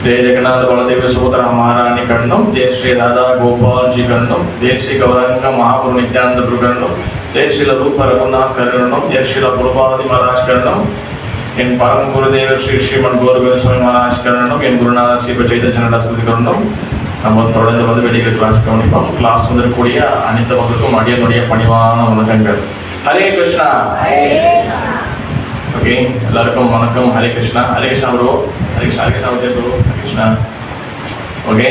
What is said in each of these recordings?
जय जगन्नाथ बलदेव सुभद्रा महारानी कन्नम, जय श्री राधा गोपाल जी कन्नम, जय श्री गौरांग महाप्रभु नित्यानंद प्रभु कन्नम, जय श्री रूप रघुनाथ कन्नम, जय श्री प्रभुपाद महाराज कन्नम, इन परम गुरुदेव श्री श्रीमन गौरगोविंद स्वामी महाराज कन्नम, इन गुरुनाथ श्री चैतन्य स्मृति कन्नम. நம்ம தொடர்ந்து வந்து மெடிக்கல் கிளாஸ் கவனிப்போம். கிளாஸ் வந்துக்கூடிய அனைத்து மக்களுக்கும் அடியனுடைய பணிவான வணக்கங்கள். ஹரே கிருஷ்ணா. ஓகே, எல்லாருக்கும் வணக்கம். Hare Krishna. Hare Krishna bro. Hare Krishna. Hare Krishna bro. Hare Krishna. Okay,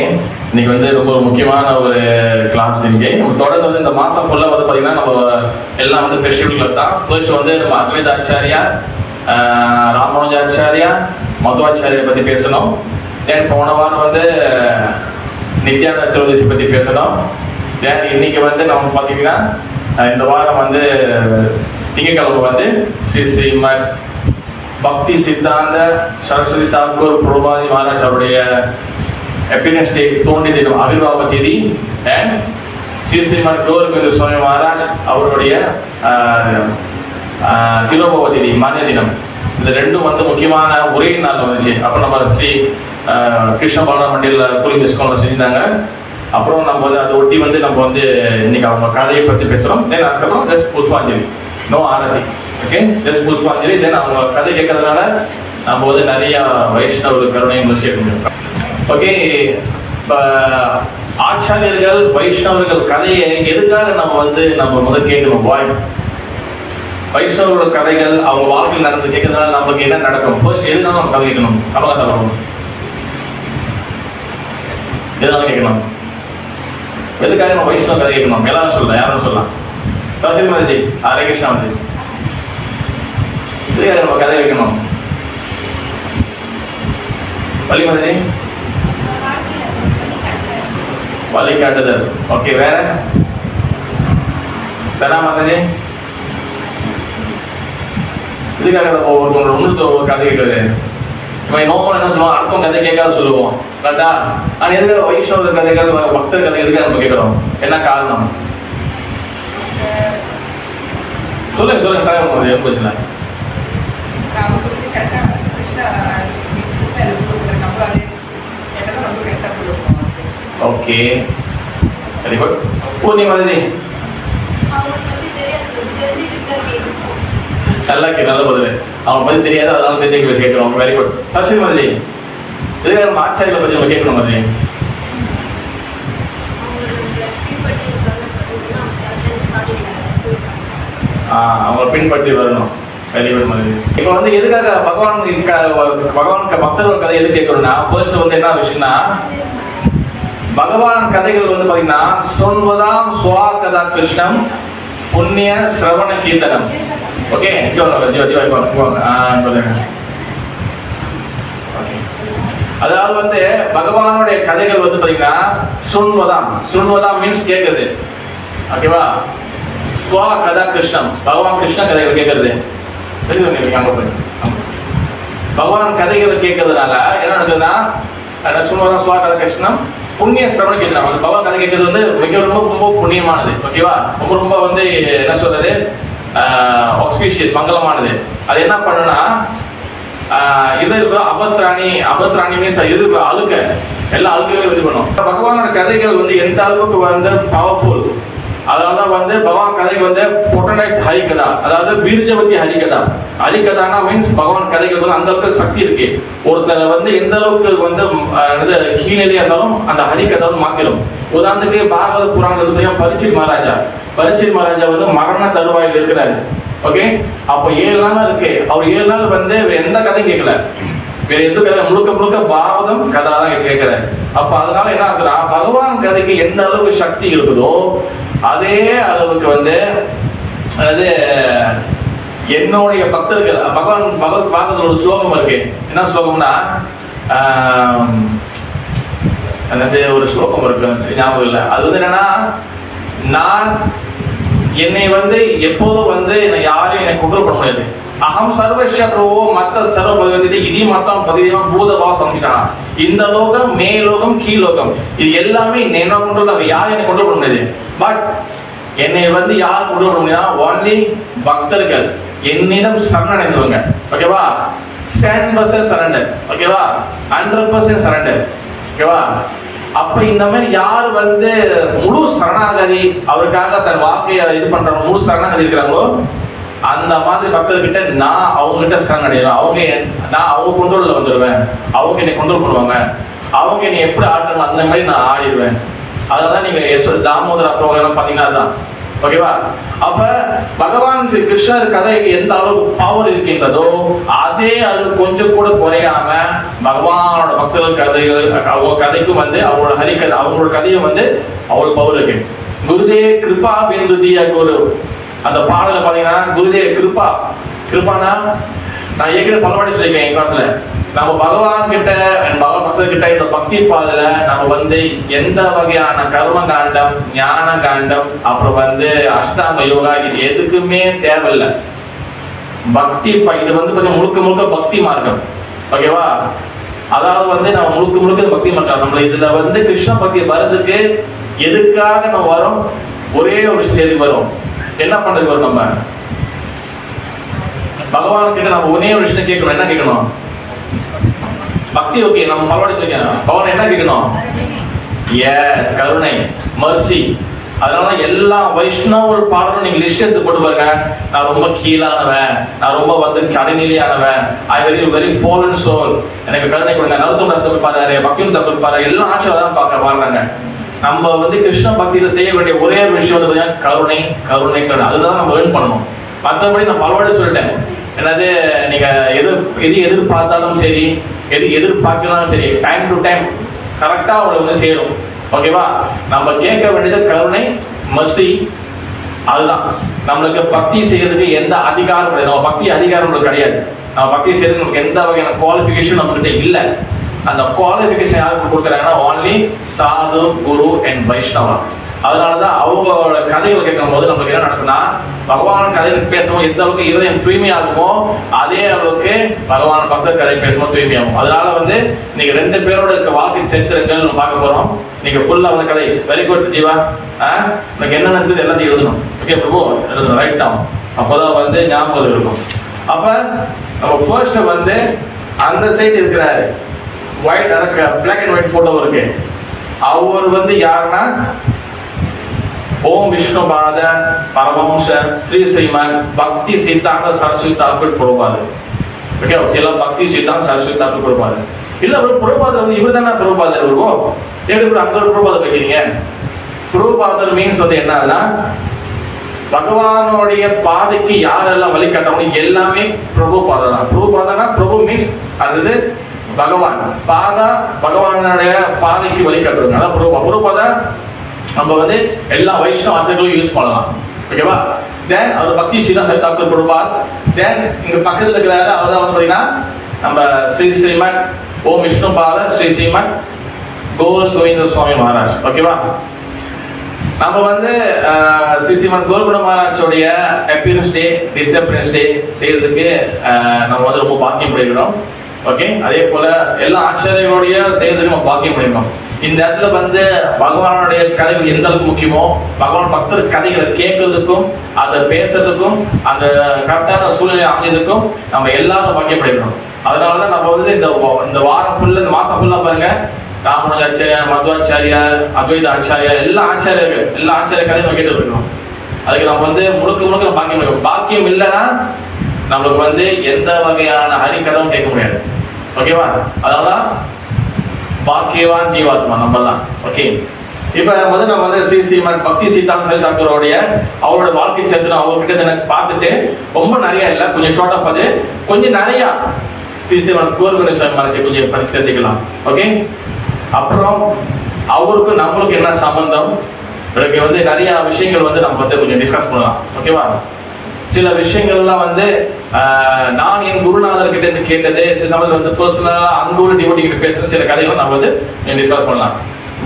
இன்னைக்கு வந்து ரொம்ப முக்கியமான ஒரு கிளாஸ். இன்னைக்கு நம்ம தொடர்ந்து வந்து இந்த மாதம் ஃபுல்லாக வந்து பார்த்தீங்கன்னா நம்ம எல்லாம் வந்து ஃபெஸ்டிவல் கிளாஸ் தான். ஃபர்ஸ்ட் வந்து நம்ம அத்வைதாச்சாரியா, ராமானுஜாச்சாரியா, மதுவாச்சாரியை பற்றி பேசணும். தென் போன வாரம் வந்து நித்யானந்த சதுர்தசி பற்றி பேசணும். தென் இன்னைக்கு வந்து நம்ம பார்த்தீங்கன்னா இந்த வாரம் வந்து திங்கட்கிழமை வந்து ஸ்ரீமத் பக்தி சித்தாந்த சரஸ்வதி தாக்கூர் பிரபாதி மகாராஜ் அவருடைய ஹாப்பினஸ் டே தோண்டி தினம் ஆவிர்வாவ தேதி அண்ட் ஸ்ரீமத் கௌரகோவிந்த சுவாமி மகாராஜ் அவருடைய திரோபவ தேதி மானிய தினம். இந்த ரெண்டும் வந்து முக்கியமான ஒரே நாள் வந்துச்சு. அப்போ நம்ம ஸ்ரீ கிருஷ்ண பாலா மண்டியில் கூலிங் டிஸ்கவுண்ட்ல செஞ்சாங்க. அப்புறம் நம்ம வந்து அதை ஒட்டி வந்து நம்ம வந்து இன்னைக்கு அவங்க கதையை பற்றி பேசுகிறோம். தென் அதுக்கப்புறம் ஜஸ்ட் புஷ்பாஞ்சலி, நோ ஆரதி. ஓகே, ஜஸ்ட் புஷ்பாஞ்சலி. தென் அவங்க கதை கேட்கறதுனால நம்ம வந்து நிறைய வைஷ்ணவ கருணையும் சேர்க்க முடியும். ஓகே, இப்போ ஆச்சாரியர்கள் வைஷ்ணவர்கள் கதையை எதுக்காக நம்ம வந்து நம்ம முதல் கேட்கணும்? வாய் வைஷ்ணவர்களோட கதைகள் அவங்க வாழ்க்கையில் நடந்து கேட்கறதுனால நமக்கு என்ன நடக்கும்? ஃபர்ஸ்ட் எதுனாலும் நம்ம கதை கேட்கணும். கவலை வரணும். எதனால கேட்கணும்? எதுக்காக நம்ம வைஷ்ணவ கதை கேட்கணும்? எல்லாரும் சொல்லலாம், யாரும் சொல்லலாம். தசிமாஜி, ஹரே கிருஷ்ணா வந்து எதுக்காக நம்ம கதை கேட்கணும்? வழிமதி வழிகாட்டுதல். ஓகே, வேற மாதாஜி இதுக்காக ஒவ்வொருத்தவங்க ஒன்று ஒவ்வொரு கதை கேட்குறது. நம்ம நோமல் என்ன சொல்லுவோம்? அடுத்தவங்க கதை கேட்காத சொல்லுவோம், கரெக்டா? ஆனால் எதுக்காக வைஷ்ணவ கதைகள் பக்தர் கதை எதுக்காக நம்ம கேட்குறோம்? என்ன காரணம் சொல்லுங்க சொல்லுங்க. கதை போகுது எப்போதுல ஓகே, வெரி குட். பூர்ணிமா மாதிரி நல்லா நல்ல பதில். அவன் பற்றி தெரியாது, அதனால தெரிஞ்சு கேட்குறோம். Very good. சரஸ்வதி மாதிரி இதுக்காக நம்ம ஆச்சாரிகளை பற்றி நம்ம கேட்கணும். மாதிரி அவங்களை பின்பற்றி வரணும். வெரி குட் மாதிரி. இப்போ வந்து எதுக்காக பகவானுக்கு பக்தர்கள் கதை எது கேட்கணும்னா, ஃபர்ஸ்ட் வந்து என்ன விஷயம்னா, பகவான் கதைகள் வந்து பார்த்தீங்கன்னா சொல்வதாம் சுவா கதா கிருஷ்ணம் புண்ணிய சிரவண கீர்த்தனம். ஓகே, அதாவது வந்து பகவானுடைய கதைகள் வந்து பார்த்தீங்கன்னா சுண்வதாம் மீன்ஸ் கேட்கறது. ஓகேவா? சுவா கதா கிருஷ்ணம், பகவான் கிருஷ்ண கதைகள் கேட்கறது. பகவான் கதைகளை கேட்கறதுனால என்ன நடக்குதுன்னா, சுண்வதாம் சுவா கதா கிருஷ்ணம் புண்ணிய சிரவண கீர்த்தனம். அந்த பகவான் கதை கேட்கறது வந்து மிக ரொம்ப புண்ணியமானது. ஓகேவா? ரொம்ப வந்து என்ன சொல்றது, ஆஸ்பீஷியஸ், மங்களமானது. அது என்ன பண்ணுன்னா, இது அபத்ராணி மீன்ஸ் இது அழுக்க, எல்லா அழுக்கையும் இது பண்ணும். பகவானோட கதைகள் வந்து எந்த அளவுக்கு வந்து பவர்ஃபுல், அதனால வந்து பகவான் கதைக்கு வந்து பொட்டனைஸ் ஹரிகதா, அதாவது பீர்ஜவதி ஹரிகதானா மீன்ஸ் பகவான் கதைகள் வந்து அந்த அளவுக்கு சக்தி இருக்கு. ஒருத்தர் வந்து எந்த அளவுக்கு வந்து கீழே இருந்தாலும் அந்த ஹரிகதை வந்து மாத்திடும். உதாரணத்துக்கு பாகவத புராணத்துல பரீட்சித் மகாராஜா வந்து மரண தருவாயில் இருக்கிறாரு. ஓகே, அப்போ 7 நாள் இருக்கு. அவர் 7 நாள் வந்து எந்த கதையும் கேட்கல, வேற எந்த கதை, முழுக்க பாகவதம் கதை தான் கேட்கிறாரு. அப்ப அதனால என்ன ஆகுதுன்னா, பகவான் கதைக்கு எந்த அளவுக்கு சக்தி இருக்குதோ அதே அளவுக்கு வந்து அதாவது என்னுடைய பக்தர்கள் பகவான் ஒரு ஸ்லோகம் இருக்கு. என்ன ஸ்லோகம்னா, ஒரு ஸ்லோகம் இருக்கு, ஞாபகம் இல்லை. அது வந்து என்னன்னா, நான் என்னை வந்து எப்போதும் வந்து யாரையும் என்னை குற்றம் பண்ண முடியாது. அகம் சர்வஸ்ய பிரபோ மத்த சர்வ பகவதி இது மத்தம் பதிதேவம் பூதபா சம்ஹிதா. இந்த லோகம், மேலோகம், கீழோகம், இது எல்லாமே என்ன பண்றது, அவ யாரும் என்னை கொண்டு பண்ண முடியாது. பட் என்னை வந்து யார் கொண்டு பண்ண முடியாது? ஒன்லி பக்தர்கள், என்னிடம் சரணடைந்தவங்க. ஓகேவா? 100% சரண்டர். ஓகேவா? 100% சரண்டர். ஓகேவா? அப்ப இந்த மாதிரி யார் வந்து முழு சரணாகதி அவருக்காக தன் வாழ்க்கையை இது பண்றாங்க, முழு சரணாகதி இருக்கிறாங்களோ அந்த மாதிரி பக்தர்கிட்ட நான் அவங்ககிட்ட சரணடைவேன். நான் அவங்க கொண்டோல்ல வந்துடுவேன். அவங்க என்னை கொண்டோல் பண்ணுவாங்க. அவங்க என்னை எப்படி ஆட்டணும் அந்த மாதிரி நான் ஆடிடுவேன். அதனால நீங்க தாமோதர ப்ரோக்ராம் பாத்தீங்கன்னா அதுதான். ஓகேவா? அப்ப பகவான் ஸ்ரீ கிருஷ்ணர் கதைக்கு எந்த அளவுக்கு பவர் இருக்கின்றதோ அதே அது கொஞ்சம் கூட குறையாம பகவானோட பக்தர்கள் கதைகள் அவங்க கதைக்கும் வந்து அவங்களோட ஹரிக்கதை அவங்களோட கதையும் வந்து அவ்வளவு பவர் இருக்கு. குருதே கிருபா பிந்துதிய குரு அந்த பாடல பாத்தீங்கன்னா குருதே கிருபானா நான் ஏற்கனவே பலவாடி சொல்லியிருக்கேன் என் கிளாஸ்ல. நம்ம பகவான் கிட்ட பகவான் பக்தர் கிட்ட இந்த பக்தி பாதையில நம்ம வந்து எந்த வகையான கர்ம காண்டம், ஞான காண்டம், அப்புறம் வந்து அஷ்டாங்க யோகா இது எதுக்குமே தேவையில்லை. பக்தி இது வந்து கொஞ்சம் முழுக்க பக்தி மார்க்கம். ஓகேவா? அதாவது வந்து நம்ம முழுக்க பக்தி மார்க்கம். நம்ம இதுல வந்து கிருஷ்ண பக்தி வர்றதுக்கு எதுக்காக நம்ம வரோம்? ஒரே ஒரு செய்தி வரும். என்ன பண்றதுக்கு வரும்? நம்ம பகவான் கிட்ட நம்ம ஒரே ஒரு விஷயம் கேட்கணும். என்ன கேட்கணும்? பக்தி. ஓகே, நம்ம பலவாடி சொல்லிக்கணும். பகவான் என்ன கேட்கணும்? எஸ், கருணை, மர்சி. அதனால எல்லா வைஷ்ணவ பாடலும் நீங்க லிஸ்ட் எடுத்து போட்டு பாருங்க. நான் ரொம்ப கீழானவன், நான் ரொம்ப வந்து கடைநிலையானவன், ஐ வெரி ஃபாலன் சோல், எனக்கு கருணை கொடுங்க. நருத்தம் ரசம் பாரு, பக்தியும் தப்பு பாரு, எல்லாம் ஆசீர்வாதம் பார்க்க பாருங்க. நம்ம வந்து கிருஷ்ண பக்தியில செய்ய வேண்டிய ஒரே ஒரு விஷயம் வந்து கருணை. அதுதான் நம்ம ஏர்ன் பண்ணணும். மற்றபடி நான் பலவாடி சொல்லிட்டேன். என்னது நீங்க எது எதிர்பார்த்தாலும் சரி, எது எதிர்பார்க்கணும் சரி, டைம் டு டைம் கரெக்டா அவங்களுக்கு வந்து சேரும். ஓகேவா? நம்ம கேட்க வேண்டியது கருணை, மர்சி. அதுதான் நம்மளுக்கு பக்தி செய்யறதுக்கு எந்த அதிகாரம் கிடையாது. நம்ம பக்தி அதிகாரம் நம்மளுக்கு கிடையாது. நம்ம பக்தி செய்யறதுக்கு நமக்கு எந்த வகையான குவாலிஃபிகேஷன் நம்மகிட்ட இல்லை. அந்த குவாலிஃபிகேஷன் யாருக்கு கொடுக்குறாங்கன்னா ஓன்லி சாது, குரு அண்ட் வைஷ்ணவா. அதனாலதான் அவங்களோட கதைகளை கேட்கும் போது நமக்கு என்ன நடக்கும்னா பகவான் கதைகள் பேசும்போது எந்த அளவுக்கு இருதயம் தூய்மையாகுமோ அதே அளவுக்கு பகவான் பக்தர் கதை பேசும்போது தூய்மையாகும். அதனால வந்து நீங்க 2 பேரோட வாழ்க்கை சரித்திரங்கள் நம்ம பார்க்க போறோம். நீங்க ஃபுல்லா வந்து கதை வெரி குட் ஜீவா. எனக்கு என்ன நடந்தது எல்லாத்தையும் எழுதணும். ஓகே பிரபு, எழுதணும், ரைட் டவுன். அப்போதான் வந்து ஞாபகம் இருக்கும். அப்ப நம்ம ஃபர்ஸ்ட் வந்து அந்த சைடு இருக்கிறாரு ஒயிட், எனக்கு பிளாக் அண்ட் ஒயிட் போட்டோ இருக்கு. அவர் வந்து யாருன்னா ஓம் விஷ்ணுபாத பரமஹம்ச ஸ்ரீ ஸ்ரீமத் பக்தி சித்தாந்த சரஸ்வதி தாக்கூர் பிரபுபாதர். ஓகே, சில பக்தி சித்தாந்த சரஸ்வதி தாக்கூர் பிரபுபாதர். இல்ல ஒரு பிரபுபாதர் வந்து இவர் தானே பிரபுபாதர் இருக்கும். எப்படி அங்க ஒரு பிரபுபாதர் வைக்கிறீங்க? பிரபுபாதர் மீன்ஸ் வந்து என்னன்னா பகவானுடைய பாதைக்கு யாரெல்லாம் வழிகாட்டணும் எல்லாமே பிரபுபாதர் தான். பிரபுபாதனா பிரபு மீன்ஸ் அது பகவான் பாதா, பகவானுடைய பாதைக்கு வழிகாட்டுறது. அதான் பிரபுபாதா. நம்ம வந்து எல்லா வைஷ்ணவ ஆச்சாரியர்களும் யூஸ் பண்ணலாம். ஓகேவா? தென் அவர் பக்தி ஸ்ரீதா தாக்கூர் பிரபுபாத். தென் இங்க பக்கத்துல இருக்கிறாரு அவர் தான் வந்து பாத்தீங்கன்னா நம்ம ஸ்ரீ ஸ்ரீமத் ஓம் விஷ்ணுபாத ஸ்ரீ ஸ்ரீமத் கௌர் கோவிந்த சுவாமி மகாராஜ். ஓகேவா? நம்ம வந்து ஸ்ரீ ஸ்ரீமத் கௌரகுண மகாராஜோடைய அப்பியரன்ஸ் டே, டிஸ்அப்பியரன்ஸ் டே செய்யறதுக்கு நம்ம வந்து ரொம்ப பாக்கியம் பண்ணிருக்கோம். ஓகே, அதே போல எல்லா ஆச்சாரியர்களுடைய செய்யறதுக்கு நம்ம பாக்கியம் பண்ணிருக்கோம். இந்த இடத்துல வந்து பகவானுடைய கதைகள் எந்த அளவுக்கு முக்கியமோ பகவான் பக்தர் கதைகளை கேட்கறதுக்கும் அதை பேசுறதுக்கும் அந்த கரெக்டான சூழ்நிலை அமைஞ்சதுக்கும் நம்ம எல்லாரும் பாக்கியப்படுகிறோம். அதனாலதான் நம்ம வந்து இந்த வாரம் ஃபுல்லா, இந்த மாசம் ஃபுல்லா பாருங்க ராமானுஜாச்சாரியார், மத்வாச்சாரியார், அத்வைத ஆச்சாரியார், எல்லா ஆச்சாரிய கதையும் நம்ம கேட்டு இருக்கோம். அதுக்கு நம்ம வந்து முழுக்க பாக்கியம் இருக்கும். பாக்கியம் இல்லைன்னா நம்மளுக்கு வந்து எந்த வகையான ஹரிகதம் கேட்க முடியாது. ஓகேவா? அதனாலதான் பாக்கியவான் ஜீவாத்மா நம்ம தான். ஓகே, இப்ப வந்து நம்ம வந்து ஸ்ரீ ஸ்ரீமத் பக்தி சித்தாந்த சரஸ்வதி தாக்கூரோடைய அவரோட வாழ்க்கை சரித்திரம் அவர்கிட்ட எனக்கு பார்த்துட்டு ரொம்ப நிறைய இல்லை, கொஞ்சம் ஷார்ட்டா பார்த்து கொஞ்சம் நிறைய ஸ்ரீ ஸ்ரீமத் கோர்குண சுவாமி மனசை கொஞ்சம் பற்றி தெரிஞ்சுக்கலாம். ஓகே, அப்புறம் அவருக்கு நம்மளுக்கு என்ன சம்பந்தம், இதுக்கு வந்து நிறைய விஷயங்கள் வந்து நம்ம வந்து கொஞ்சம் டிஸ்கஸ் பண்ணலாம். ஓகேவா? சில விஷயங்கள்லாம் வந்து நான் என் குருநாதர் கிட்ட இருந்து கேட்டது, சில சமயத்தில் வந்து பர்சனலா அன்போடு டிவோட்டி கிட்ட பேசுற சில கதைகளும் நம்ம வந்து டிஸ்கஸ் பண்ணலாம்.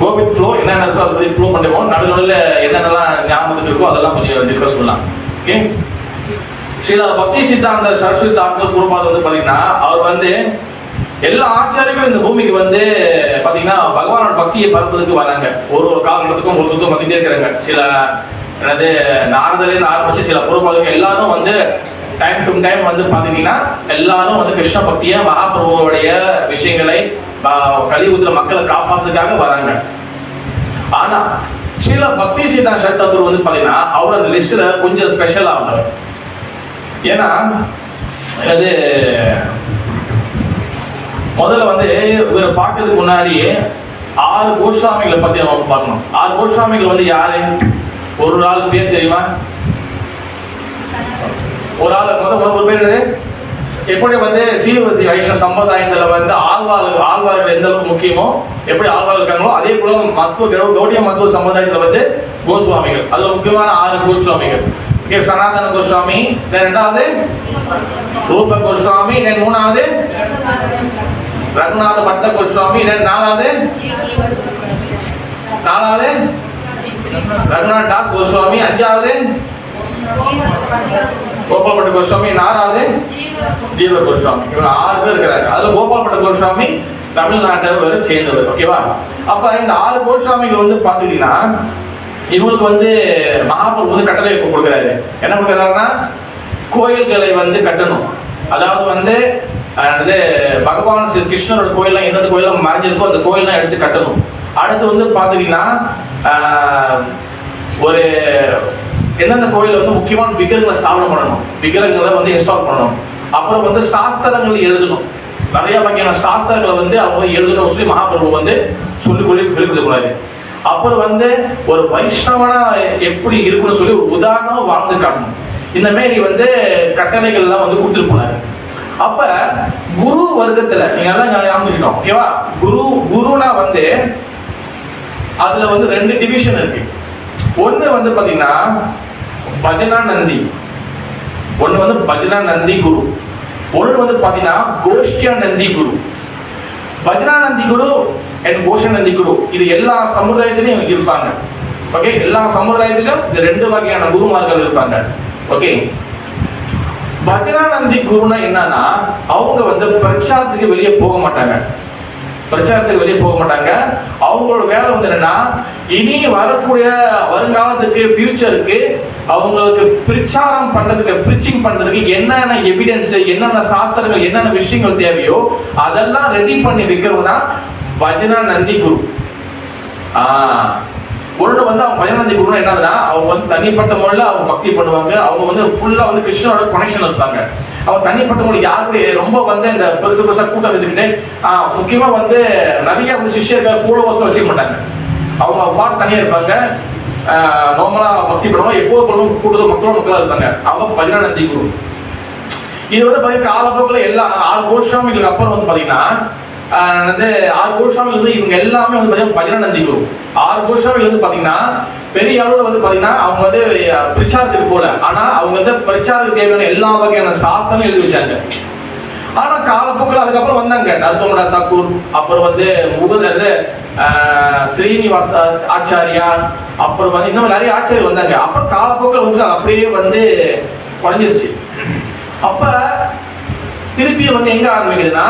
கோவிட் ஃப்ளோ என்னென்ன இருக்கோ அதை பற்றி ஃப்ளோ பண்ணுவோம். நடுவில் என்னென்னலாம் ஞாபகத்துக்கு இருக்கோ அதெல்லாம் கொஞ்சம் டிஸ்கஸ் பண்ணலாம். ஓகே, ஸ்ரீல பக்தி சித்தாந்த சரஸ்வதி தாக்கூர் பிரபுபாத் வந்து பாத்தீங்கன்னா அவர் வந்து எல்லா ஆச்சாரியர்களும் இந்த பூமிக்கு வந்து பாத்தீங்கன்னா பகவானோட பக்தியை பரப்புறதுக்கு வராங்க. ஒரு காலகட்டத்துக்கும் ஒரு வந்துட்டே இருக்கிறாங்க. சில நாரதிலிருந்து ஆரம்பிச்சு சில பிரபுபாதர்கள் எல்லாரும் வந்து டைம் டு டைம் வந்து பாத்தீங்கன்னா எல்லாரும் வந்து கிருஷ்ண பக்திய மகாபிரபுவோடைய விஷயங்களை கலியுகத்துல மக்களை காப்பாத்துக்காக வராங்க. ஆனா சில பக்தி சித்தாந்த சரத்தாக்குரு வந்து பாத்தீங்கன்னா அவர் அந்த லிஸ்ட்ல கொஞ்சம் ஸ்பெஷல் ஆகுது. ஏன்னா அது முதல்ல வந்து இவரை பார்க்கறதுக்கு முன்னாடி 6 கோஸ்வாமிகளை பத்தி நம்ம பார்க்கணும். 6 கோஸ்வாமிகள் வந்து யாரு? ஒரு ஆள் பேர் தெரியுமா? ஒரு ஆள் ஒரு பேர் எப்படி வந்து சீவசி வைஷ்ணவ சம்பிரதாயத்துல வந்து ஆழ்வார்கள் எந்த அளவுக்கு முக்கியமோ, எப்படி ஆழ்வார்கள் இருக்காங்களோ அதே போல கௌடிய மத்துவ சம்பிரதாயத்துல வந்து கோஸ்வாமிகள், அது முக்கியமான 6 கோஸ்வாமிகள். சனாதன கோஸ்வாமி, ரெண்டாவது ரூப கோஸ்வாமி, மூணாவது ரகுநாத பட்ட கோஸ்வாமி, நாலாவது ரகுநாத் தாஸ் கோஸ்வாமி, அஞ்சாவது கோபால் பட்ட கோஸ்வாமி, 4வது ஜீவ கோஸ்வாமி. இவங்க 6 பேர் இருக்கிறாங்க. அதுல கோபால் பட்ட கோஸ்வாமி தமிழ்நாட்டை சேர்ந்தவர். ஓகேவா? அப்ப இந்த 6 கோஸ்வாமிகள் வந்து பாத்துட்டீங்கன்னா இவங்களுக்கு வந்து மகாபிரபு வந்து கட்டளை கொடுக்குறாரு. என்ன கொடுக்குறாருன்னா கோயில்களை வந்து கட்டணும். அதாவது வந்து பகவான் ஸ்ரீ கிருஷ்ணரோட கோயிலாம் எந்தெந்த கோயிலாம் மறைஞ்சிருக்கோ அந்த கோயிலாம் எடுத்து கட்டணும். அடுத்து வந்து பாத்தீங்கன்னா ஒரு எந்தெந்த கோயில வந்து முக்கியமான விக்கிரகங்களை ஸ்தாபனம் பண்ணணும், விக்கிரகங்களை வந்து இன்ஸ்டால் பண்ணணும். அப்புறம் வந்து சாஸ்திரங்கள் எழுதணும். நிறைய வகையான சாஸ்திரங்களை வந்து அவங்க எழுதணும் சொல்லி மகாபிரபு வந்து சொல்லிக்கூடாது. அப்புறம் வந்து ஒரு வைஷ்ணவனா எப்படி இருக்குன்னு சொல்லி ஒரு உதாரணம் வாழ்ந்து காட்டணும். இந்த மாதிரி வந்து கட்டளைகள்லாம் வந்து கொடுத்துட்டு போனாரு. அப்ப குரு வர்க்கத்துல நீங்க எல்லாம் ஞாபகம், ஓகேவா? குருனா வந்து அதுல வந்து 2 டிவிஷன் இருக்கு. ஒண்ணு வந்து பாத்தீங்கன்னா பஜனா நந்தி, ஒண்ணு வந்து பஜனா நந்தி குரு, ஒண்ணு வந்து பாத்தீங்கன்னா கோஷ்டியா நந்தி குரு. பஜனா நந்தி குரு அண்ட் கோஷ்டியா நந்தி குரு இது எல்லா சமுதாயத்திலையும் இருப்பாங்க. ஓகே, எல்லா சமுதாயத்திலும் இந்த 2 வகையான குருமார்கள் இருப்பாங்க. ஓகே, பஜனா நந்தி குருனா என்னன்னா அவங்க வந்து பிரச்சாரத்துக்கு வெளியே போக மாட்டாங்க. அவங்களோட வேலை வந்து என்னன்னா இனி வரக்கூடிய வருங்காலத்துக்கு ஃபியூச்சருக்கு அவங்களுக்கு பிரச்சாரம் பண்றதுக்கு, பிரீச்சிங் பண்றதுக்கு என்னென்ன எவிடன்ஸ், என்னென்ன சாஸ்திரங்கள், என்னென்ன விஷயங்கள் தேவையோ அதெல்லாம் ரெடி பண்ணி வைக்கிறது தான் பஜனா நந்தி குரு. ஒண்ணு வந்து அவங்க பஜனா நந்தி குருனா என்னதுன்னா அவங்க வந்து தனிப்பட்ட முறையில் அவங்க பக்தி பண்ணுவாங்க. அவங்க வந்து ஃபுல்லா வந்து கிருஷ்ணனோட கனெக்ஷன் இருப்பாங்க. அவங்க தனிப்பட்ட முறை யாருக்கு ரொம்ப வந்து இந்த பெருசா கூட்டம் இருந்துக்கிட்டு முக்கியமா வந்து நிறைய வந்து சிஷ்யர்கள் ஃபாலோவர்ஸ் வச்சுக்க மாட்டாங்க. அவங்க பாட்டு தனியா இருப்பாங்க. நார்மலா பக்தி பண்ணுவாங்க. எப்போது கூட்டத்தில் மக்களா இருப்பாங்க. அவங்க பஜனா நந்தி குரு. இது வந்து பாத்தீங்கன்னா காலப்போக்கில் எல்லா 6 கோஸ்வாமிகளுக்கு அப்புறம் வந்து பாத்தீங்கன்னா 6 கோஸ்வாமிகள் வந்து இவங்க எல்லாமே வந்து பாத்தீங்கன்னா பஜனா நந்தி குரு. 6 கோஸ்வாமிகள் வந்து பாத்தீங்கன்னா பெரிய அளவுல வந்து பாத்தீங்கன்னா அவங்க வந்து பிரச்சாரத்துக்கு போல, ஆனா அவங்க வந்து பிரச்சாரத்துக்கு தேவையான எல்லா வகையான சாஸ்திரங்களும் எழுதி வச்சாங்க. ஆனா காலப்போக்கில் அதுக்கப்புறம் வந்தாங்க நரசிம்மதாஸ் தாக்கூர், அப்புறம் வந்து ஸ்ரீனிவாச ஆச்சாரியா, அப்புறம் வந்து இன்னும் நிறைய ஆச்சாரியர் வந்தாங்க. அப்புறம் காலப்போக்கில் வந்து அப்படியே வந்து குறைஞ்சிருச்சு. அப்ப திருப்பி வந்து எங்க ஆரம்பிக்குதுன்னா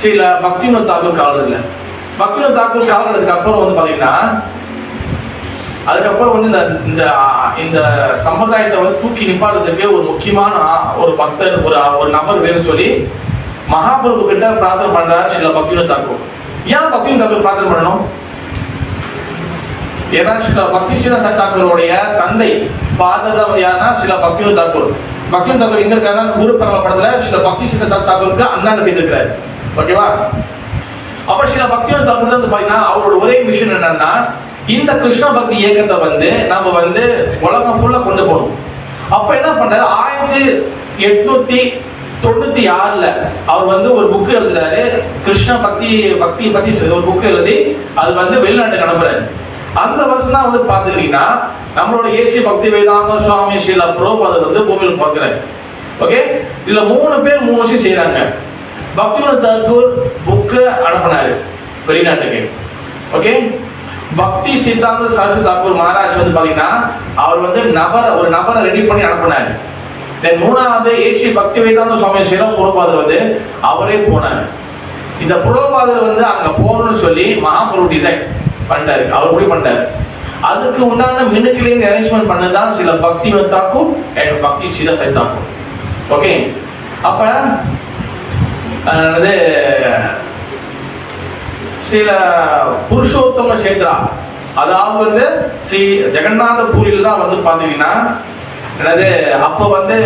சில பக்திவினோத் தாக்கூர் காலத்துல, பக்திவினோத் தாக்கூர் காலத்துக்கு அப்புறம் வந்து பாத்தீங்கன்னா அதுக்கப்புறம் வந்து இந்த சம்பிரதாயத்தை வந்து தூக்கி நிப்பாடுறதுக்கு ஒரு முக்கியமான ஒரு பக்தர், ஒரு நபர் வேணும்னு சொல்லி மகாபிரபு கிட்ட பிரார்த்தனை பண்றாரு சில பக்திவினோத் தாக்கூர். ஏன் பக்திவினோத் தாக்கூர் பிரார்த்தனை பண்ணணும்? ஏன்னா சில பக்தி ஸ்ரீனிவாச தாக்கூருடைய தந்தை ஃபாதர் தான் யாருன்னா சில பக்திவினோத் தாக்கூர். பக்திவினோத் தாக்கூர் எங்க இருக்காருன்னா குரு பரவ படத்துல சில பக்தி ஸ்ரீனிவாச தாக்கூருக்கு அந்தாண்ட செய்திருக்கிறாரு. ஓகேவா? அப்புறம் சில பக்திவினோத் தாக்கூர் வந்து பாத்தீங்கன்னா அவரோட ஒரே மிஷன் என்னன்னா இந்த கிருஷ்ண பக்தி இயக்கத்தை வந்து நம்ம வந்து உலகம் ஃபுல்லா கொண்டு போகணும். அப்ப என்ன பண்றாரு, 1896 அவர் வந்து ஒரு புக் எழுதுறாரு. கிருஷ்ண பக்தி பத்தி ஒரு புக் எழுதி அது வந்து வெளிநாட்டுக்கு அனுப்புறாரு. அந்த வருஷம் தான் வந்து பாத்துக்கிட்டீங்கன்னா நம்மளோட ஏசிய பக்தி வேதாந்த சுவாமி ஸ்ரீல பிரபுபாதர் வந்து பூமியில் பார்க்கிறாரு. ஓகே, இதுல 3 பேர் 3 விஷயம் செய்யறாங்க. பக்திவினோத் தாக்கூர் புக்கு அனுப்பினாரு வெளிநாட்டுக்கு. ஓகே, பக்தி சித்தாந்த சரஸ்வதி தாக்கூர் மகாராஜ் வந்து பாத்தீங்கன்னா அவர் வந்து ஒரு நபரை ரெடி பண்ணி அனுப்பினாரு. மூணாவது ஏசிய பக்தி வேதாந்த சுவாமி ஸ்ரீல பிரபுபாதர் வந்து அவரே போனாரு. இந்த பிரபுபாதர் வந்து அங்க போகணும்னு சொல்லி மகாபிரபு டிசைன் பண்ணிட்டாரு, அவர் முடிவு பண்ணிட்டாரு. அதுக்கு உண்டான மினுக்கிலேயே அரேஞ்ச்மெண்ட் பண்ணதான் சில பக்திவினோத் தாக்கூர் அண்ட் பக்தி ஸ்ரீனிவாச தாக்கூர். ஓகே. அப்ப சில புருஷோத்தம கஷேத்ரா, அதாவது வந்து ஸ்ரீ ஜெகநாத பூரியில் தான் வந்து பாத்தீங்கன்னா அப்ப வந்து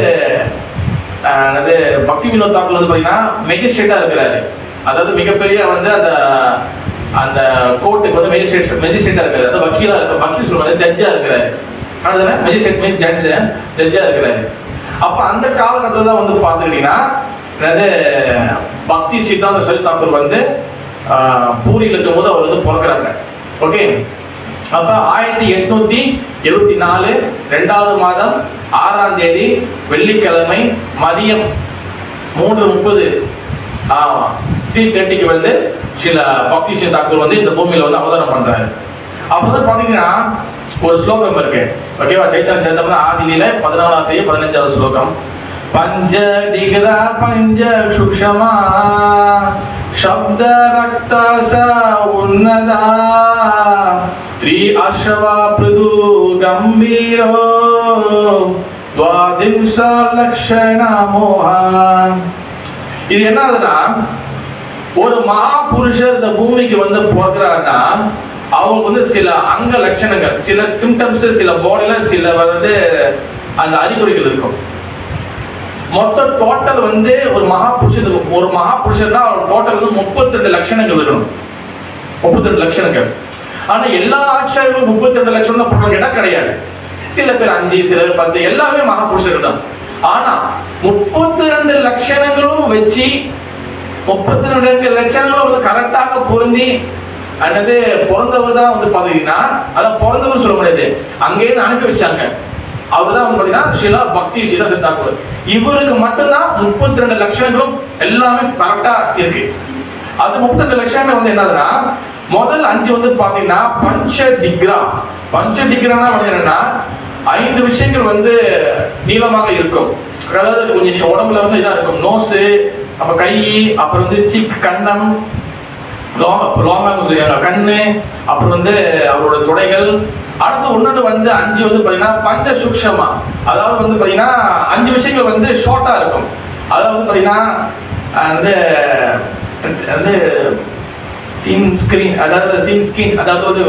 பக்தி வினோத் தாக்கூர் வந்து பாத்தீங்கன்னா மெஜிஸ்ட்ரேட்டா இருக்கிறாரு. அதாவது மிகப்பெரிய வந்து அந்த அந்த கோர்ட்டுக்கு வந்து மெஜிஸ்ட்ரேட்டா இருக்காரு. அதாவது வக்கீலா இருக்க, வக்கீல் சொல்லுவாங்க ஜட்ஜா இருக்கிறாரு. அதுதானே மெஜிஸ்ட்ரேட் மீன்ஸ் ஜட்ஜா இருக்கிறாரு. அப்ப அந்த காலகட்டத்தில் தான் வந்து பாத்துக்கிட்டீங்கன்னா பக்தி சித்தாந்த சரி தாக்கூர் வந்து பூரியில் இருக்கும் போது அவர் வந்து பிறக்கிறாங்க. ஓகே. அப்ப 1874 2வது மாதம் 6ஆம் தேதி வெள்ளிக்கிழமை மதியம் 3:30 3:30க்கு வந்து சில பக்தி சிங் தாக்கூர் வந்து இந்த பூமியில வந்து அவதாரம் பண்றாரு. அப்பதான் பாத்தீங்கன்னா ஒரு ஸ்லோகம் இருக்கு. ஓகேவா? சைத்தன்ய சரிதம்ல ஆதியில 14ஆம் தேதி 15வது ஸ்லோகம். பஞ்ச டிகிரா பஞ்ச சுக்ஷமா शब्द रक्ता सा उन्नदा त्रि अश्वा पृदु गंभीरो द्वादिंश लक्षण मोहन. இது என்னதுன்னா, ஒரு மகாபுருஷர் இந்த பூமிக்கு வந்து பிறக்கிறாருன்னா அவங்களுக்கு வந்து சில அங்க லட்சணங்கள், சில சிம்டம்ஸ், சில பாடியில சில வந்து அந்த அறிகுறிகள் இருக்கும். மொத்த டோட்டல் வந்து ஒரு மகாபுருஷர்னா அவர் டோட்டல் வந்து 32 லட்சணங்கள் இருக்கணும். 32 லட்சணங்கள். ஆனா எல்லா ஆச்சாரியர்களும் 32 லட்சணம் தான் போடுறாங்க கேட்டா கிடையாது. சில பேர் 5, சில பேர் 10, எல்லாமே மகாபுருஷர்கள் தான். ஆனா 32 லட்சணங்களும் வச்சு 32 லட்சணங்களும் வந்து கரெக்டாக பொருந்தி அல்லது பிறந்தவர் தான் வந்து பாத்தீங்கன்னா, அதான் பிறந்தவர் சொல்ல முடியாது, அங்கேயிருந்து அனுப்பி வச்சாங்க. அவர் தான் வந்து பாத்தீங்கன்னா ஷிலா பக்தி சிதா தாக்கூர். இவருக்கு மட்டும்தான் 32 லட்சணங்களும் எல்லாமே கரெக்டா இருக்கு. அது 32 லட்சணங்கள் வந்து என்னதுன்னா, முதல் 5 வந்து பாத்தீங்கன்னா பஞ்ச டிக்ரானா வந்து என்னன்னா 5 விஷயங்கள் வந்து நீளமாக இருக்கும். அதாவது கொஞ்சம் உடம்புல வந்து இதா இருக்கும். நோஸு, அப்ப கை, அப்புறம் வந்து சிக், கண்ணம், கண்ணு, அப்புறம் வந்து அவரோட தொடைகள். அடுத்து ஒன்னொன்று வந்து 5 வந்து பாத்தீங்கன்னா பஞ்ச சூக்ஷமா, அதாவது வந்து பாத்தீங்கன்னா 5 விஷயங்கள் வந்து ஷார்ட்டா இருக்கும். அதாவது வந்து பாத்தீங்கன்னா வந்து ஸ்கின், அதாவது வந்து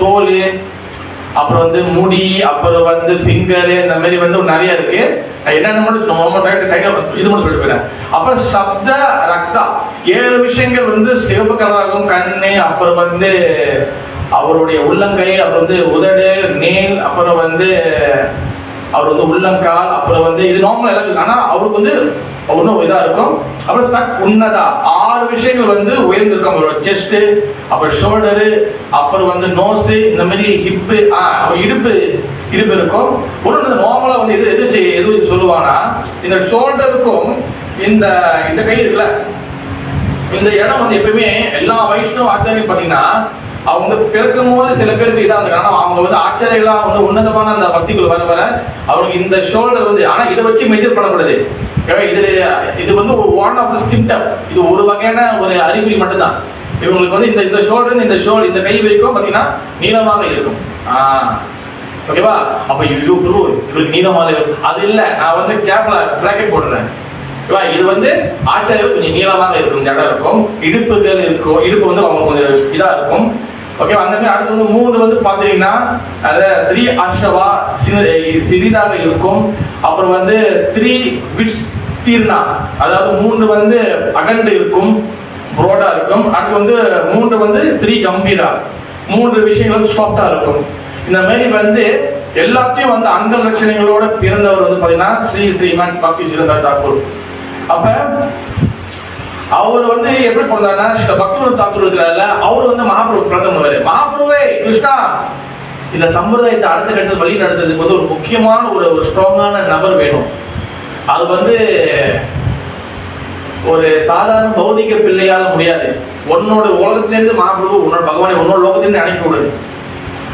தோல், அப்புறம் வந்து முடி, அப்புறம் வந்து ஃபிங்கரு, இந்த மாதிரி வந்து நிறைய இருக்கு. என்னென்ன மட்டும் இது மட்டும் சொல்லிட்டு போயிடுறேன். அப்புறம் சப்த ரக்தா 7 விஷயங்கள் வந்து சிவப்பு கலராகும். கண்ணு, அப்புறம் வந்து அவருடைய உள்ளங்கை, அப்புறம் வந்து உதடு, நேல், அப்புறம் வந்து அவர் வந்து உள்ளங்கால், அப்புறம் வந்து இது நார்மல் எல்லாம். ஆனா அவருக்கு வந்து ஒன்றும் இதா இருக்கும். அப்புறம் சக் உன்னதா 6 விஷயங்கள் வந்து உயர்ந்திருக்கும். அவரோட செஸ்ட், அப்புறம் ஷோல்டரு, அப்புறம் வந்து நோஸு, இந்த மாதிரி ஹிப்பு, இடுப்பு இருக்கும். ஒன்று நார்மலா வந்து எது வச்சு சொல்லுவாங்கன்னா, இந்த ஷோல்டருக்கும் இந்த கை இருக்குல்ல, இந்த இடம் வந்து எப்பயுமே எல்லா வைஷ்ணவ ஆச்சாரியம் பார்த்தீங்கன்னா அவங்க வந்து பிறக்கும் போது சில பேருக்கு இதாக இருந்தாங்க. ஆனால் அவங்க வந்து ஆச்சரியங்களா வந்து உன்னதமான அந்த பக்திக்குள் வர அவங்களுக்கு இந்த ஷோல்டர் வந்து, ஆனால் இதை வச்சு மெஜர் பண்ணக்கூடாது. இது வந்து ஒரு ஒன் ஆஃப் த சிம்டம், இது ஒரு வகையான ஒரு அறிகுறி மட்டும்தான். இவங்களுக்கு வந்து இந்த இந்த கை வரைக்கும் பார்த்தீங்கன்னா நீளமாக இருக்கும். ஓகேவா? அப்ப இவருக்கு நீளமாக இருக்கும். அது இல்லை, நான் வந்து கேப்ல பிராக்கெட் போடுறேன். இது வந்து ஆச்சாரியர் கொஞ்சம் நீளமாக இருக்கும், இந்த இடம் இருக்கும், இடுப்புகள் இருக்கும், இடுப்பு வந்து அவங்களுக்கு கொஞ்சம் இதா இருக்கும். ஓகே. அந்த மாதிரி அடுத்து வந்து 3 வந்து பாத்தீங்கன்னா அது 3 அஷ்டவா சிறிதாக இருக்கும். அப்புறம் வந்து 3 பிட்ஸ் தீர்ணா, அதாவது 3 வந்து அகண்டு இருக்கும், புரோடா இருக்கும். அடுத்து வந்து 3 வந்து 3 கம்பீரா, 3 விஷயங்கள் சாஃப்டா இருக்கும். இந்த மாதிரி வந்து எல்லாத்தையும் வந்து அங்க லட்சணங்களோட பிறந்தவர் வந்து பாத்தீங்கன்னா ஸ்ரீமன் பக்தி சிதா தாக்கூர். அப்ப அவர் வந்து எப்படி பிறந்தாருன்னா, பக்தி தாக்கூர் இருக்கிறாருல, அவர் வந்து மகாபிரபு பிரதமர். மகாபிரபுவே கிருஷ்ணா இந்த சம்பிரதாயத்தை அடுத்த கட்டத்தில் வழி நடத்துறதுக்கு வந்து ஒரு முக்கியமான ஒரு ஸ்ட்ராங்கான நபர் வேணும். அது வந்து ஒரு சாதாரண பௌதிக பிள்ளையால முடியாது. உன்னோட உலகத்திலேருந்து மகாபிரபு உன்னோட பகவானை உன்னோட லோகத்திலிருந்து அனுப்பி விடுது.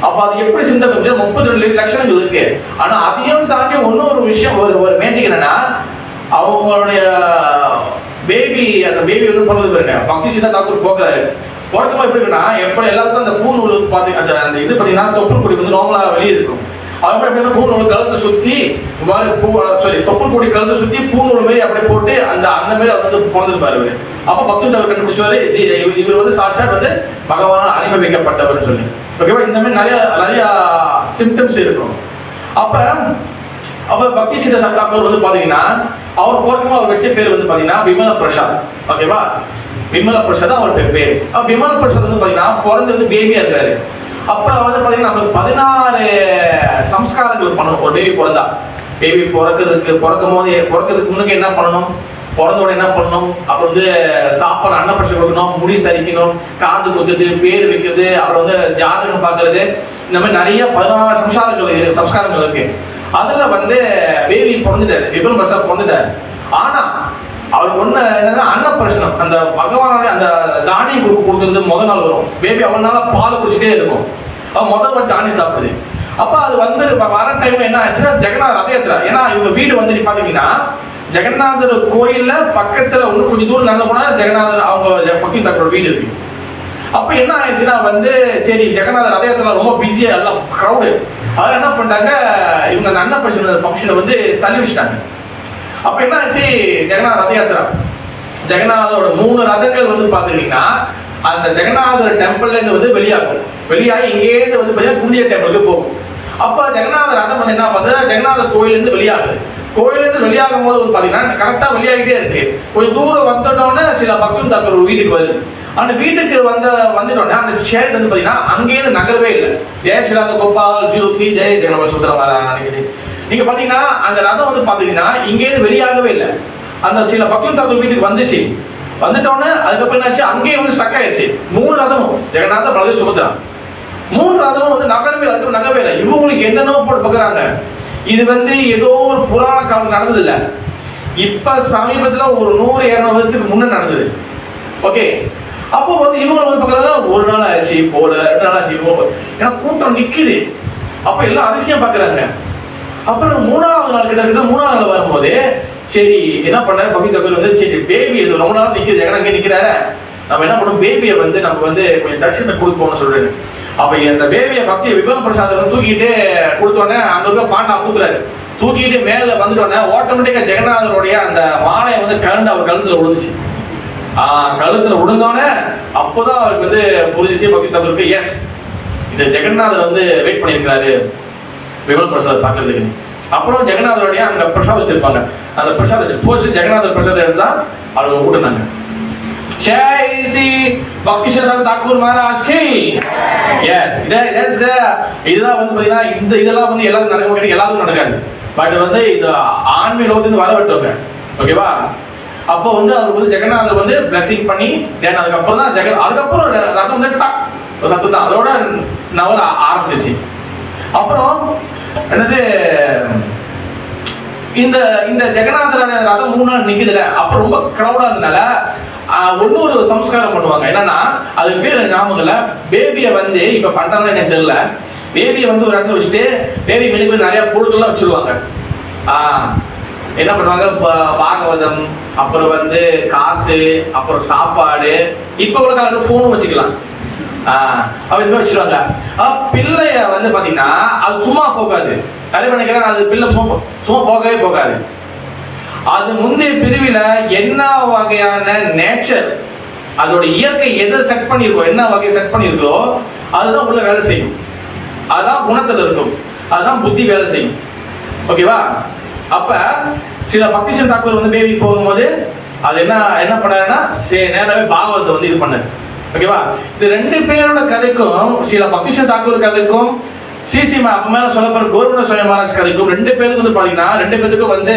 அப்ப அது எப்படி சிந்தனை 32 லட்சணங்கள் இருக்கு. ஆனா அதையும் தாண்டி இன்னொரு விஷயம், ஒரு மேஜிக் என்னன்னா, அவங்களுடைய பேபி, அந்த பேபி வந்து பிறந்தது பாருங்க, பக்தி சிதா தாக்கூர் போகிறாரு. பிறக்கும்போது எப்படி இருக்குன்னா, எப்படி எல்லாருக்கும் அந்த பூநூல் பார்த்து அந்த இது பார்த்தீங்கன்னா தொப்புள் கொடி வந்து நார்மலாக வெளியே இருக்கும். அவங்க எப்படின்னா பூநூல் கழுத்தை சுற்றி இந்த மாதிரி தொப்புள் கொடி கழுத்தை சுற்றி பூநூல் மாதிரி அப்படியே போட்டு அந்த மாதிரி அவர் வந்து பிறந்திருப்பாரு இவர். அப்போ பக்தி அவர் கண்டுபிடிச்சவாரு இவர் வந்து சாட்சாத் வந்து பகவானால் அனுப்பி வைக்கப்பட்டவர் சொல்லி. ஓகேவா? இந்த மாதிரி நிறைய சிம்டம்ஸ் இருக்கும். அப்ப பக்தி சித்த தாக்கூர் வந்து பாத்தீங்கன்னா அவர் போறதுக்கு அவர் வச்ச பேர் வந்து பாத்தீங்கன்னா விமல பிரசாத். ஓகேவா? விமல பிரசாத் அவர் பேர். விமல பிரசாத் வந்து பாத்தீங்கன்னா பிறந்து வந்து பேபியா இருக்காரு. அப்ப வந்து பாத்தீங்கன்னா நம்மளுக்கு 16 சம்ஸ்காரங்கள் பண்ணணும். ஒரு பேபி பிறந்தா, பேபி பிறக்கிறதுக்கு முன்னுக்கு என்ன பண்ணணும், பிறந்தோட என்ன பண்ணணும், அப்புறம் வந்து சாப்பாடு அன்னப்பிரசம் கொடுக்கணும், முடி சரிக்கணும், காது குத்துறது, பேர் வைக்கிறது, அப்புறம் வந்து ஜாதகம் பார்க்கறது, இந்த மாதிரி நிறைய 16 சம்ஸ்காரங்கள் இருக்கு. அதுல வந்து பேபி பிறந்துட்டாரு, விபுல் பிரசாத் பிறந்துட்டாரு. ஆனா அவருக்கு ஒண்ணு என்னன்னா அன்னப்பிரசனம், அந்த பகவானுடைய அந்த தானியம் கொடுக்கறது முதல் நாள் வரும். பேபி அவனால பால் குடிச்சிட்டே இருக்கும். முதல் வாட்டி தானியம் சாப்பிடுது. அப்ப அது வந்து வர டைம்ல என்ன ஆச்சுன்னா ஜெகநாத ரத யாத்திரை. ஏன்னா இவங்க வீடு வந்து பாத்தீங்கன்னா ஜெகநாதர் கோயில்ல பக்கத்துல ஒண்ணு கொஞ்சம் தூரம் நடந்து போனா ஜெகநாதர் அவங்க பக்கி தாக்கோட வீடு இருக்கு. அப்ப என்ன ஆயிடுச்சுன்னா வந்து சரி ஜெகநாதர் ரத யாத்திரை ரொம்ப பிஸியா எல்லாம் க்ரௌடு. அவர் என்ன பண்ணிட்டாங்க, இவங்க அந்த அன்னப்பிரசன ஃபங்க்ஷனை வந்து தள்ளி வச்சுட்டாங்க. அப்ப என்ன ஆச்சு, ஜெகநாத ரத யாத்திரா, ஜெகநாதரோட 3 ரதங்கள் வந்து பாத்துக்கிட்டீங்கன்னா அந்த ஜெகநாதர் டெம்பிள்ல இருந்து வந்து வெளியாகும். வெளியாகி இங்கேருந்து வந்து பாத்தீங்கன்னா குண்டிய டெம்பிளுக்கு போகும். அப்ப ஜெகநாத ரதம் வந்து என்ன பண்ணுது, ஜெகநாதர் கோயில இருந்து வெளியாகுது. கோயில இருந்து வெளியாகும் போது வந்து பாத்தீங்கன்னா கரெக்டா வெளியாகிட்டே இருக்கு. கொஞ்சம் தூரம் வந்துட்டோன்னே சில பக்தன் தாக்கூர் வீட்டுக்கு வருது. அந்த வீட்டுக்கு வந்துட்டோன்னே அந்த ஷேட் வந்து பாத்தீங்கன்னா அங்கேயிருந்து நகரவே இல்லை. ஜெய ஸ்ரீராத கோபால் ஜூபி ஜெய ஜெகநாத சுந்தரம். நீங்க பாத்தீங்கன்னா அந்த ரதம் வந்து பாத்தீங்கன்னா இங்கேயிருந்து வெளியாகவே இல்லை. அந்த சில பக்தன் தாக்கூர் வீட்டுக்கு வந்துச்சு. வந்துட்டோன்னே அதுக்கப்புறம் என்னாச்சு, அங்கேயே வந்து ஸ்டக் ஆயிடுச்சு. 3 ரதமும் ஜெகநாத பலதேவ சுபத்ரா 3 ரதமும் வந்து நகரவே இல்லை. இவங்களுக்கு என்னென்னோ போட்டு பார்க்குறாங்க. இது வந்து ஏதோ ஒரு புராண காலம் நடந்தது இல்லை, இப்ப சமீபத்துல ஒரு 100-200 வருஷத்துக்கு முன்ன நடந்தது. ஓகே, அப்போ வந்து இவங்க வந்து பார்க்குறாங்க, ஒரு நாள் ஆச்சு போல, 2 நாள் ஆச்சு போல, ஏன்னா கூட்டம் நிக்குது. அப்ப எல்லாம் அதிசயம் பார்க்குறாங்க. அப்புறம் 3ஆவது நாள் கிட்ட 3ஆவது நாள் வரும்போது சரி என்ன பண்ணாரு பக்தி தாக்கூர் வந்து சரி பேபி இது ரொம்ப நாள் நிக்குது, ஜெகன் அங்கே நிக்கிறாரு, நம்ம என்ன பண்ணுவோம் பேபியை வந்து நம்ம வந்து கொஞ்சம் தர்ஷனத்தை கொடுப்போம்னு சொல்றாரு. அப்ப அந்த பேபியை பக்தி விபல் பிரசாத் வந்து தூக்கிட்டு கொடுத்தோடனே அந்த பாண்டா தூக்குறாரு. தூக்கிட்டு மேல வந்துட்டோடனே ஆட்டோமேட்டிக்கா ஜெகநாதருடைய அந்த மாலையை வந்து கலந்து அவர் கழுத்துல விழுந்துச்சு. கழுத்துல விழுந்தோடனே அப்போதான் அவருக்கு வந்து புரிஞ்சிச்சு பக்தி தாக்கூருக்கு, எஸ் இந்த ஜெகநாதர் வந்து வெயிட் பண்ணியிருக்கிறாரு விபல் பிரசாத் பார்க்கறதுக்கு. அப்புறம் ஜெகநாதருடைய அங்க பிரசாத் வச்சிருப்பாங்க, அந்த பிரசாத் ஜெகநாதர் பிரசாத் இருந்தா அவங்க கூட்டினாங்க. ஜெய் ஸ்ரீ பக்தி சித்தாந்த தாக்கூர் மகாராஜ் கி. எஸ் இதுதான் வந்து பாத்தீங்கன்னா இந்த இதெல்லாம் வந்து எல்லாரும் நடக்க மாட்டேங்குது, எல்லாரும் நடக்காது. பட் வந்து இது ஆன்மீக லோகத்துக்கு வர விட்டவங்க. ஓகேவா? அப்போ வந்து அவருக்கு வந்து ஜெகநாதர் வந்து பிளஸிங் பண்ணி அதுக்கப்புறம் தான் அதுக்கப்புறம் ரதம் வந்து சத்து தான் அதோட நவர ஆரம்பிச்சிச்சு. அப்புறம் என்னது இந்த ஜெகநாதரோட ரதம் 3 நாள் நிக்குதுல, அப்ப ரொம்ப கிரௌடா இருந்தனால ஒன்னொரு சம்ஸ்காரம் பண்ணுவாங்க. என்னன்னா அது பேர் ஞாபகம் இல்ல, பேபியை வந்து இப்ப பண்றாங்கன்னு எனக்கு தெரியல, பேபியை வந்து ஒரு இடத்துல வச்சுட்டு பேபி மெனுக்கு நிறைய பொருட்கள்லாம் வச்சிருவாங்க. என்ன பண்ணுவாங்க, பாகவதம், அப்புறம் வந்து காசு, அப்புறம் சாப்பாடு, இப்ப உள்ள காலத்துல போனும் வச்சுக்கலாம். இது மாதிரி வச்சிருவாங்க. பிள்ளைய வந்து பாத்தீங்கன்னா அது சும்மா போகாது. நிறைய நினைக்கிறேன் அது பிள்ளை சும்மா போகவே போகாது. அது முந்தைய பிரிவில என்ன வகையான நேச்சர், அதோட இயற்கை எதை செட் பண்ணிருக்கோ, என்ன வகையை செட் பண்ணிருக்கோ அதுதான் உள்ள வேலை செய்யும். அதுதான் குணத்துல இருக்கும், அதுதான் புத்தி வேலை செய்யும். ஓகேவா? அப்ப சில பக்தி சித்தாந்த தாக்கூர் வந்து பேபி போகும்போது அது என்ன பண்ணாருன்னா நேராவே பாகவத்தை வந்து இது பண்ணாரு. ஓகேவா? இது 2 பேரோட கதைக்கும், சில பக்தி சித்தாந்த தாக்கூர் கதைக்கும், சிசி அப்ப மேல சொல்லப்படுற கோர்மண்ட சுவாமி மகாராஜ் கதைக்கும் 2 பேருக்கு வந்து பாத்தீங்கன்னா 2 பேருக்கும் வந்து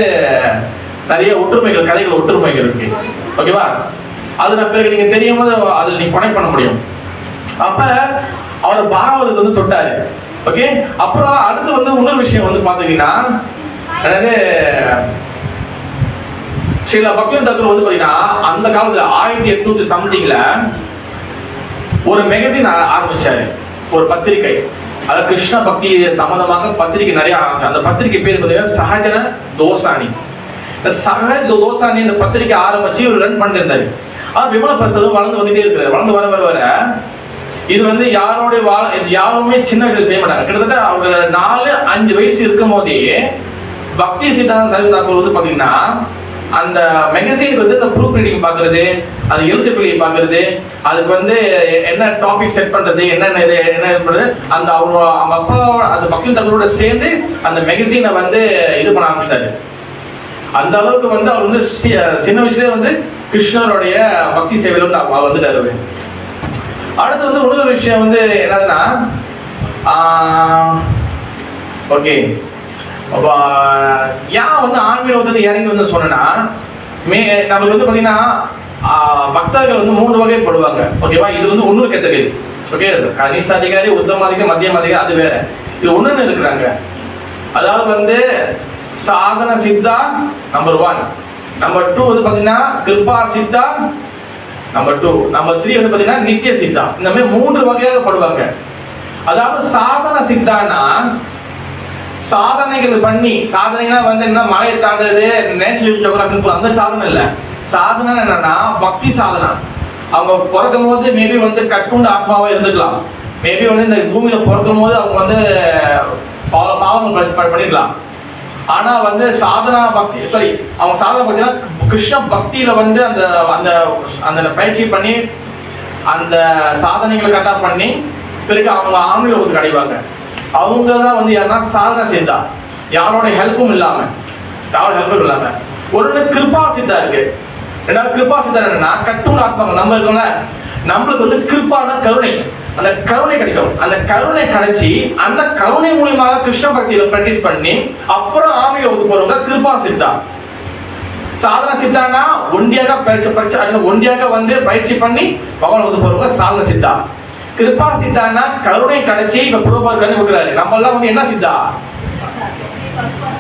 நிறைய ஒற்றுமைகள், கதைகள் ஒற்றுமைகள் இருக்கு. ஓகேவா? அது நான் பிறகு நீங்க தெரியும் போது அதில் நீங்க கனெக்ட் பண்ண முடியும். அப்ப அவர் பாகவதத்தை வந்து தொட்டாரு. ஓகே, அப்புறம் அடுத்து வந்து இன்னொரு விஷயம் வந்து பாத்தீங்கன்னா அதாவது சில பக்தி தாக்கூர் வந்து பாத்தீங்கன்னா அந்த காலத்துல 1800 சம்திங்ல ஒரு மேகசின் ஆரம்பிச்சாரு, ஒரு பத்திரிகை. அதாவது கிருஷ்ண பக்தி சம்பந்தமாக பத்திரிகை நிறைய ஆரம்பிச்சாரு. அந்த பத்திரிகை பேர் பார்த்தீங்கன்னா சஹஜன தோசானி. சஹஜ் தோசானி இந்த பத்திரிகை ஆரம்பிச்சு ஒரு ரன் பண்ணிட்டு இருந்தாரு. விமல பிரசாத் வளர்ந்து வந்துட்டே இருக்கிறார். வளர்ந்து வர இது வந்து யாருமே சின்ன வயசுல செய்ய மாட்டாங்க. கிட்டத்தட்ட அவங்க 4-5 வயசு இருக்கும் போதே பக்தி சித்தாந்த சரஸ்வதி தாக்கூர் வந்து பாத்தீங்கன்னா அந்த மேகசினுக்கு வந்து இந்த ப்ரூஃப் ரீடிங் பார்க்கறது, அது எழுத்துப்பிழையை பார்க்கறது, அதுக்கு வந்து என்ன டாபிக் செட் பண்றது, என்ன இது பண்றது, அந்த அவங்க அப்பாவோட அந்த பக்தி தாக்கூரோட சேர்ந்து அந்த மேகசினை வந்து இது பண்ண ஆரம்பிச்சாரு. அந்த அளவுக்கு வந்து அவர் வந்து சின்ன வயசுலேயே வந்து கிருஷ்ணருடைய பக்தி சேவையில வந்து வந்துட்டாரு. அடுத்து வந்து இன்னொரு விஷயம் வந்து என்னன்னா, ஓகே ஏன் வந்து ஆன்மீகத்தை இறங்கி வந்து சொன்னா, நம்மளுக்கு வந்து பாத்தீங்கன்னா பக்தர்கள் வந்து 3 வகைப்படுவாங்க. ஓகேவா, இது வந்து இன்னொரு கேட்டகரி. ஓகே, கனிஷ்ட அதிகாரி, உத்தம அதிகாரி, மத்தியம அதிகாரி, அது வேற. இது ஒண்ணுன்னு இருக்கிறாங்க. அதாவது வந்து சாதன சித்தா நம்பர் 1, நம்பர் 2 வந்து பாத்தீங்கன்னா கிருபா சித்தா, நம்பர் 2, நம்பர் 3 வந்து பாத்தீங்கன்னா நித்திய சித்தா. இந்த மாதிரி 3 வகையாக படுவாங்க. அதாவது சாதன சித்தானா சாதனைகள் பண்ணி, சாதனைனா வந்து என்ன மலையை தாண்டது, நேஷனல் ஜியோகிராஃபி அந்த சாதனை இல்லை. சாதனை என்னன்னா பக்தி சாதனை. அவங்க பிறக்கும் போது மேபி வந்து கட்டுண்ட ஆத்மாவா இருந்துக்கலாம். மேபி வந்து இந்த பூமியில பிறக்கும் போது அவங்க வந்து பாவங்கள் பண்ணிருக்கலாம். ஆனா வந்து சாதனா பக்தி அவங்க சாதனை பக்தினா கிருஷ்ண பக்தியில வந்து அந்த அந்த அந்த பயிற்சி பண்ணி அந்த சாதனைகளை கரெக்டா பண்ணி பிறகு அவங்க ஆன்மீக உலகத்துக்கு அடைவாங்க. அவங்க தான் வந்து யாருன்னா சாதனை சித்தா, யாரோட ஹெல்ப்பும் இல்லாம. ஒரு கிருபா சித்தா இருக்கு. ரெண்டாவது கிருபா சித்தா என்னன்னா கட்டுண்ட ஆத்மாங்க நம்ம இருக்கோம்ல, நம்மளுக்கு வந்து கிருப்பான கருணை, அந்த கருணை கிடைக்கும். அந்த கருணை கிடைச்சி அந்த கருணை மூலியமாக கிருஷ்ண பக்தியில பிராக்டிஸ் பண்ணி அப்புறம் ஆன்மீக உலகத்துக்கு போறவங்க கிருபா சித்தா. சாதன சித்தானா ஒண்டியாக வந்து பயிற்சி பண்ணி பகவான் வந்து போறவங்க சாதன சித்தா. கிருபா சித்தானா கருணை கிடைச்சி இப்ப புரோபாத் கண்ணு கொடுக்குறாரு. நம்ம எல்லாம் வந்து என்ன சித்தா,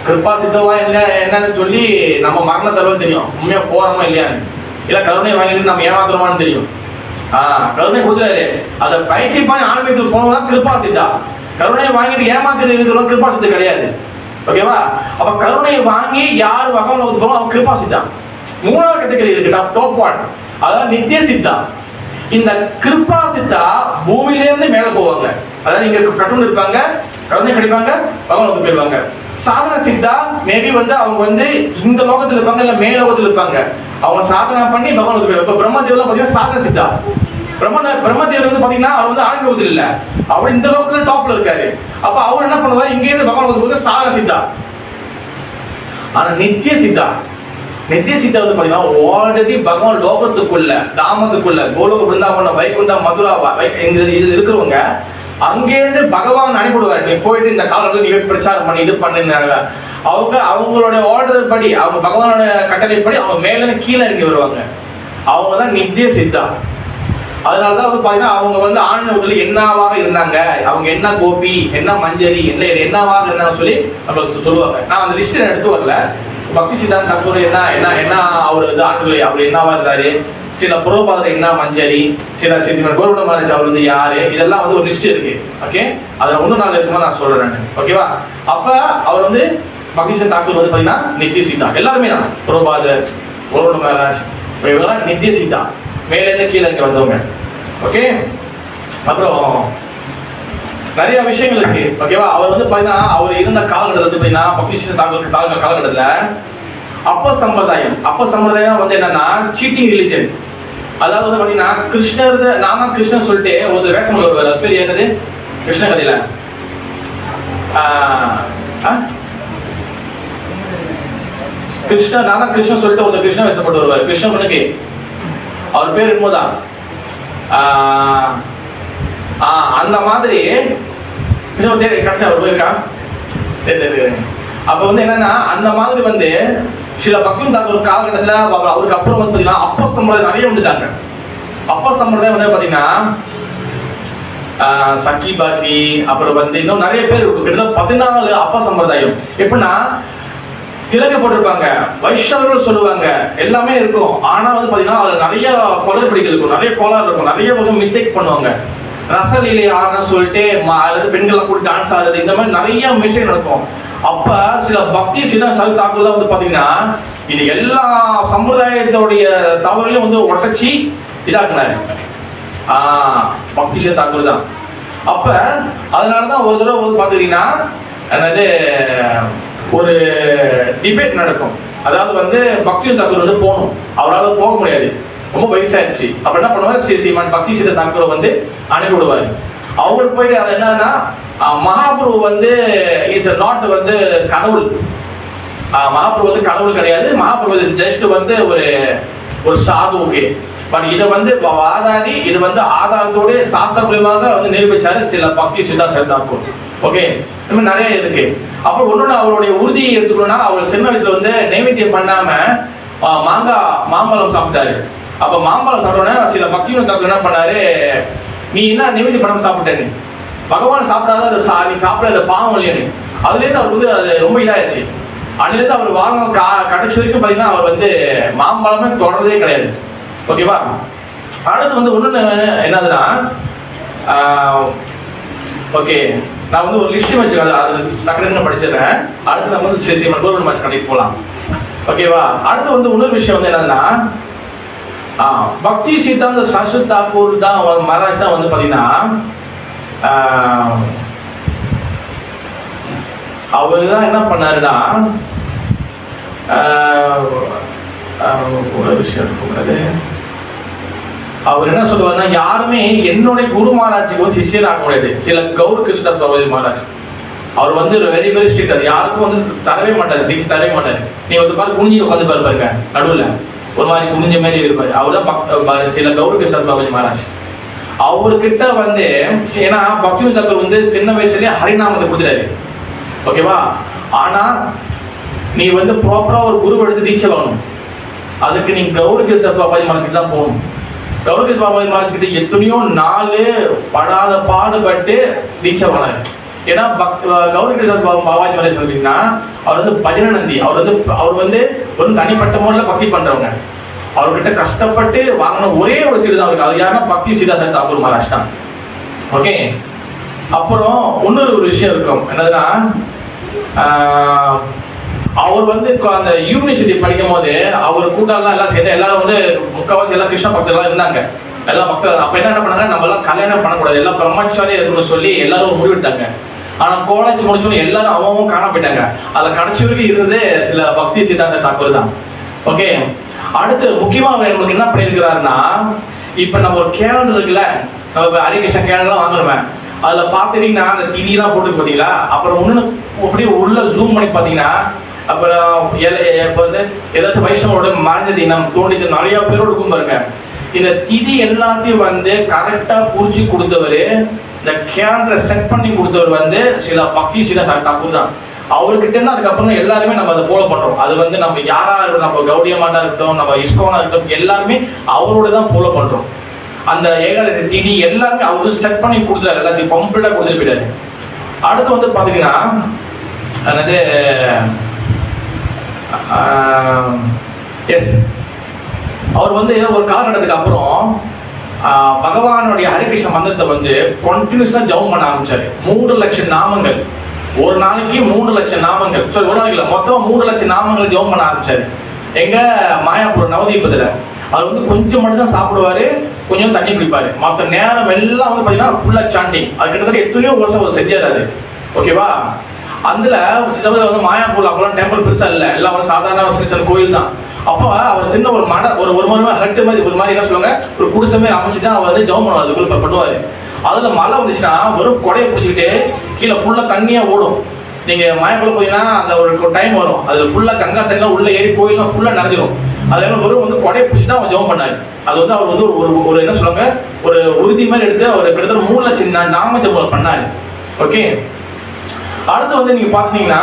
கிருபா சித்தவா என்னன்னு சொல்லி நம்ம மரண தருவது தெரியும், உண்மையா போறோமா இல்லையான்னு, இல்ல கருணை வாங்கிட்டு நம்ம ஏமாத்துறோமான்னு தெரியும். கருணை கொடுக்குறாரு, அதை பயிற்சி பண்ணி ஆன்மீகத்துக்கு போனதான் கிருபா சித்தா. கருணை வாங்கிட்டு ஏமாத்திட்டு இருக்கிறோம் கிருபா சித்தா கிடையாது. ஓகேவா, அப்ப கருணை வாங்கி யார் வகம் போறோம் அவங்க கிருபா சித்தா. 3வது கேட்டகரி இருக்கு, டாப் 1, அதாவது நித்திய சித்தா. இந்த கிருபா சித்தா பூமியிலேருந்து மேல போவாங்க. அதாவது இங்க கட்டுண்டு இருப்பாங்க, கருணை கிடைப்பாங்க, பகவான் போயிருவாங்க. சாதன சித்தா மேபி வந்து அவங்க வந்து இந்த லோகத்தில் இருப்பாங்க, இல்ல மேல் லோகத்தில் இருப்பாங்க. அவங்க சாதனை பண்ணி பகவான் போயிருவாங்க. இப்ப பிரம்மதேவர்லாம் பாத்தீங்கன்னா சாதன சித்தா. பிரம்மதேவர் வந்து பாத்தீங்கன்னா அவர் வந்து ஆழ்ந்த லோகத்தில் இல்ல, அவர் இந்த லோகத்துல டாப்ல இருக்காரு. அப்ப அவர் என்ன பண்ணுவாரு, இங்க இருந்து பகவான் போய் சாதன சித்தா. ஆனா நித்திய சித்தா வந்து பாத்தீங்கன்னா ஆல்ரெடி பகவான் லோகத்துக்குள்ள தாமத்துக்குள்ள கோலோக பிருந்தாவனம் வைகுண்டா மதுரா இது இருக்கிறவங்க அங்கேருந்து பகவான் அனுப்பிடுவார். நீ போயிட்டு இந்த காலத்துல நீ பிரச்சாரம் பண்ணி இது பண்ணுங்க. அவங்களுடைய ஆர்டர் படி, அவங்க பகவானோட கட்டளைப்படி அவங்க மேல கீழே இறங்கி வருவாங்க. அவங்க தான் நித்திய சித்தா. அதனாலதான் வந்து பாத்தீங்கன்னா அவங்க வந்து ஆன்மீகத்துல என்னவாக இருந்தாங்க, அவங்க என்ன கோபி, என்ன மஞ்சரி, என்னவாக இருந்தாங்க சொல்லி நம்மளுக்கு சொல்லுவாங்க. நான் அந்த லிஸ்ட் எடுத்து வரல. பக்தி சித்தாந்த தாக்கூர் என்ன அவர் வந்து ஆண்டுகளை அவர் என்னவா இருந்தாரு, சில புரோபாதர் என்ன மஞ்சரி, சில கௌரவ மகாராஜ் அவர் வந்து யாரு, இதெல்லாம் வந்து ஒரு லிஸ்ட் இருக்கு. ஓகே, அதுல 1 நாள் இருக்குமா நான் சொல்றேன். ஓகேவா, அப்ப அவர் வந்து பக்தி சித்தாந்த தாக்கூர் வந்து பாத்தீங்கன்னா நித்திய சித்தா. எல்லாருமே தான் புரோபாதர், கௌரவ மகாராஜ் இவங்கெல்லாம் நித்திய சித்தா, மேல இருந்து கீழே இங்க வந்தவங்க. ஓகே, அப்புறம் நிறைய விஷயங்கள் இருக்கு. ஓகேவா, அவர் வந்து பாத்தீங்கன்னா அவர் இருந்த காலகட்டத்தில் வந்து பாத்தீங்கன்னா பக்தி சித்தாந்த தாக்கூர் காலகட்டத்துல அப்ப சம்பிரதாயம் வந்து என்னன்னா சீட்டிங் ரிலிஜன். அதாவது வந்து பாத்தீங்கன்னா கிருஷ்ணர் சொல்லிட்டு ஒரு வேஷம் வருவார். அது பேர் என்னது, கிருஷ்ண கதையில கிருஷ்ணன் சொல்லிட்டு ஒரு கிருஷ்ண வேஷப்பட்டு வருவார். கிருஷ்ணனுக்கு அவர் பேர் என்னதான் அந்த மாதிரி கடைசி அவர் போயிருக்கா. அப்ப வந்து என்னன்னா அந்த மாதிரி வந்து சில பக்தி தாக்கூர் காலகட்டத்துல அவருக்கு அப்புறம் வந்து பாத்தீங்கன்னா அப்ப சம்பிரதாயம் நிறைய வந்துட்டாங்க. அப்ப சம்பிரதாயம் வந்து பாத்தீங்கன்னா சக்கி பாக்கி, அப்புறம் வந்து இன்னும் நிறைய பேர் இருக்கும். கிட்டத்தட்ட 14 அப்ப சம்பிரதாயம். எப்படின்னா திலக போட்டிருப்பாங்க, வைஷ்ணவர்கள் சொல்லுவாங்க, எல்லாமே இருக்கும். ஆனா வந்து பாத்தீங்கன்னா அது நிறைய குளறுபடிகள் இருக்கும், நிறைய கோளாறு இருக்கும், நிறைய வகை மிஸ்டேக் பண்ணுவாங்க. ரசலீலை ஆடுன்னு சொல்லிட்டு அல்லது பெண்களை கூட டான்ஸ் ஆடுறது, இந்த மாதிரி நிறைய மிஸ்டேக் நடக்கும். அப்ப சில பக்தி சித்தாந்த தாக்கூர் தான் வந்து பாத்தீங்கன்னா இது எல்லா சம்பிரதாயத்தோடைய தவறையும் வந்து உடச்சி இதாக்குனாரு. பக்தி சித்த தாக்கூர் தான். அப்ப அதனாலதான் ஒரு தடவை வந்து பாத்துக்கிட்டீங்கன்னா என்னது ஒரு டிபேட் நடக்கும். அதாவது வந்து பக்தி தாக்கூர் வந்து போகணும், அவரால் போக முடியாது, ரொம்ப வயசாயிருச்சு. அப்ப என்ன பண்ணுவார், ஸ்ரீமான் பக்தி சித்த தாக்கூரை வந்து அனுப்பி விடுவார். அவர் போயிட்டு அது என்னன்னா மகாபுரு வந்து இஸ் நாட் வந்து கடவுள், மகாபுரு வந்து கடவுள் கிடையாது, மகாபுரு ஜஸ்ட் வந்து ஒரு சாது. ஓகே, பட் இதை வந்து வாதாடி இது வந்து ஆதாரத்தோடு சாஸ்திரபூர்வமாக வந்து நிரூபிச்சாரு சில பக்தி சித்த தாக்கூர். ஓகே, இந்த மாதிரி நிறைய இருக்கு. அப்புறம் ஒன்னொன்னு அவருடைய உறுதியை எடுத்துக்கணும்னா, அவர் சின்ன வயசுல வந்து நைவேத்தியம் பண்ணாம மாம்பழம் சாப்பிட்டாரு. அப்ப மாம்பழம் சாப்பிட்டோன்னே சில பக்தியும் தாக்கூர் என்ன பண்ணாரு, நீ என்ன நைவேத்தியம் பண்ணாம சாப்பிட்டேன்னு, பகவான் சாப்பிடாத நீ சாப்பிடாத பாவம் இல்லையானு. அதுலேருந்து அவருக்கு வந்து அது ரொம்ப இதாயிருச்சு. அதுலேருந்து அவர் வாங்க கடைசி வரைக்கும் பார்த்தீங்கன்னா அவர் வந்து மாம்பழமே தொடர்றதே கிடையாது. ஓகேவா. அடுத்து வந்து ஒன்று என்னதுன்னா, ஓகே நான் வந்து ஒரு லிஸ்ட் வச்சுருக்கேன், அது டக்குனு படிச்சிடுறேன். அடுத்து நம்ம வந்து ஸ்ரீமன் கோவிந்த் மாஸ்டர் கடைக்கு போகலாம். ஓகேவா. அடுத்து வந்து இன்னொரு விஷயம் வந்து என்னன்னா, பக்தி சித்தாந்த சரஸ்வதி தாக்கூர் தான் மகாராஜ் தான் வந்து பார்த்தீங்கன்னா அவரு தான் என்ன பண்ணாருன்னா ஒரு விஷயம் இருக்கிறது. அவர் என்ன சொல்லுவாருன்னா, யாருமே என்னுடைய குரு மகாராஜுக்கு வந்து சிஷியர் ஆக முடியாது. சில கௌர் கிருஷ்ணதாஸ் பாபாஜி மகாராஜ் அவர் வந்து வெரி வெரி ஸ்ட்ரிக்ட். அது யாருக்கும் வந்து தரவே மாட்டாரு, தீட்சை தரவே மாட்டாரு. நீ வந்து பாரு குனிஞ்சு உட்காந்து பாருங்க, நடுவில் ஒரு மாதிரி குனிஞ்ச மாதிரி இருப்பாரு. அவர் தான் சில கௌர் கிருஷ்ணதாஸ் பாபாஜி மகாராஜ். அவர்கிட்ட வந்து ஏன்னா பக்தி தாக்கூர் வந்து சின்ன வயசுலயே ஹரிநாமத்தை கொடுத்துட்டாரு. ஓகேவா. ஆனா நீ வந்து ப்ராப்பரா ஒரு குரு எடுத்து தீட்சை வாங்கணும். அதுக்கு நீ கௌரி கிருஷ்ணதாஸ் பாபாஜி மகாராஜ் தான் போகணும். கௌரி கிருஷ்ண பாபாஜி மகாராஜ் கிட்ட எத்தனையோ நாள் படாத பாடுபட்டு தீட்சை வாங்கினாரு. ஏன்னா கௌரி கிருஷ்ணதாஸ் பாபாஜி மகாராஜ் சொல்றீங்கன்னா அவர் வந்து பஜனநந்தி. அவர் வந்து ஒரு தனிப்பட்ட முறையில் பக்தி பண்றவங்க. அவர்கிட்ட கஷ்டப்பட்டு வாங்கின ஒரே ஒரு சீடு தான் இருக்கு. அது யாருன்னா பக்தி சித்தாந்த தாக்கூர் மகாராஜ் தான். ஓகே. அப்புறம் இன்னொரு ஒரு விஷயம் இருக்கும், என்னதுன்னா அவர் வந்து அந்த யூனிவர்சிட்டி படிக்கும் போது அவர் கூட்டம்லாம் எல்லாம் சேர்ந்து எல்லாரும் வந்து முக்கால்வாசி எல்லாம் கிருஷ்ண பக்தர்கள்லாம் இருந்தாங்க. எல்லா மக்கள் அப்ப என்ன பண்ணாங்க, நம்ம எல்லாம் கல்யாணம் பண்ணக்கூடாது, எல்லாம் பிரம்மச்சாரியா இருக்கணும்னு சொல்லி எல்லாரும் முடிவெடுத்தாங்க. ஆனா காலேஜ் முடிச்சோன்னு எல்லாரும் அவங்க காண போயிட்டாங்க. அதுல கடைசி வரைக்கும் இருந்தது சில பக்தி சித்தாந்த தாக்கூர் தான். ஓகே. அடுத்து முக்கியமா அவர் நம்மளுக்கு என்ன பண்ணியிருக்கிறாருன்னா, இப்ப நம்ம ஒரு கேலண்டர் இருக்குல்ல, நம்ம ஹரிகிருஷ்ணன் கேலண்டர்லாம் வாங்குறோம், அதுல பாத்துட்டீங்கன்னா அந்த திதியெல்லாம் போட்டு பாத்தீங்களா. அப்புறம் ஒண்ணு அப்படியே உள்ள ஜூம் பண்ணி பாத்தீங்கன்னா, அப்புறம் இப்போ வந்து ஏதாச்சும் வைஷ்ணவோட மறைந்த தினம் தோண்டிது நிறைய பேரோட இருக்கும் பாருங்க. இந்த திதி எல்லாத்தையும் வந்து கரெக்டா புரிச்சு கொடுத்தவர், இந்த கேலண்டரை செட் பண்ணி கொடுத்தவர் வந்து சில பக்தி சில தாக்கூர் தான். அவர்கிட்ட இருந்து அதுக்கப்புறம் எல்லாருமே நம்ம அதை ஃபாலோ பண்றோம். அது வந்து நம்ம யாரா இருக்கட்டும், நம்ம கௌடிய மாட்டா இருக்கட்டும், நம்ம இஸ்கோனா இருக்கட்டும், எல்லாருமே அவரோட தான் ஃபாலோ பண்றோம். அந்த ஏகாதசி திதி எல்லாருமே அவரு செட் பண்ணி கொடுத்தாரு, எல்லாத்தையும் கம்ப்ளீட்டா கொடுத்துட்டு போயிட்டாரு. அடுத்து வந்து பாத்தீங்கன்னா அதாவது எஸ் அவர் வந்து ஒரு காலகட்டத்துக்கு அப்புறம் பகவானுடைய ஹரிகிருஷ்ண மந்திரத்தை வந்து கண்டினியூஸா ஜபம் பண்ண ஆரம்பிச்சாரு. 3 லட்சம் நாமங்கள் ஒரு நாளைக்கு, 3 லட்சம் நாமங்கள், சரி ஒரு நாளைக்கு மொத்தம் 3 லட்சம் நாமங்கள் ஜபம் பண்ண ஆரம்பிச்சாரு. எங்க மாயாப்பூர் நவதீபத்துல அவர் வந்து கொஞ்சம் மட்டும் தான் சாப்பிடுவாரு, கொஞ்சம் தண்ணி குடிப்பாரு. மற்ற நேரம் எல்லாம் வந்து பாத்தீங்கன்னா ஃபுல்லா சாண்டிங். அது கிட்டத்தட்ட எத்தனையோ வருஷம் அவர் செஞ்சாரு. ஓகேவா. அதுல சில வந்து மாயாப்பூர் அப்பெல்லாம் டெம்பிள் பெருசா இல்லை, எல்லாம் வந்து சாதாரண சின்ன கோயில் தான். அப்போ அவர் சின்ன ஒரு மட ஒரு மாதிரி ஹட்டு மாதிரி ஒரு மாதிரி என்ன சொல்லுவாங்க, ஒரு குடிசை அமைச்சு தான் அவர் வந்து ஜெபம் பண்ணுவார், அதுக்குள்ள பண்ணுவாரு. அதுல மழை வந்துச்சுன்னா வெறும் கொடையை பிடிச்சிக்கிட்டு கீழே ஃபுல்லா தண்ணியா ஓடும். நீங்க மாயாப்பூர் போனீங்கன்னா அந்த ஒரு டைம் வரும், அதுல ஃபுல்லா கங்கா தண்ணிலாம் உள்ள ஏறி கோயிலாம் ஃபுல்லா நிறைஞ்சிடும். அதனால வெறும் வந்து கொடையை பிடிச்சி தான் அவர் ஜெபம் பண்ணாரு. அது வந்து அவர் வந்து ஒரு என்ன சொல்லுவாங்க, ஒரு உறுதி மாதிரி எடுத்து அவர் கிட்டத்தட்ட 3 லட்சம் நாம ஜெபம் பண்ணாரு. ஓகே. அடுத்து வந்து நீங்க பாத்தீங்கன்னா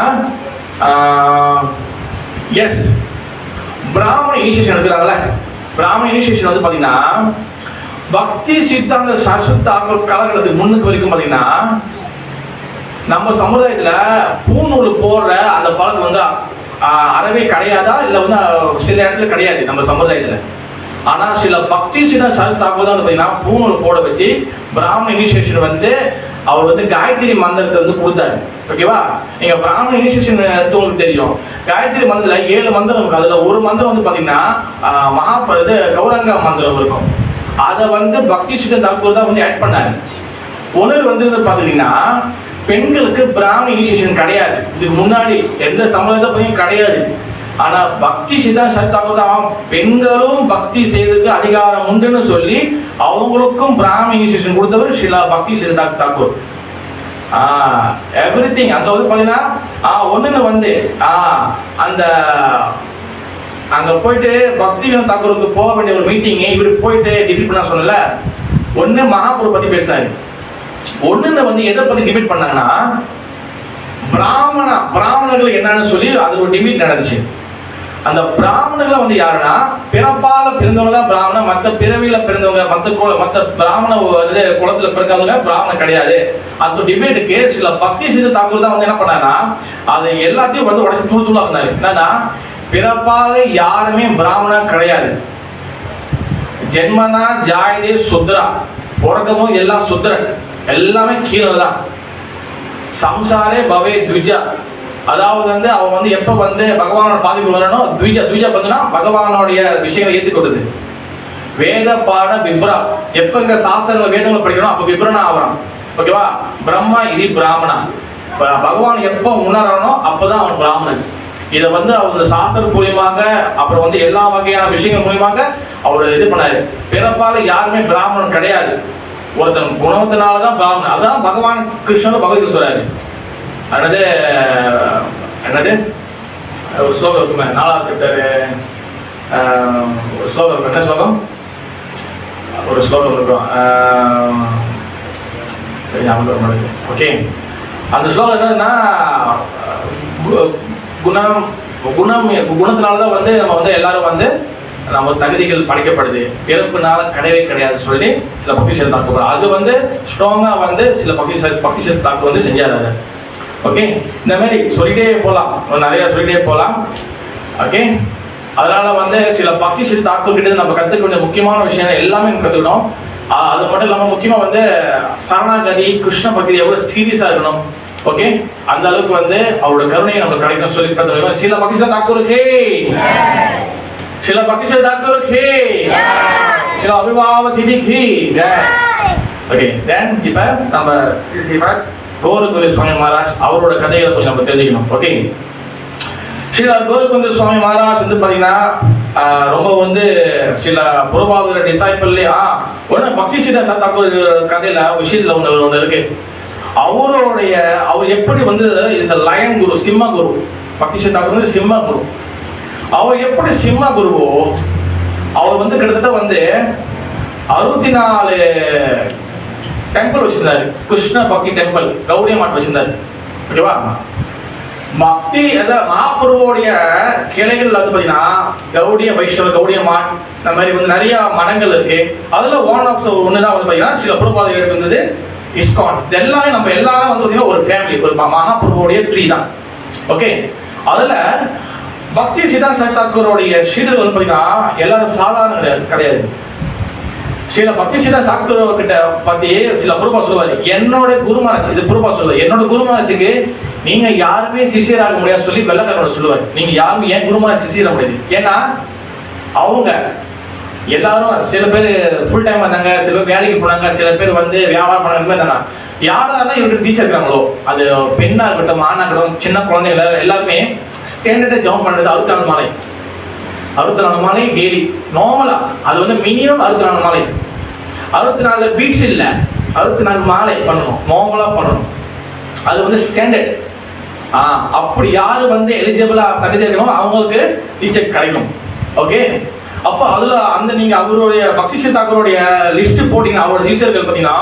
எஸ் பிராமண இனிஷியேஷன் எடுக்கிறாங்கல்ல, பிராமண இனிஷியேஷன் வந்து பாத்தீங்கன்னா பக்தி சித்தாந்த சரஸ்வதி தாக்கூர் காலகட்டத்துக்கு முன்னுக்கு வரைக்கும் பாத்தீங்கன்னா நம்ம சமுதாயத்துல பூநூல் போடுற அந்த பழக்கம் வந்து அறவே கிடையாதா, இல்ல வந்து சில இடத்துல கிடையாது நம்ம சமுதாயத்துல. ஆனா சில பக்தி சித்தாந்த சரஸ்வதி தாக்கூர் தான் வந்து பாத்தீங்கன்னா பூநூல் போட வச்சு பிராமண இனிஷியேஷன் வந்து அவர் வந்து காயத்ரி மந்திரத்தை வந்து கொடுத்தாரு. ஓகேவா. நீங்க பிராமண இனிஷியேஷன் உங்களுக்கு தெரியும், காயத்ரி மந்திரம் 7 மந்திரம் இருக்கு. அதுல ஒரு மந்திரம் வந்து பாத்தீங்கன்னா கௌரங்க மந்திரம் இருக்கும். அதை வந்து பக்தி சித்தர் தாக்கூர் தான் வந்து ஆட் பண்ணாரு. ஒன்று வந்து பார்த்தீங்கன்னா பெண்களுக்கு பிராமண இனிஷியேஷன் கிடையாது, இதுக்கு முன்னாடி எந்த சமுதாயத்தை பற்றியும் கிடையாது. ஆனா பக்தி சித்தாந்த தாக்கூர் தான் பெண்களும் பக்தி செய்யறதுக்கு அதிகாரம் உண்டுன்னு சொல்லி அவங்களுக்கும் பிராமண இனிஷியேஷன் கொடுத்தவர் ஸ்ரீலா பக்தி சித்தாந்த தாக்கூர். எவ்ரிதிங் அங்க வந்து பாத்தீங்கன்னா ஒண்ணுன்னு வந்து அந்த அங்க போயிட்டு பக்தி வினோத் தாக்கூருக்கு போக வேண்டிய ஒரு மீட்டிங் இவரு போயிட்டு டிபேட் பண்ண சொல்லல. ஒண்ணு மகாபுரு பத்தி பேசினாரு, ஒண்ணுன்னு வந்து எதை பத்தி டிபேட் பண்ணாங்கன்னா பிராமணர்கள் என்னன்னு சொல்லி அது ஒரு டிபேட் நடந்துச்சு. அந்த பிராமணர்களை வந்து யாருன்னா பிறப்பால பிறந்தவங்க பிராமண, மற்ற பிறவியில பிறந்தவங்க, மற்ற பிராமண குலத்துல பிறக்காதவங்க பிராமணன் கிடையாது. அந்த டிபேட்டுக்கு சில பக்தி சித்த தாக்கூர் தான் வந்து என்ன பண்ணாங்கன்னா அது எல்லாத்தையும் வந்து உடச்சு தூள் தூளா இருந்தாரு. என்னன்னா பிறப்பால யாருமே பிராமணன் கிடையாது, ஜென்மனா ஜாயதே சுத்ரா, பிறக்கமும் எல்லாம் சுத்ரன், எல்லாமே கீழே தான். சம்சாரே பவே த்விஜா, அதாவது வந்து அவன் வந்து எப்ப வந்து பகவானோட பாதிப்பு வரணும், த்விஜா பார்த்தீங்கன்னா பகவானோடைய விஷயங்களை ஏற்றுக்கொடுது. வேத பாட விப்ரா, எப்ப இங்க சாஸ்திரங்கள் வேதங்களை படிக்கணும் அப்ப விப்ரனா ஆகணும். ஓகேவா? பிரம்மா இது பிராமணா, பகவான் எப்ப உணரணும் அப்பதான் அவன் பிராமணன். இதை வந்து அவர் சாஸ்திர மூலியமாக அப்புறம் வந்து எல்லா வகையான விஷயங்கள் மூலியமாக அவர் இது பண்ணாரு. பிறப்பால யாருமே பிராமணன் கிடையாது, ஒருத்தன் குணத்தினாலதான் பிராமணன். அதான் பகவான் கிருஷ்ணன் பகவத்கீதை சொல்றாரு. என்னது ஒரு ஸ்லோகம் இருக்குமே, 4வது சாப்டர் ஒரு ஸ்லோகம் இருக்கும். என்ன ஸ்லோகம்? ஒரு ஸ்லோகம் இருக்கும். ஓகே, அந்த ஸ்லோகம் என்னன்னா குணத்தினாலதான் வந்து நம்ம வந்து எல்லாரும் வந்து நம்ம தகுதிகள் படைக்கப்படுது, பிறப்புனால கிடையவே கிடையாது சொல்லி சில பக்தி சித்த தாக்கூர் அது வந்து ஸ்ட்ராங்கா வந்து சில பக்தி சித்த தாக்கூர் வந்து செஞ்சாரு. ஓகே, இந்த மாதிரி சொல்லிட்டே போகலாம், நிறைய சொல்லிட்டே போகலாம். ஓகே, அதனால வந்து சில பக்தி சித்த தாக்கூர் கிட்ட நம்ம கற்றுக்க வேண்டிய முக்கியமான விஷயம் எல்லாமே கற்றுக்கணும். அது மட்டும் இல்லாமல் முக்கியமாக வந்து சரணாகதி கிருஷ்ண பக்தி எவ்வளோ சீரியஸாக இருக்கணும். ஓகே, அந்த அளவுக்கு வந்து அவரோட கருணையை நமக்கு கிடைக்கும் சொல்லி சில பக்தி சித்த தாக்கூருக்கு, சில பக்தி சித்த தாக்கூருக்கு, சில அபிபாவ திதிக்கு. ஓகே, தென் இப்போ நம்ம கோரக்குந்திர சுவாமி மகாராஜ் அவரோட கதைகளை கொஞ்சம் நம்ம தெரிஞ்சுக்கணும். ஓகே, ஸ்ரீல கோரக்குந்திர சுவாமி மகாராஜ் வந்து பாத்தீங்கன்னா ரொம்ப வந்து சில புரபாதர டிசைபிள்லயே ஒன்று பக்தி சித்த தாக்கூர் கதையில விஷயத்துல ஒன்று இருக்கு. அவர் எப்படி வந்து இஸ் லயன் குரு, சிம்ம குரு. பக்தி சித்த தாக்கூர் வந்து சிம்ம குரு. அவர் எப்படி சிம்ம குருவோ அவர் வந்து கிட்டத்தட்ட வந்து 64 டெம்பிள் வச்சிருந்தாரு. கிருஷ்ண பக்தி டெம்பிள் கௌடிய மாட் வச்சிருந்தாரு. ஓகேவா? பக்தி மகாபுருவோடைய கிளைகள் வந்து பாத்தீங்கன்னா கௌடிய வைஷ்ணவ, கௌடிய மாட், இந்த மாதிரி வந்து நிறைய மடங்கள் இருக்கு. அதுல ஒண்ணுதான் வந்து பாத்தீங்கன்னா சில புரபாதை எடுத்து வந்தது இஸ்கான். இது எல்லாமே நம்ம எல்லாரும் வந்து பாத்தீங்கன்னா ஒரு ஃபேமிலி, ஒரு மகாபுருவோடைய ட்ரீ தான். ஓகே, அதுல பக்தி சித்தாந்த தாக்கூரோடைய சீடர்கள் வந்து பாத்தீங்கன்னா எல்லாரும் சாதாரண கிடையாது. சில பக்தி சித்த தாக்கூர் கிட்ட பத்தி சில புரபா சொல்லுவாரு, என்னோட குருமராஜ், இது புரபா சொல்லுவாரு, என்னோட குருமராஜுக்கு நீங்க யாருமே சிஷியராக முடியாது சொல்லி வெள்ளக்காரோட சொல்லுவாரு. நீங்க யாருமே ஏன் குருமராஜ் சிஷியராக முடியாது? ஏன்னா அவங்க எல்லாரும் சில பேர் ஃபுல் டைம் வந்தாங்க, சில பேர் வேலைக்கு போனாங்க, சில பேர் வந்து வியாபாரம் பண்ணாங்க. யாராவது இவருக்கு டீச்சர் இருக்கிறாங்களோ, அது பெண்ணா இருக்கட்டும் ஆணா இருக்கட்டும், சின்ன குழந்தைங்க எல்லாருமே ஸ்டாண்டர்டா ஜம்ப் பண்றது 64 மாலை, 64 மாலை டெய்லி நார்மலா. அது வந்து மினிமம் 64 மாலை, 64 பீட்ஸ் இல்ல, 64 மாலை பண்ணணும், நார்மலா பண்ணணும். அது வந்து ஸ்டாண்டர்ட். அப்படி யாரு வந்து எலிஜிபிளா தகுதி இருக்கணும் அவங்களுக்கு டீச்சர் கிடைக்கும். ஓகே, அப்போ அதுல அந்த நீங்க அவருடைய பக்தி சித்த தாக்கூருடைய லிஸ்ட் போட்டீங்கன்னா அவரோட சீசர்கள் பார்த்தீங்கன்னா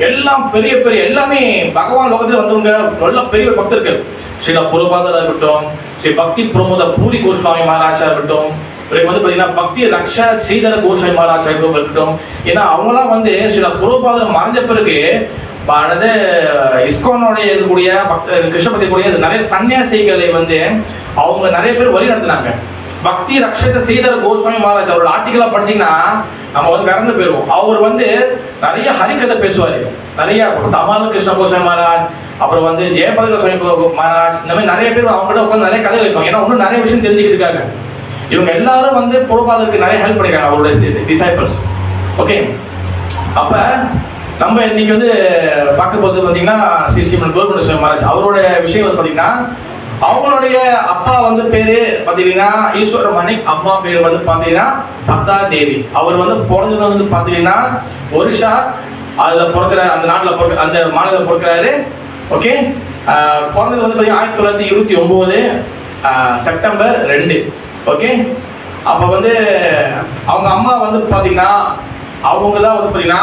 எல்லாம் பெரிய பெரிய எல்லாமே பகவான் லோகத்தில் வந்தவங்க நல்ல பெரிய பக்தர்கள். ஸ்ரீல புரபாதரா இருக்கட்டும், ஸ்ரீ பக்தி பிரமோத பூரி கோஸ்வாமி மகாராஜா இருக்கட்டும், இவருக்கு வந்து பாத்தீங்கன்னா பக்தி ரக்ஷா ஸ்ரீதர கோஸ்வாமி மகாராஜா இருக்கட்டும். ஏன்னா அவங்களாம் வந்து சில புரபாதர் மறைஞ்ச பிறகு இஸ்கானோடைய இருக்கக்கூடிய கிருஷ்ண பக்தி கூடிய நிறைய சன்னியாசிகளை வந்து அவங்க நிறைய பேர் வழி நடத்தினாங்க. பக்தி ரக்ஷக ஸ்ரீதர கோஸ்வாமி மகாராஜ் அவரோட ஆர்டிகலா படிச்சீங்கன்னா நம்ம வந்து விறந்து போயிருவோம். அவர் வந்து நிறைய ஹரிகதை பேசுவாரு, நிறைய தமால கிருஷ்ண கோஸ்வாமி மகாராஜ், அப்புறம் வந்து ஜெயபத கோஸ்வாமி மகாராஜ், இந்த மாதிரி நிறைய பேர் அவங்க கிட்ட உட்காந்து நிறைய கதை வைப்பாங்க. ஏன்னா இன்னும் நிறைய விஷயம் தெரிஞ்சுக்கிறதுக்காக இவங்க எல்லாரும் வந்து புரபாதருக்கு நிறைய ஹெல்ப் பண்ணிருக்காங்க அவருடைய டிசைபிள்ஸ். ஓகே, அப்ப நம்ம இன்னைக்கு வந்து பார்க்க போகிறது பார்த்தீங்கன்னா ஸ்ரீ ஸ்ரீமன் கோல்குண்ட சுவாமி மகாராஜ் அவரோட விஷயம் வந்து பார்த்தீங்கன்னா, அவங்களுடைய அப்பா வந்து பேரு பார்த்தீங்கன்னா ஈஸ்வர மாணிக், அம்மா பேர் வந்து பார்த்தீங்கன்னா பத்தா தேவி. அவர் வந்து பிறந்தது வந்து பார்த்தீங்கன்னா ஒரிஷா அதில் பிறக்கிறாரு, அந்த நாட்டில் அந்த மாநிலத்தில் பிறக்கிறாரு. ஓகே, பிறந்தது வந்து பார்த்தீங்கன்னா 1929 செப்டம்பர் 2. ஓகே, அப்போ வந்து அவங்க அம்மா வந்து பார்த்தீங்கன்னா அவங்க தான் வந்து பார்த்தீங்கன்னா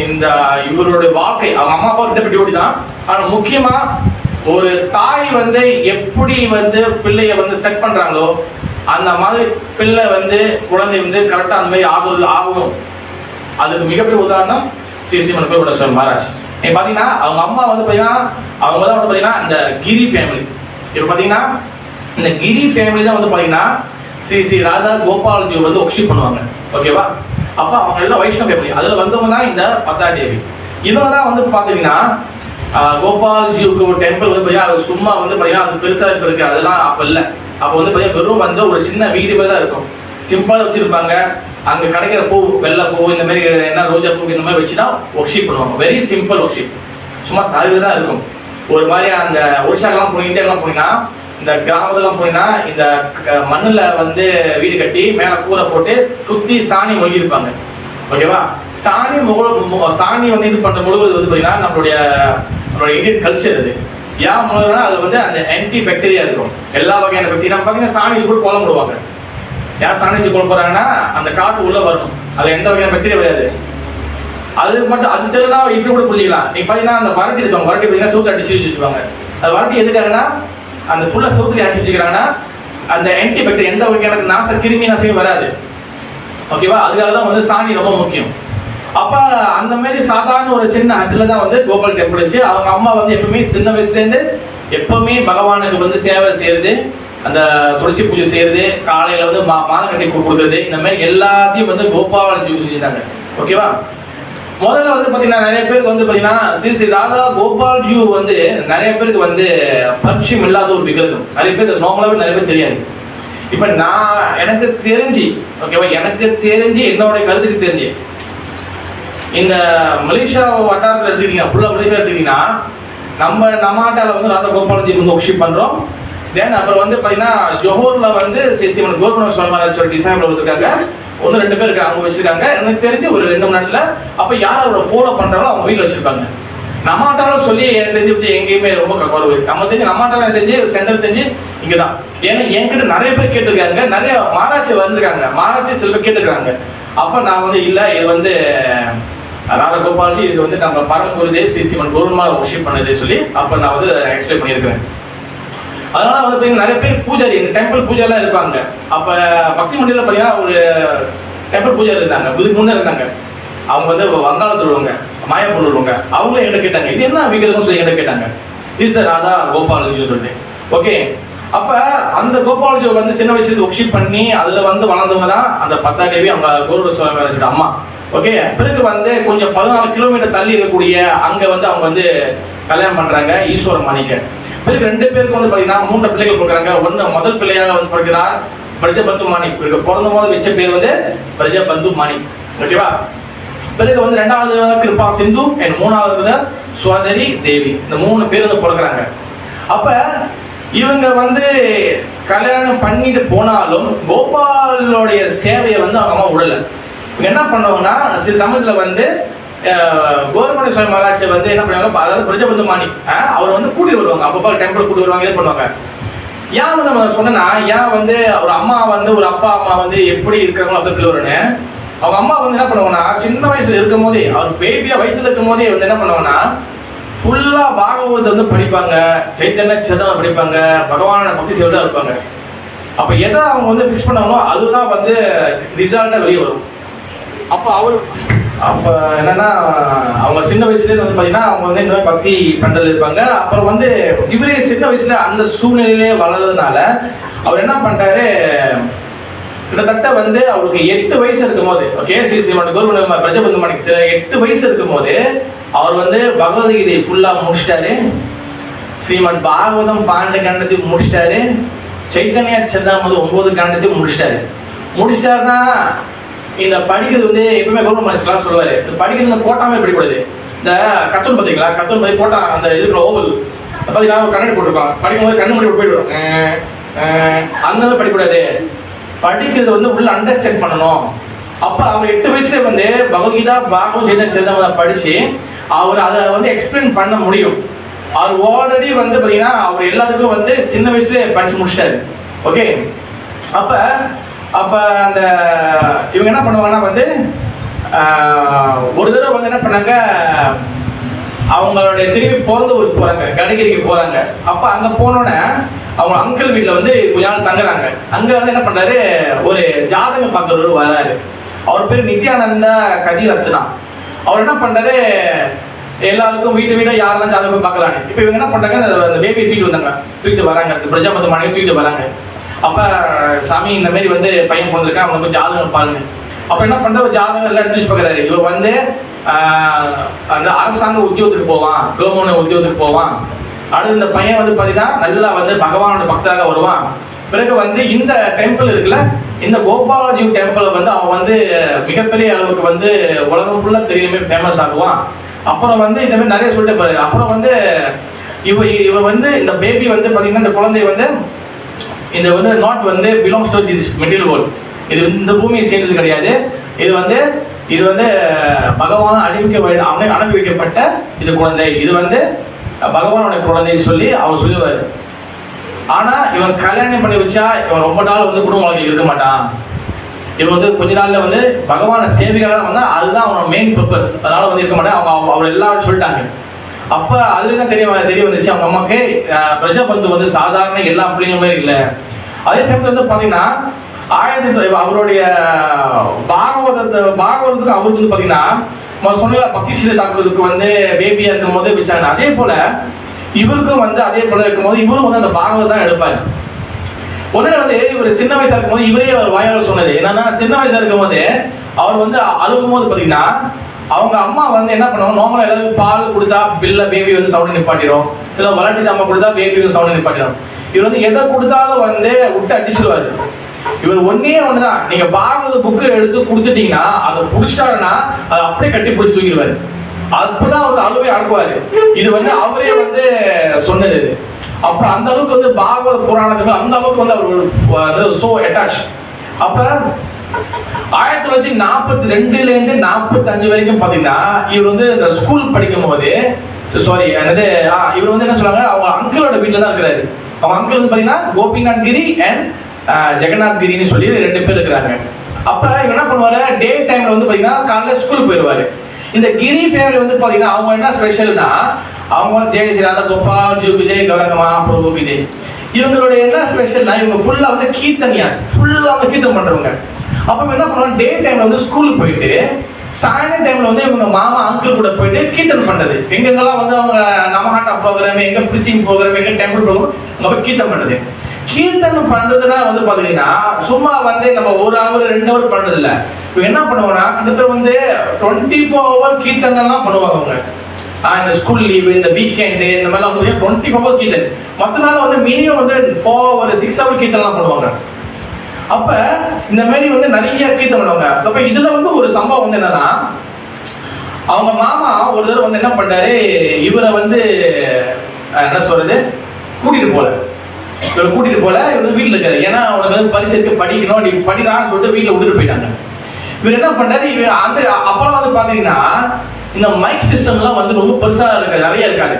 இந்த இவருடைய வாழ்க்கை, அவங்க அம்மா அப்பா கிட்ட பற்றி தான். ஆனால் முக்கியமாக ஒரு தாய் வந்து எப்படி வந்து பிள்ளைய வந்து செட் பண்றாங்களோ அந்த மாதிரி பிள்ளை வந்து குழந்தை வந்து கரெக்டாக அந்த மாதிரி ஆகும். அதுக்கு மிகப்பெரிய உதாரணம் ஸ்ரீ ஸ்ரீமன் கோல்குண்ட சுவாமி மகாராஜ். நீங்க பார்த்தீங்கன்னா அவங்க அம்மா வந்து பார்த்தீங்கன்னா அவங்க தான் வந்து பார்த்தீங்கன்னா இந்த கிரி ஃபேமிலி. இப்போ பார்த்தீங்கன்னா இந்த கிரி ஃபேமிலி தான் வந்து பார்த்தீங்கன்னா ஸ்ரீ ஸ்ரீ ராதா கோபால்ஜி வந்து ஒர்க்ஷிப் பண்ணுவாங்க. ஓகேவா? அப்போ அவங்க எல்லாம் வைஷ்ணவ ஃபேமிலி. அதில் வந்தவங்க தான் இந்த பத்தா தேவி. இவங்க தான் வந்து பார்த்தீங்கன்னா கோபால்ஜிக்கு ஒரு டெம்பிள் வந்து பார்த்தீங்கன்னா அது சும்மா வந்து பார்த்தீங்கன்னா அது பெருசாக இப்போ இருக்குது, அதெல்லாம் அப்போ இல்லை. அப்போ வந்து பார்த்தீங்கன்னா வெறும் வந்து ஒரு சின்ன வீடு மாதிரி தான் இருக்கும், சிம்பிளாக வச்சுருப்பாங்க. அங்கே கிடைக்கிற பூ, வெள்ளை பூ, இந்த மாதிரி என்ன ரோஜா பூ இந்த மாதிரி வச்சு தான் ஒர்க்ஷிப் பண்ணுவாங்க. வெரி சிம்பிள் ஒர்க்ஷிப், சும்மா தழுவு தான் இருக்கும். ஒரு மாதிரி அந்த ஒரிஷாக்கெல்லாம் போனீங்கன்னா போனீங்கன்னா இந்த கிராமத்துலாம் போனீங்கன்னா இந்த மண்ணில் வந்து வீடு கட்டி மேலே கூரை போட்டு சுற்றி சாணி மொழியிருப்பாங்க. ஓகேவா? சாணி சாணி வந்து இது பண்ணுற முழுவது வந்து பார்த்தீங்கன்னா நம்மளுடைய இந்தியன் கல்ச்சர். அது ஏன் முழுவதுனா அது வந்து அந்த ஆன்டி பாக்டீரியா இருக்கும், எல்லா வகையான பாக்டீரியா. பார்த்தீங்கன்னா சாணி வச்சு கூட கோலம் போடுவாங்க. ஏன் சாணி வச்சு கோலம் போடுறாங்கன்னா அந்த காற்று உள்ளே வரணும், அதில் எந்த வகையான பாக்டீரியா வராது. அது மட்டும் அது தெரியலாம், இப்படி கூட புரிஞ்சிக்கலாம். நீங்கள் பார்த்தீங்கன்னா அந்த வரட்டி இருக்காங்க, வரட்டி பார்த்தீங்கன்னா சவுத்து அடிச்சு வச்சுருப்பாங்க. அது வரட்டி எதுக்காகனா அந்த ஃபுல்லாக சவுத்துக்கு அடிச்சு வச்சுக்கிறாங்கன்னா அந்த ஆன்டி பாக்டீரியா எந்த வகையான கிருமி நாசமே வராது. ஓகேவா? அதுக்காக தான் வந்து சாணி ரொம்ப முக்கியம். அப்போ அந்த மாதிரி சாதாரண ஒரு சின்ன ஹட்டில் தான் வந்து கோபால் டெம்பிள் இருந்துச்சு. அவங்க அம்மா வந்து எப்பவுமே சின்ன வயசுலேருந்து எப்பவுமே பகவானுக்கு வந்து சேவை செய்யறது, அந்த துளசி பூஜை செய்யறது, காலையில் வந்து மாலை கட்டி கொடுக்குறது, இந்த மாதிரி எல்லாத்தையும் வந்து கோபால்ஜி செஞ்சுட்டாங்க. ஓகேவா? முதல்ல வந்து பார்த்தீங்கன்னா நிறைய பேருக்கு வந்து பார்த்தீங்கன்னா ஸ்ரீ ஸ்ரீ ராதா கோபால்ஜி வந்து நிறைய பேருக்கு வந்து பரிச்சயம் இல்லாத ஒரு விக்கிரகம். நிறைய பேருக்கு நார்மலாகவே நிறைய பேர் தெரியாது. இப்போ எனக்கு தெரிஞ்சு, ஓகேவா, எனக்கு தெரிஞ்சு என்னோட கருத்துக்கு தெரிஞ்சு இந்த மலேசியா வட்டாரத்தில் எடுத்துக்கிட்டீங்கன்னா ஃபுல்லாக மலேசியா எடுத்துக்கிட்டீங்கன்னா நம்ம நாட்டால் வந்து ராதா கோபால்ஜி வந்து ஒர்க்ஷிப் பண்ணுறோம். தென் அப்புறம் வந்து பார்த்தீங்கன்னா ஜோஹூரில் வந்து ஸ்ரீ ஸ்ரீமன் கோல்குண்ட சுவாமி மகாராஜோட டிசைனில் வந்துருக்காங்க. 1-2 பேர் இருக்காங்க, அவங்க வச்சுருக்காங்க. எனக்கு தெரிஞ்சு ஒரு 2 நாட்டில் அப்போ யார் அவரை ஃபாலோ பண்ணுறாங்களோ அவங்க வீட்டில் வச்சுருப்பாங்க. நம்மாட்டாலும் சொல்லி எனக்கு தெரிஞ்சு எங்கேயுமே ரொம்ப குறவு. நம்ம தெரிஞ்சு நம்மாட்டாலும் எனக்கு தெரிஞ்சு சென்டர் தெரிஞ்சு இங்கே தான். ஏன்னா என்கிட்ட நிறைய பேர் கேட்டிருக்காங்க, நிறைய மாராட்சி வந்திருக்காங்க, மாராட்சி சில பேர் கேட்டிருக்காங்க. அப்போ நான் வந்து இல்லை, இது வந்து ராதா கோபால்ஜி, இது வந்து நம்ம பரம்பொருதே ஸ்ரீ ஸ்ரீமன் கோல்குண்ட ஒர்க்ஷிப் பண்ணதே சொல்லி அப்போ நான் வந்து எக்ஸ்பிளைன் பண்ணியிருக்கிறேன். அதனால வந்து பார்த்தீங்கன்னா நிறைய பேர் பூஜாரி, இந்த டெம்பிள் பூஜைலாம் இருப்பாங்க. அப்போ பக்தி மண்டியில் பார்த்தீங்கன்னா ஒரு டெம்பிள் பூஜாரி இருந்தாங்க, இதுக்கு முன்னே இருந்தாங்க. அவங்க வந்து வங்காளத்தில் உள்ளவங்க, மாயாப்பூர் உள்ளவங்க. அவங்களும் என்கிட்ட கேட்டாங்க, இது என்ன விக்கிரகம் சொல்லி என்கிட்ட கேட்டாங்க. இது சார் ராதா கோபால்ஜி சொல்லிட்டு. ஓகே, அப்போ அந்த கோபால்ஜி வந்து சின்ன வயசுல ஒர்க்ஷிப் பண்ணி அதில் வந்து வளர்ந்தவங்க தான் அந்த பத்தா தேவி, அவங்க கோல்குண்ட சுவாமி மகாராஜோட அம்மா. ஓகே, பிறகு வந்து கொஞ்சம் 14 கிலோமீட்டர் தள்ளி இருக்கக்கூடிய அங்கே வந்து அவங்க வந்து கல்யாணம் பண்ணுறாங்க ஈஸ்வர மாணிக்க. பிறகு 2 பேருக்கு வந்து பார்த்தீங்கன்னா 3 பிள்ளைகள் கொடுக்குறாங்க. ஒன்று முதல் பிள்ளையாக வந்து பிறகுதான் பிரஜபந்து மாணிக். பிறந்த போது வச்ச பேர் வந்து பிரஜபந்து மாணிக். ஓகேவா? பிறகு வந்து 2வது கிருபா சிந்து அண்ட் 3வது சுவாதரி தேவி. இந்த 3 பேர் வந்து பிறகுறாங்க. அப்ப இவங்க வந்து கல்யாணம் பண்ணிட்டு போனாலும் கோபாலோடைய சேவையை வந்து அவங்க அம்மா விடலை. இவங்க என்ன பண்ணுவாங்கன்னா சில சமயத்தில் வந்து கோல்குண்ட சுவாமி மகாராஜை வந்து என்ன பண்ணுவாங்க, அதாவது பிரஜபந்து மாணிக் அவர் வந்து கூட்டிட்டு வருவாங்க. அப்பப்போ டெம்பிள் கூட்டி வருவாங்க, இது பண்ணுவாங்க. ஏன் வந்து நம்ம சொன்னா ஏன் வந்து ஒரு அம்மா வந்து ஒரு அப்பா அம்மா வந்து எப்படி இருக்காங்களோ அப்படி பிள்ளைவருன்னு அவங்க அம்மா வந்து என்ன பண்ணுவாங்கன்னா சின்ன வயசுல இருக்கும் போதே, அவர் பேபியா வயிற்றுல இருக்கும் போதே வந்து என்ன பண்ணுவாங்கன்னா ஃபுல்லா பாகவதத்தை வந்து படிப்பாங்க, சைத்தன்ய சரிதம் படிப்பாங்க, பகவான பக்தி செய்வதா இருப்பாங்க. அப்ப எதை அவங்க வந்து ஃபிக்ஸ் பண்ணாங்களோ அதுதான் வந்து ரிசல்ட்டா வெளியே வரும். அப்போ என்னன்னா அவங்க சின்ன வயசுலேயே வந்து பார்த்தீங்கன்னா அவங்க வந்து இந்த மாதிரி பக்தி பண்றது இருப்பாங்க. அப்புறம் வந்து இவரே சின்ன வயசுல அந்த சூழ்நிலையிலே வளர்றதுனால அவர் என்ன பண்ணிட்டாரு, கிட்டத்தட்ட வந்து அவருக்கு 8 வயசு இருக்கும் போது, ஓகே, ஸ்ரீ ஸ்ரீமன் கோல்குண்ட பிரஜபந்து மாணிக் 8 வயசு இருக்கும் போது அவர் வந்து பகவத்கீதை ஃபுல்லா முடிச்சிட்டாரு, ஸ்ரீமத் பாகவதம் 12 கண்டத்தையும் முடிச்சிட்டாரு, சைத்தன்ய சரிதாமது 9 கண்டத்தையும் முடிச்சிட்டாருன்னா இந்த படிக்கிறது வந்து எப்பவுமே கவர்மெண்ட் கிளாஸ் சொல்லுவாரு, இந்த படிக்கிறது இந்த கோட்டாமே படிக்கூடாது. இந்த கத்தூன் பார்த்தீங்களா, கத்தூன் பத்தி கோட்டா அந்த இதுக்குள்ள ஓவல் பார்த்தீங்கன்னா ஒரு கண்ணாடி போட்டிருப்பாங்க, படிக்கும்போது கண்ணு மணி போயிடுவோம், அந்த மாதிரி படிக்கூடாது. படிக்கிறது வந்து உள்ள அண்டர்ஸ்டாண்ட் பண்ணணும். அப்போ அவர் 8 வயசுல வந்து பகவத்கீதா பாகவத் சேர்ந்தவங்க படிச்சு அவர் அதை வந்து எக்ஸ்பிளைன் பண்ண முடியும். அவர் ஆல்ரெடி வந்து பார்த்தீங்கன்னா அவர் எல்லாத்துக்கும் வந்து சின்ன வயசுல படிச்சு முடிச்சிட்டாரு. ஓகே, அப்போ அந்த இவங்க என்ன பண்ணுவாங்கன்னா வந்து ஒரு தடவை வந்து என்ன பண்ணாங்க, அவங்களுடைய திரும்பி பிறந்த ஊருக்கு போறாங்க, கடைகிரிக்கு போறாங்க. அப்போ அங்கே போனோன்னே அவங்க அங்கிள் வீட்டில் வந்து கொஞ்ச நாள் தங்குறாங்க. அங்கே வந்து என்ன பண்றாரு, ஒரு ஜாதகம் பார்க்குறவர் வராரு. அவர் பேர் நித்யானந்த கதிரத்னா. அவர் என்ன பண்றாரு, எல்லாருக்கும் வீட்டை யாரெல்லாம் ஜாதகம் பார்க்கலான்னு. இப்போ இவங்க என்ன பண்றாங்க, அந்த பேபியை தூக்கிட்டு வராங்க, பிரஜாபதி மனைவி தூக்கிட்டு வராங்க. அப்ப சாமி இந்த மாதிரி வந்து பையன் பிறந்திருக்கா, அவங்க போய் ஜாதகம் பாருங்க. அப்ப என்ன பண்ற, ஒரு ஜாதகம் எல்லாம் எடுத்து பார்க்கறாரு. இவன் வந்து அந்த அரசாங்க உத்தியோகத்துக்கு போவான், கவர்மெண்ட் உத்தியோகத்துக்கு போவான். அடுத்து இந்த பையன் வந்து பாத்தீங்கன்னா நல்லா வந்து பகவானோட பக்தராக வருவான். பிறகு வந்து இந்த டெம்பிள் இருக்குல்ல, இந்த கோபாலஜி டெம்பிள் வந்து அவன் வந்து மிகப்பெரிய அளவுக்கு வந்து உலகம் ஃபுல்லா தெரியுமே ஃபேமஸ் ஆகுவான். அப்புறம் வந்து இந்த மாதிரி நிறைய சொல்லிட்டு பாரு. அப்புறம் வந்து இவ வந்து இந்த பேபி வந்து பாத்தீங்கன்னா இந்த குழந்தை வந்து இது வந்து நாட் வந்து belongs to this material world. இது இந்த பூமியை சேர்ந்தது கிடையாது. இது வந்து பகவான் அனுப்பி வைக்கப்பட்ட இது குழந்தை. இது வந்து பகவானோட குழந்தைன்னு சொல்லி அவர் சொல்லுவார். ஆனா இவன் கல்யாணம் பண்ணி வச்சா இவன் ரொம்ப நாள் வந்து குடும்ப வாழ்க்கை இருக்க மாட்டான். இவன் வந்து கொஞ்ச நாள்ல வந்து பகவான சேவைக்காக வந்தா அதுதான் அவனோட மெயின் பர்பஸ். அதனால வந்து இருக்க மாட்டான். அவர் எல்லாரும் சொல்லிட்டாங்க. அப்ப அதுதான் தெரிய வந்துச்சு அவங்க அம்மாக்கு, பிரஜாபந்து வந்து சாதாரண எல்லா பிள்ளைங்களுமே இல்லை. அதே சமயத்தில் வந்து பாத்தீங்கன்னா அவருடைய பாகவதத்துக்கு அவருக்கு வந்து பாத்தீங்கன்னா சொன்ன பக்திசீல தாக்குறதுக்கு வந்து பேபியா இருக்கும் போது வச்சாங்க. அதே போல இவருக்கும் வந்து அதே போல இருக்கும்போது இவரும் வந்து அந்த பாகவதம் தான் எடுப்பாரு. உடனே வந்து இவர் சின்ன வயசா இருக்கும் போது இவரே வாயால சொன்னது என்னன்னா, சின்ன வயசா இருக்கும் போது அவர் வந்து அழுகும் போது பாத்தீங்கன்னா அவங்க அம்மா வந்து என்ன பண்ணுவாங்க, நார்மலா எல்லாருக்கும் பால் கொடுத்தா பில்ல பேபி வந்து சவுண்ட் நிப்பாட்டிடும், இல்லை வளர்ச்சி அம்மா கொடுத்தா பேபி வந்து சவுண்ட் நிப்பாட்டிடும். இவர் வந்து எதை கொடுத்தாலும் வந்து விட்டு அடிச்சிருவாரு. இவர் ஒண்ணுதான், நீங்க பாகவத புக்கு எடுத்து கொடுத்துட்டீங்கன்னா அதை புடிச்சிட்டாருன்னா அதை அப்படியே கட்டி பிடிச்சி தூக்கிடுவாரு. அப்பதான் வந்து அழுவே அழுக்குவாரு. இது வந்து அவரே வந்து சொன்னது. அப்ப அந்த அளவுக்கு வந்து பாகவத புராணத்துக்கு அந்த அளவுக்கு வந்து அவர் சோ அட்டாச். அப்ப 1942ல இருந்து 45 வரைக்கும் பாத்தீங்கன்னா இவர் வந்து இந்த ஸ்கூல் படிக்கும் போது இவர் வந்து என்ன சொல்றாங்க, அவங்க அங்கிளோட வீட்டுல தான் இருக்கிறாரு. அவங்க அங்கிள் வந்து பாத்தீங்கன்னா கோபிநாத் கிரி அண்ட் ஜெகநாத் கிரின்னு சொல்லி 2 பேர் இருக்கிறாங்க. அப்ப இவர் என்ன பண்ணுவாரு, டே டைம்ல வந்து பாத்தீங்கன்னா காலையில ஸ்கூல் போயிடுவாரு. இந்த கிரி ஃபேமிலி வந்து பாத்தீங்கன்னா அவங்க என்ன ஸ்பெஷல்னா, அவங்க ஜெயசிராத கோபால் விஜய் கௌரங்கமா பிரபு விஜய் இவங்களுடைய என்ன ஸ்பெஷல்னா இவங்க ஃபுல்லா வந்து கீர்த்தனியாஸ், ஃபுல்லா வந்து கீர்த்தம் பண்றவங்க. அப்ப என்ன பண்ணுவாங்க, டே டைம்ல வந்து ஸ்கூலுக்கு போயிட்டு சாயந்தரம் டைம்ல வந்து இவங்க மாமா அங்கிள் கூட போயிட்டு கீர்த்தன் பண்றது. எங்கெங்கெல்லாம் வந்து அவங்க நமஹாட்டா ப்ரோக்ராம், எங்க பிரிச்சிங் ப்ரோக்ராம், எங்க டெம்பிள் ப்ரோக்ராம், அங்க போய் கீர்த்தன் பண்றது. கீர்த்தனம் பண்றதுன்னா வந்து பாத்தீங்கன்னா சும்மா வந்து நம்ம 1 ஹவர் 2 ஹவர் பண்றது இல்ல. இப்போ என்ன பண்ணுவோம்னா கிட்டத்தட்ட வந்து 24 ஹவர் கீர்த்தனெல்லாம் பண்ணுவாங்க அவங்க. இந்த ஸ்கூல் லீவு, இந்த வீக்கெண்டு, இந்த மாதிரிலாம் வந்து 24 ஹவர் கீர்த்தன். மற்ற நாள் வந்து மினிமம் வந்து 6 ஹவர் கீர்த்தனெல்லாம் பண்ணுவாங்க. அப்ப இந்த மாதிரி வந்து நிறைய கீர்த்தன் பண்ணுவாங்க. அப்ப இதுல வந்து ஒரு சம்பவம் வந்து என்னன்னா, அவங்க மாமா ஒரு தடவை வந்து என்ன பண்றாரு, இவரை வந்து என்ன சொல்றது கூட்டிட்டு போல. இவர் வந்து வீட்டுல இருக்காரு. ஏன்னா அவனுக்கு வந்து பரிசைக்கு படிக்கணும், நீ படிக்கிறான்னு சொல்லிட்டு வீட்டுல விட்டுட்டு போயிட்டாங்க. இவர் என்ன பண்றாரு, அந்த அப்பெல்லாம் வந்து பாத்தீங்கன்னா இந்த மைக் சிஸ்டம்லாம் வந்து ரொம்ப பெருசா இருக்காது, நிறைய இருக்காது.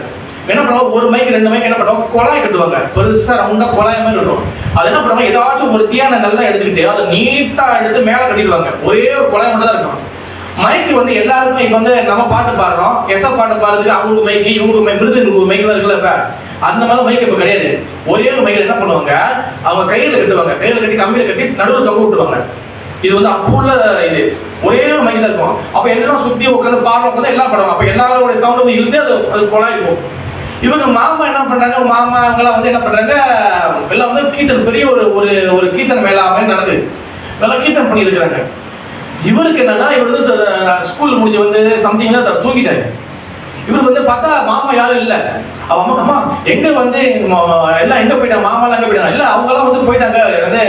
என்ன பண்ணுவாங்க, 1 மைக் 2 மைக் என்ன பண்ணுவாங்க, குழாய் கட்டுவாங்க, பெருசா ரவுண்டா குழாய் மாதிரி இருக்கும். அது என்ன பண்ணுவாங்க, ஏதாச்சும் ஒரு தியான நல்லா எடுத்துக்கிட்டு அதை நீட்டா எடுத்து மேல கட்டிடுவாங்க. ஒரே ஒரு குழாய் மட்டும் தான் இருக்கும். மைக்கு வந்து எல்லாருக்கும் இப்ப வந்து நம்ம பாட்டு பாடுறோம், பாட்டு பாடுறதுக்கு அவங்களுக்கு மைக்கு, இவங்களுக்கு மைக், மிருதுங்களுக்கு மைக் தான் இருக்குல்ல. இப்ப அந்த மாதிரி மைக் இப்ப கிடையாது. ஒரே ஒரு மைக்கில் என்ன பண்ணுவாங்க, அவங்க கையில கட்டுவாங்க, கையில கட்டி கம்பியில கட்டி நடுவில் தொங்க விட்டுருவாங்க. இது வந்து அப்போ உள்ள இது ஒரே ஒரு மைக் தான் இருக்கும். அப்ப எல்லாம் சுத்தி உட்காந்து பாடுற உட்காந்து எல்லாம் படுவாங்க. அப்ப எல்லாரோட சவுண்ட் வந்து இருந்து அது குழாய் இருக்கும். இவங்க மாமா என்ன பண்றாங்க, மாமா அவங்களாம் வந்து என்ன பண்றாங்க, எல்லாம் வந்து கீர்த்தன் பெரிய ஒரு கீர்த்தன் மேலாம நடக்குது, நல்லா கீர்த்தன் பண்ணி இருக்கிறாங்க. இவருக்கு என்னன்னா, இவர் வந்து ஸ்கூல் முடிஞ்சு வந்து சம்திங் தான் தூங்கிட்டாரு. இவருக்கு வந்து பார்த்தா மாமா யாரும் இல்லை. அவங்க அம்மா எங்க வந்து எல்லாம் எங்க போயிட்டாங்க, மாமாலாம் எங்க போயிட்டாங்க, இல்ல அவங்க எல்லாம் வந்து போயிட்டாங்க, வந்து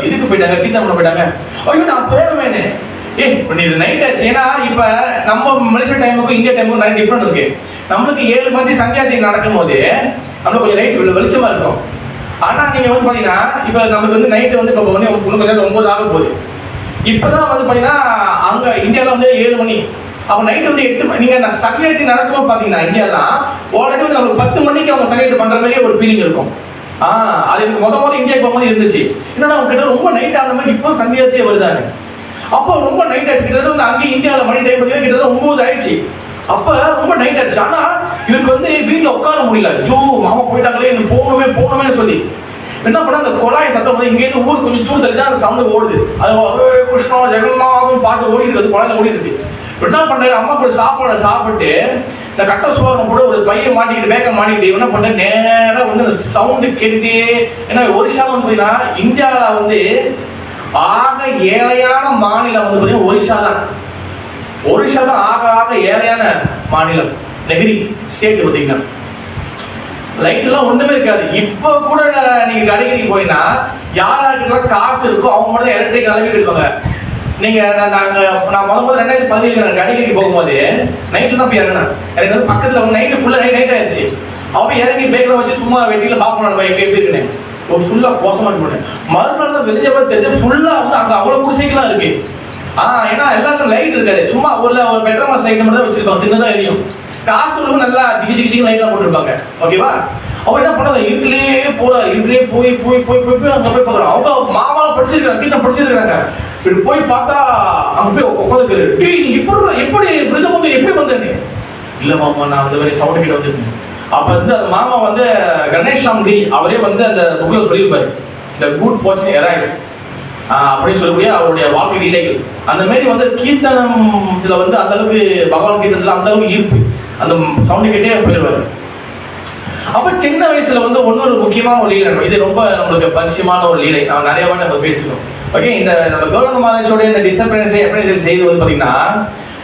இதுக்கு போயிட்டாங்க, கீர்த்தன் பண்ண போயிட்டாங்க. ஐயோ நான் போனவேன்னு இப்போ நீ நைட் ஆச்சு. ஏன்னா இப்போ நம்ம மலேசியா டைமுக்கும் இந்தியா டைமுக்கும் நிறைய டிஃப்ரெண்ட் இருக்கு. நம்மளுக்கு 7 மணி சந்தியாத்தி நடக்கும் போது நம்மளுக்கு கொஞ்சம் லைட் வெளிச்சமா இருக்கும். ஆனால் நீங்கள் வந்து பார்த்தீங்கன்னா இப்போ நம்மளுக்கு வந்து நைட்டு வந்து இப்போ வந்து 9 ஆக போகுது. இப்போதான் வந்து பார்த்தீங்கன்னா அங்கே இந்தியாவில் வந்து 7 மணி. அப்போ நைட்டு வந்து 8 மணி. நீங்கள் சன்லைட் நடக்கும் பார்த்தீங்கன்னா இந்தியாலாம் ஆல்ரெடி வந்து நம்மளுக்கு 10 மணிக்கு அவங்க சன்லைட் பண்ணுற மாதிரியே ஒரு ஃபீலிங் இருக்கும். அது எனக்கு முதல்ல இந்தியாவுக்கு போகும்போது இருந்துச்சு. என்னன்னா அவங்க கிட்ட ரொம்ப நைட் ஆன மாதிரி இப்போ சந்தியாத்தியே வருதாங்க. அப்போ ரொம்ப நைட் ஆச்சு. கிட்டத்தட்ட வந்து அங்கேயும் இந்தியாவில் மணி டைம் பார்த்தீங்கன்னா கிட்டத்தட்ட 9 ஆயிடுச்சு. அப்போ ரொம்ப நைட் ஆச்சு. ஆனால் இவருக்கு வந்து வீட்டில் உட்கார முடியல. ஐயோ மாமா போயிட்டாங்களே, எனக்கு போகணுமே சொல்லி என்ன பண்ண அந்த குழாய் சத்தம் வந்து இங்கேருந்து ஊர் கொஞ்சம் தூரம் தள்ளி தான் அந்த சவுண்டு ஓடுது. அது கிருஷ்ணா ஜெகநாதம் பாட்டு ஓடி இருக்குது, குழாயில் ஓடி இருக்கு. என்ன பண்றாரு, அம்மா கூட சாப்பாடை சாப்பிட்டு இந்த கட்ட சோழம் கூட ஒரு பையை மாட்டிக்கிட்டு பேக்க மாட்டிக்கிட்டு என்ன பண்ண நேரம் வந்து அந்த சவுண்டு கேட்டுட்டே. ஏன்னா ஒரிஷா வந்து பார்த்தீங்கன்னா இந்தியாவில் வந்து ஆக ஏழையான மாநிலம் வந்து பார்த்தீங்கன்னா ஒரிஷா தான். ஒரிஷா தான் ஆக ஏழையான மாநிலம், நெகிரி ஸ்டேட். பார்த்தீங்கன்னா லைட்லாம் ஒன்றுமே இருக்காது. இப்போ கூட நீங்கள் கடைக்கு போயின்னா யாராருக்கெல்லாம் காசு இருக்கோ அவங்க மட்டும் தான் எலக்ட்ரிக் அளவிட்டு இருப்பாங்க. நான் முதல்ல 2017 கடைக்கு போகும்போது நைட்டு தான் போய் இறங்கினேன். எனக்கு வந்து பக்கத்தில் வந்து நைட்டு ஃபுல்லாக நைட் ஆயிடுச்சு. அவன் இறங்கி பேக்கில் வச்சு சும்மா வெட்டியில் பார்க்கணும் எப்படி இருக்குன்னு ஒரு ஃபுல்லாக கோசமாக இருக்கு. மறுநாள் தான் வெளியே தெரிஞ்சு ஃபுல்லாக வந்து அங்கே அவ்வளோ குடிசைக்கெல்லாம் இருக்கு. ஏன்னா எல்லாருக்கும் லைட் இருக்காது. சும்மா ஒரு பெட்ரோல் மாஸ் லைட் மட்டும் தான் வச்சிருக்கோம், சின்னதாக எரியும். காசு உள்ளவங்க நல்லா ஜிகி லைட்லாம் போட்டுருப்பாங்க. ஓகேவா? அவர் என்ன பண்ணாத இருட்டிலேயே போறாரு. இருட்டிலேயே போய் அங்கே போய் பார்க்குறோம். அவங்க மாமாவை படிச்சிருக்காங்க, கீழே படிச்சிருக்காங்க. இப்படி போய் பார்த்தா அங்கே போய் உட்காந்துக்கிறாரு. நீ எப்படி பிரிஞ்ச எப்படி வந்தேன்னு? இல்லை மாமா, நான் அந்த மாதிரி சவுண்ட் கிட்ட வந்துருக்கேன். அப்போ வந்து அந்த மாமா வந்து கணேஷ் சாம்டி அவரே வந்து அந்த புக்கில் சொல்லியிருப்பாரு, இந்த குட் ஃபார்ச்சூன் எரைஸ் அப்படின்னு சொல்லக்கூடிய அவருடைய வாழ்க்கை லீலைகள். அந்த மாதிரி வந்து கீர்த்தனம் இதில் வந்து அந்த அளவுக்கு பகவான் கீர்த்தனத்தில் அந்த அளவுக்கு ஈர்ப்பு, அந்த சவுண்டு கிட்டே போயிடுவாரு. அப்போ சின்ன வயசுல வந்து ஒரு முக்கியமான ஒரு லீலை, இது ரொம்ப நம்மளுக்கு பரிச்சயமான ஒரு லீலை. நம்ம நிறைய வாட்டி நம்ம பேசிக்கணும். ஓகே, இந்த நம்ம கௌரவ மகாராஜோடைய இந்த டிசப்பிளின்ஸை எப்படி இது செய்து வந்து பார்த்தீங்கன்னா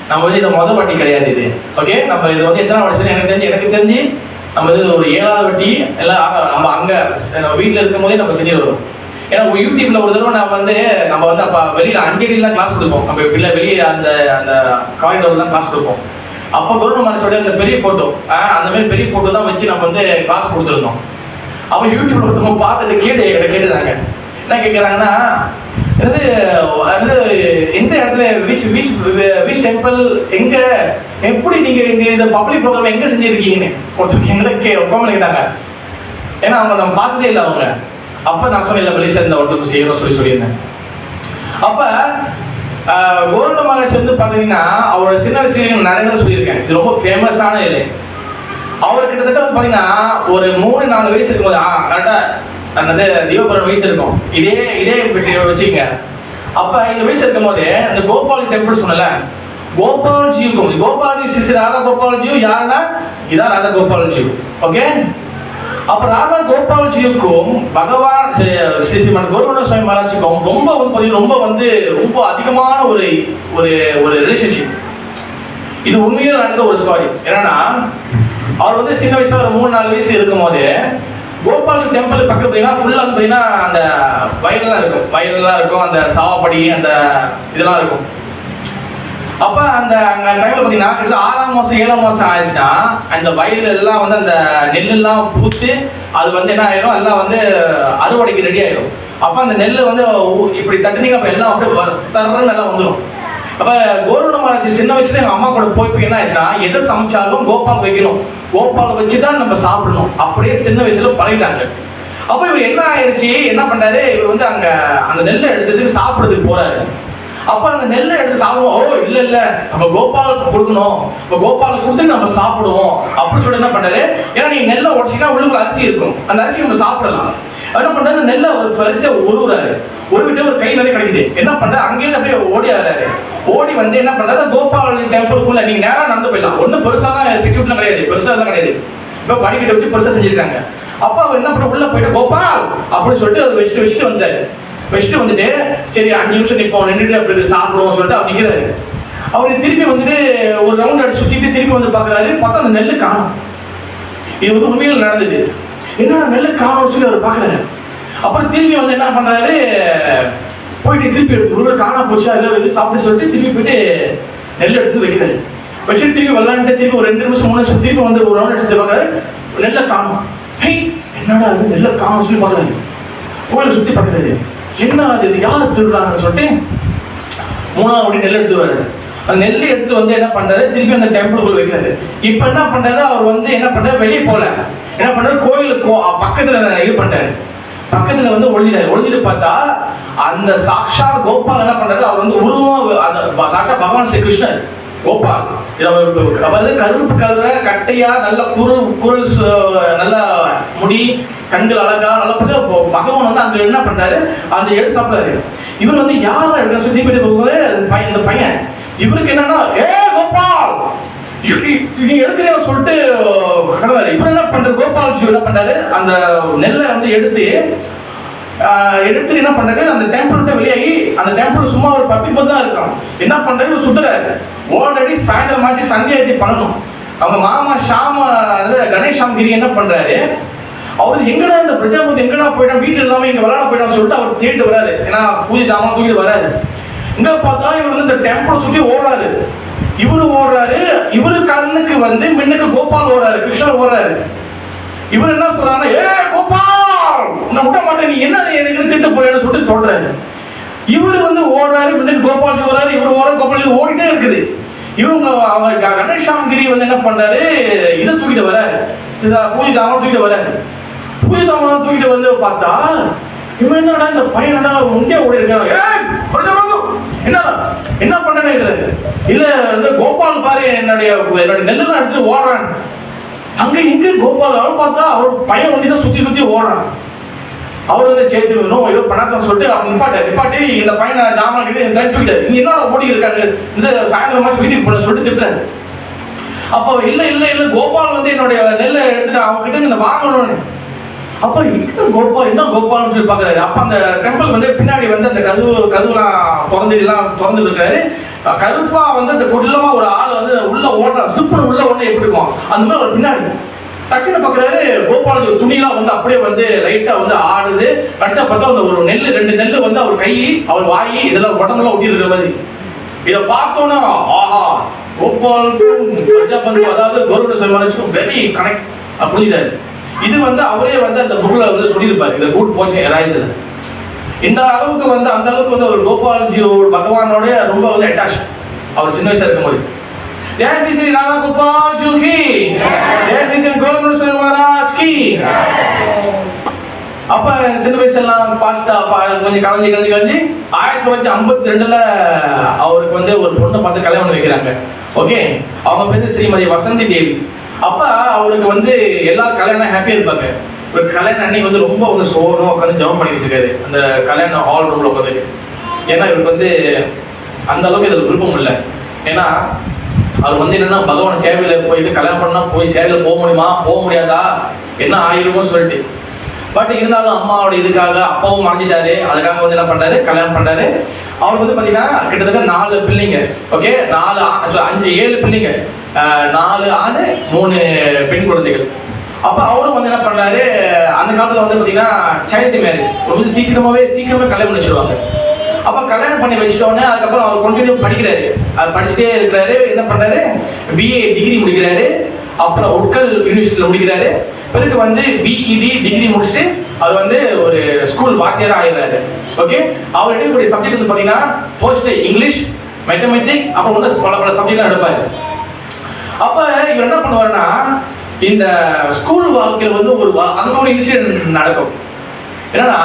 நம்ம வந்து இதை முதல் வாட்டி கிடையாது இது. ஓகே, நம்ம இது வந்து எத்தனை வாட்டி எனக்கு தெரிஞ்சு நம்ம இது ஒரு 7வது வாட்டி எல்லாம் நம்ம அங்கே நம்ம வீட்டில் இருக்கும் போதே நம்ம செஞ்சு வருவோம். ஏன்னா யூடியூப்ல ஒரு தடவை நம்ம வந்து அப்போ வெளியில் 5 அடியில் தான் கிளாஸ் கொடுப்போம். நம்ம வெளியே அந்த காரிடோர் தான் கிளாஸ் கொடுப்போம். அப்போ கௌரவ மகாராஜோட அந்த பெரிய ஃபோட்டோ, அந்த மாதிரி பெரிய ஃபோட்டோ தான் வச்சு நம்ம வந்து கிளாஸ் கொடுத்துருந்தோம். அப்போ யூடியூப்ல ஒருத்தவங்க பார்த்துட்டு கேட்டுதாங்க. என்ன கேட்குறாங்கன்னா, எந்த இடத்துல பீச் டெம்பிள் எங்க, எப்படி நீங்க இந்த பப்ளிக் ப்ரோக்ராம் எங்க செஞ்சிருக்கீங்கன்னு ஒருத்தருக்கு எங்களை உட்காந்து கேட்டாங்க. ஏன்னா அவங்க நம்ம பார்த்ததே இல்லை அவங்க. அப்ப நான் சொன்ன மலேசியா இந்த ஒருத்தருக்கு செய்யணும் சொல்லியிருந்தேன். அப்ப கௌரவ மகாராஜ் வந்து பாத்தீங்கன்னா அவரோட சின்ன வயசுல நிறைய சொல்லியிருக்கேன். இது ரொம்ப ஃபேமஸான இல்லை. அவர் கிட்டத்தட்ட வந்து பாத்தீங்கன்னா ஒரு 3-4 வயசு இருக்கும்போது கரெக்டா அந்த தீபபுரம் வயசு இருக்கும். இதே வச்சுக்கங்க. அப்ப இந்த வயசு இருக்கும் போது அந்த கோபால் டெம்பிள் சொன்னல, கோபால்ஜியும் கோபால்ஜி ஸ்ரீ ராதா கோபால்ஜியும் யாருன்னா இதான் ராதா கோபால்ஜி. ஓகே, அப்ப ராதா கோபால்ஜியுக்கும் பகவான் ஸ்ரீமன் கௌரவ சுவாமி மகாராஜுக்கும் ரொம்ப அதிகமான ஒரு ரிலேஷன்ஷிப். இது உண்மையில் நடந்த ஒரு ஸ்டோரி. என்னன்னா அவர் வந்து சின்ன வயசுல ஒரு 3-4 வயசு இருக்கும் போது கோபால் டெம்பிள் பக்கத்துல பார்த்தீங்கன்னா ஃபுல்லா வந்து பார்த்தீங்கன்னா அந்த வயல்லாம் இருக்கும், அந்த சாவப்படி அந்த இதெல்லாம் இருக்கும். அப்ப அந்த டைம்ல பாத்தீங்கன்னா 6ஆம் மாசம் 7ஆம் மாசம் ஆயிடுச்சுன்னா அந்த வயல் எல்லாம் வந்து அந்த நெல்லெல்லாம் பூத்து அது வந்து என்ன ஆயிரும், எல்லாம் வந்து அறுவடைக்கு ரெடி ஆயிடும். அப்ப அந்த நெல் வந்து இப்படி தட்டுனீங்க அப்ப எல்லாம் அப்படியே சர்றன்னு எல்லாம் வந்துடும். அப்ப கௌரவ மகாராஜ் சின்ன வயசுல எங்க அம்மா கூட போய் என்ன ஆயிடுச்சுன்னா எதை சமைச்சாலும் கோபால் வைக்கணும், கோபால் வச்சுதான் நம்ம சாப்பிடணும். அப்படியே சின்ன வயசுல பழகிட்டாங்க. அப்ப இவர் என்ன ஆயிடுச்சு, என்ன பண்றாரு, இவர் வந்து அங்க அந்த நெல்லை எடுத்ததுக்கு சாப்பிடுறதுக்கு போறாரு. அப்ப அந்த நெல்லை எடுத்து சாப்பிடுவோம். இல்ல நம்ம கோபாலுக்கு கொடுக்கணும், இப்போ கோபாலுக்கு கொடுத்து நம்ம சாப்பிடுவோம் அப்படின்னு சொல்லிட்டு என்ன பண்றாரு, ஏன்னா நீங்க நெல்லை உடச்சிங்கன்னா உள்ளுக்குள்ள அரிசி இருக்கும், அந்த அரிசி நம்ம சாப்பிடலாம். என்ன பண்றாரு, நெல்லை ஒரு வரிசையா உருவுறாரு. உருவிட்டு ஒரு கை நிறைய கிடைக்குது. என்ன பண்றாரு, அங்கேயிருந்து அப்படியே ஓடி ஆறாரு. ஓடி வந்து என்ன பண்றாரு, கோபால் டெம்பிளுக்குள்ள நீங்க நேரம் நடந்து போயிடலாம். ஒன்றும் பெருசாலாம் செக்யூரிட்டிலாம் கிடையாது, பெருசாலாம் கிடையாது. இப்போ படிக்கிட்ட வச்சு பெருசா செஞ்சிருக்காங்க. அப்ப அவர் என்ன பண்ண, உள்ள போயிட்டு கோபால் அப்படின்னு சொல்லிட்டு அதை வச்சுட்டு வந்தாரு. வச்சுட்டு வந்துட்டு சரி 5 நிமிஷம் நிற்போம், நின்றுட்டு அப்படி சாப்பிடுவோம் சொல்லிட்டு அவர் நிற்கிறாரு. அவரு திருப்பி வந்துட்டு ஒரு ரவுண்ட் அடிச்சு சுத்திட்டு திருப்பி வந்து பாக்குறாரு. பார்த்தா அந்த நெல்லு காணும். இது வந்து உண்மையில் நடந்தது. என்னோட நெல்லு காணும்னு சொல்லி அவர் பாக்குறாரு. அப்புறம் திரும்பி வந்து என்ன பண்றாரு, போயிட்டு திருப்பி எடுத்து ஒரு காணா போச்சா இல்லை வந்து சாப்பிட்டு சொல்லிட்டு திருப்பி போயிட்டு நெல் எடுத்து வைக்கிறாரு. வச்சுட்டு திருப்பி விளாண்டுட்டு திருப்பி ஒரு 2 நிமிஷம் 3 நிமிஷம் திருப்பி வந்து ஒரு ரவுண்ட் எடுத்து பார்க்குறாரு, நெல்லை காணும். என்னடா அது நெல்லை காணும் சொல்லி பார்க்குறாரு. கோயிலை சுற்றி பார்க்குறாரு, என்ன அது இது யார் திருடுறாங்கன்னு சொல்லிட்டு 3ஆவது வாட்டி நெல் எடுத்து வர்றாரு. அந்த நெல்லை எடுத்து வந்து என்ன பண்றாரு, திருப்பி அந்த டெம்பிளுக்குள்ள வைக்கிறாரு. இப்ப என்ன பண்றாரு, அவர் வந்து என்ன பண்றாரு, வெளியே போல என்ன பண்றாரு, கோயிலுக்கு பக்கத்துல இது பண்றாரு, பக்கத்துல வந்து ஒளிஞ்சிட்டு பார்த்தா அந்த சாக்ஷா கோபால் என்ன பண்றாரு, அவர் வந்து உருவம் அந்த சாக்ஷா பகவான் ஸ்ரீ கிருஷ்ணர் கோபால். அதாவது கருப்பு கலர கட்டையா நல்ல குரல் நல்ல முடி கண்கள் அழகா நல்லா பகவான் வந்து அங்க என்ன பண்றாரு, அந்த எடுத்து சாப்பிடாரு. இவர் வந்து யாரா எடுக்க சுத்தி போயிட்டு போகும்போது இந்த பையன் இவருக்கு என்னன்னா, கோபால் நீ எடுக்கிறேன்னு சொல்லிட்டு இவர் என்ன பண்றாரு, கோபால் என்ன பண்றாரு, அந்த நெல்லை வந்து எடுத்து என்ன பண்றாரு, அந்த டெம்பிள் வெளியாகி அந்த டெம்பிள் சும்மா ஒரு 10 தான் இருக்கும். என்ன பண்றாரு, சுத்துறாரு. ஆல்ரெடி சாயந்தரம் ஆச்சு, சந்தியாயத்தை பண்ணணும். அவங்க மாமா கணேஷ் கிரி என்ன பண்றாரு, அவர் எங்கடா இந்த பிரஜாபதி எங்கடா போயிட்டான், வீட்டுல இல்லாம இங்க விளையாட போயிட்டான்னு சொல்லிட்டு அவர் தேடிட்டு வராரு. ஏன்னா பூஜை ஜாமான் தூக்கிட்டு வராரு. இங்க பார்த்தா இவர் வந்து இந்த டெம்பிள் சுற்றி ஓடுறாரு. இவரு ஓடுறாரு, இவரு கண்ணுக்கு வந்து முன்னுக்கு கோபால் ஓடுறாரு, கிருஷ்ணர் ஓடுறாரு. இவர் என்ன சொல்றாரு, கோபால் நான் விட மாட்டேன், நீ என்ன எனக்கு திட்டு போறேன்னு சொல்லிட்டு சொல்றாரு. இவரு வந்து ஓடுறாரு, முன்னுக்கு கோபால் ஓடுறாரு, இவரு ஓடுற கோபால் ஓடிட்டே இருக்குது. இவங்க அவங்க கணேஷாங்கிரி வந்து என்ன பண்றாரு, இதை தூக்கிட்டு வராரு, பூஜை ஜாமான் தூக்கிட்டு வராரு. பூஜை ஜாமான் தூக்கிட்டு வந்து பார்த்தா இவன் என்னடா இந்த பையன் முன்னே ஓடி இருக்காங்க, என்ன பண்ண இல்ல கோபால் பாரு என்னுடைய நெல்லெல்லாம் எடுத்துட்டு ஓடுறான். அங்க இங்க கோபால் அவர் பார்த்தா அவர் பையன் வந்து சுத்தி சுத்தி ஓடுறான். அவர் வந்து சேச்சி ஏதோ பண்ணாதான் சொல்லிட்டு அவங்க நிப்பாட்டி இந்த பையனை ஜாமான் கிட்ட தூக்கிட்டாரு. நீங்க என்ன ஓடி இருக்காங்க, இந்த சாயந்தரமா வீட்டுக்கு போன சொல்லிட்டு திட்டுறாரு. அப்போ இல்ல கோபால் வந்து என்னுடைய நெல்லை எடுத்துட்டு அவங்க கிட்ட இந்த வாங்கணும்னு. அப்ப என்ன கோபால்னு சொல்லி பாக்குறாரு. அப்ப அந்த டெம்பிள் வந்து பின்னாடி வந்து அந்த கதவுலாம் திறந்து இருக்காரு. கருப்பா வந்து அந்த குள்ளமா ஒரு ஆள் வந்து உள்ள ஓடுற சிப்பன் உள்ள ஒண்ணு எப்படி இருக்கும் அந்த மாதிரி ஒரு பின்னாடி டக்குன்னு பாக்குறாரு. கோபால் துணியெல்லாம் வந்து அப்படியே வந்து லைட்டா வந்து ஆடுது. கடைசியா பார்த்தா அந்த ஒரு 2 நெல்லு வந்து அவர் கை அவர் வாயி இதெல்லாம் உடம்புலாம் ஒட்டி இருக்கிற மாதிரி. இதை பார்த்தோன்னா ஆஹா கோபாலுக்கும் பிரஜாபதி அதாவது கௌரவ சமாஜுக்கும் வெரி கனெக்ட் அப்படின்றாரு. இது வந்து அவரே வந்து அந்த புக்ல வந்து சொல்லியிருப்பாரு, இந்த குட் போர்ஷன் எராய்ஸ்ல. இந்த அளவுக்கு வந்து அந்த அளவுக்கு வந்து ஒரு கோபால்ஜி பகவானோட ரொம்ப வந்து அட்டாச். அவர் சின்ன வயசா இருக்கும்போது ஜெய் ஸ்ரீ ஸ்ரீ ராதா கோபால் ஜி கி ஜெய் ஸ்ரீ ஸ்ரீ கௌரவ மகாராஜ் கி. அப்ப சின்ன வயசுலாம் பாஸ்டா கொஞ்சம் கலைஞ்சி 1952ல அவருக்கு வந்து ஒரு பொண்ணை பார்த்து கல்யாணம் பண்ணி வைக்கிறாங்க. ஓகே, அவங்க பேரு ஸ்ரீமதி வசந்தி தேவி. அப்ப அவருக்கு வந்து எல்லாரும் கல்யாணம் ஹாப்பியா இருப்பாங்க. ஒரு கல்யாணம் அன்னைக்கு வந்து ரொம்ப வந்து சோகமா உட்காந்து ஜெபம் பண்ணி வச்சிருக்காரு அந்த கல்யாணம் ஹால் ரூம்ல உட்காந்து. ஏன்னா இவருக்கு வந்து அந்த அளவுக்கு இதில் விருப்பம் இல்லை. ஏன்னா அவர் வந்து என்னன்னா பகவான் சேவையில போயிட்டு கல்யாணம் பண்ணா போய் சேவையில போக முடியுமா போக முடியாதா என்ன ஆயிருமோ சொல்லிட்டு. பட் இருந்தாலும் அம்மாவோட இதுக்காக அப்பாவும் மறைஞ்சிட்டாரு. அதுக்காக வந்து என்ன பண்றாரு, கல்யாணம் பண்றாரு. அவருக்கு வந்து பாத்தீங்கன்னா கிட்டத்தட்ட 4 பிள்ளைங்க. ஓகே, 7 பிள்ளைங்க, 4 ஆண் 3 பெண் குழந்தைகள். அப்ப அவரும் வந்து என்ன பண்றாரு, அந்த காலத்துல வந்து பாத்தீங்கன்னா சைல்டு மேரேஜ் ரொம்ப சீக்கிரமே கல்யாணம் பண்ணி வச்சிருவாங்க. அப்ப கல்யாணம் பண்ணி வச்சிட்டோன்னே அதுக்கப்புறம் அவர் கண்டினியூ படிக்கிறாரு. படிச்சுட்டே இருக்கிறாரு. என்ன பண்றாரு, BA டிகிரி முடிக்கிறாரு. அப்புறம் உட்கல் யூனிவர்சிட்டியில முடிக்கிறாரு. பிறகு வந்து BEd டிகிரி முடிச்சுட்டு அவர் வந்து ஒரு ஸ்கூல் வாத்தியாரா ஆயிடுறாரு. ஓகே, அவர் எடுக்கக்கூடிய சப்ஜெக்ட் வந்து பாத்தீங்கன்னா ஃபர்ஸ்ட் இங்கிலீஷ், மேத்தமெட்டிக், அப்புறம் வந்து பல சப்ஜெக்ட்லாம் எடுப்பாரு. அப்ப இவர் என்ன பண்ணுவாருன்னா, இந்த ஸ்கூல் வாழ்க்கையில் வந்து அந்த ஒரு இன்சிடென்ட் நடக்கும். என்னன்னா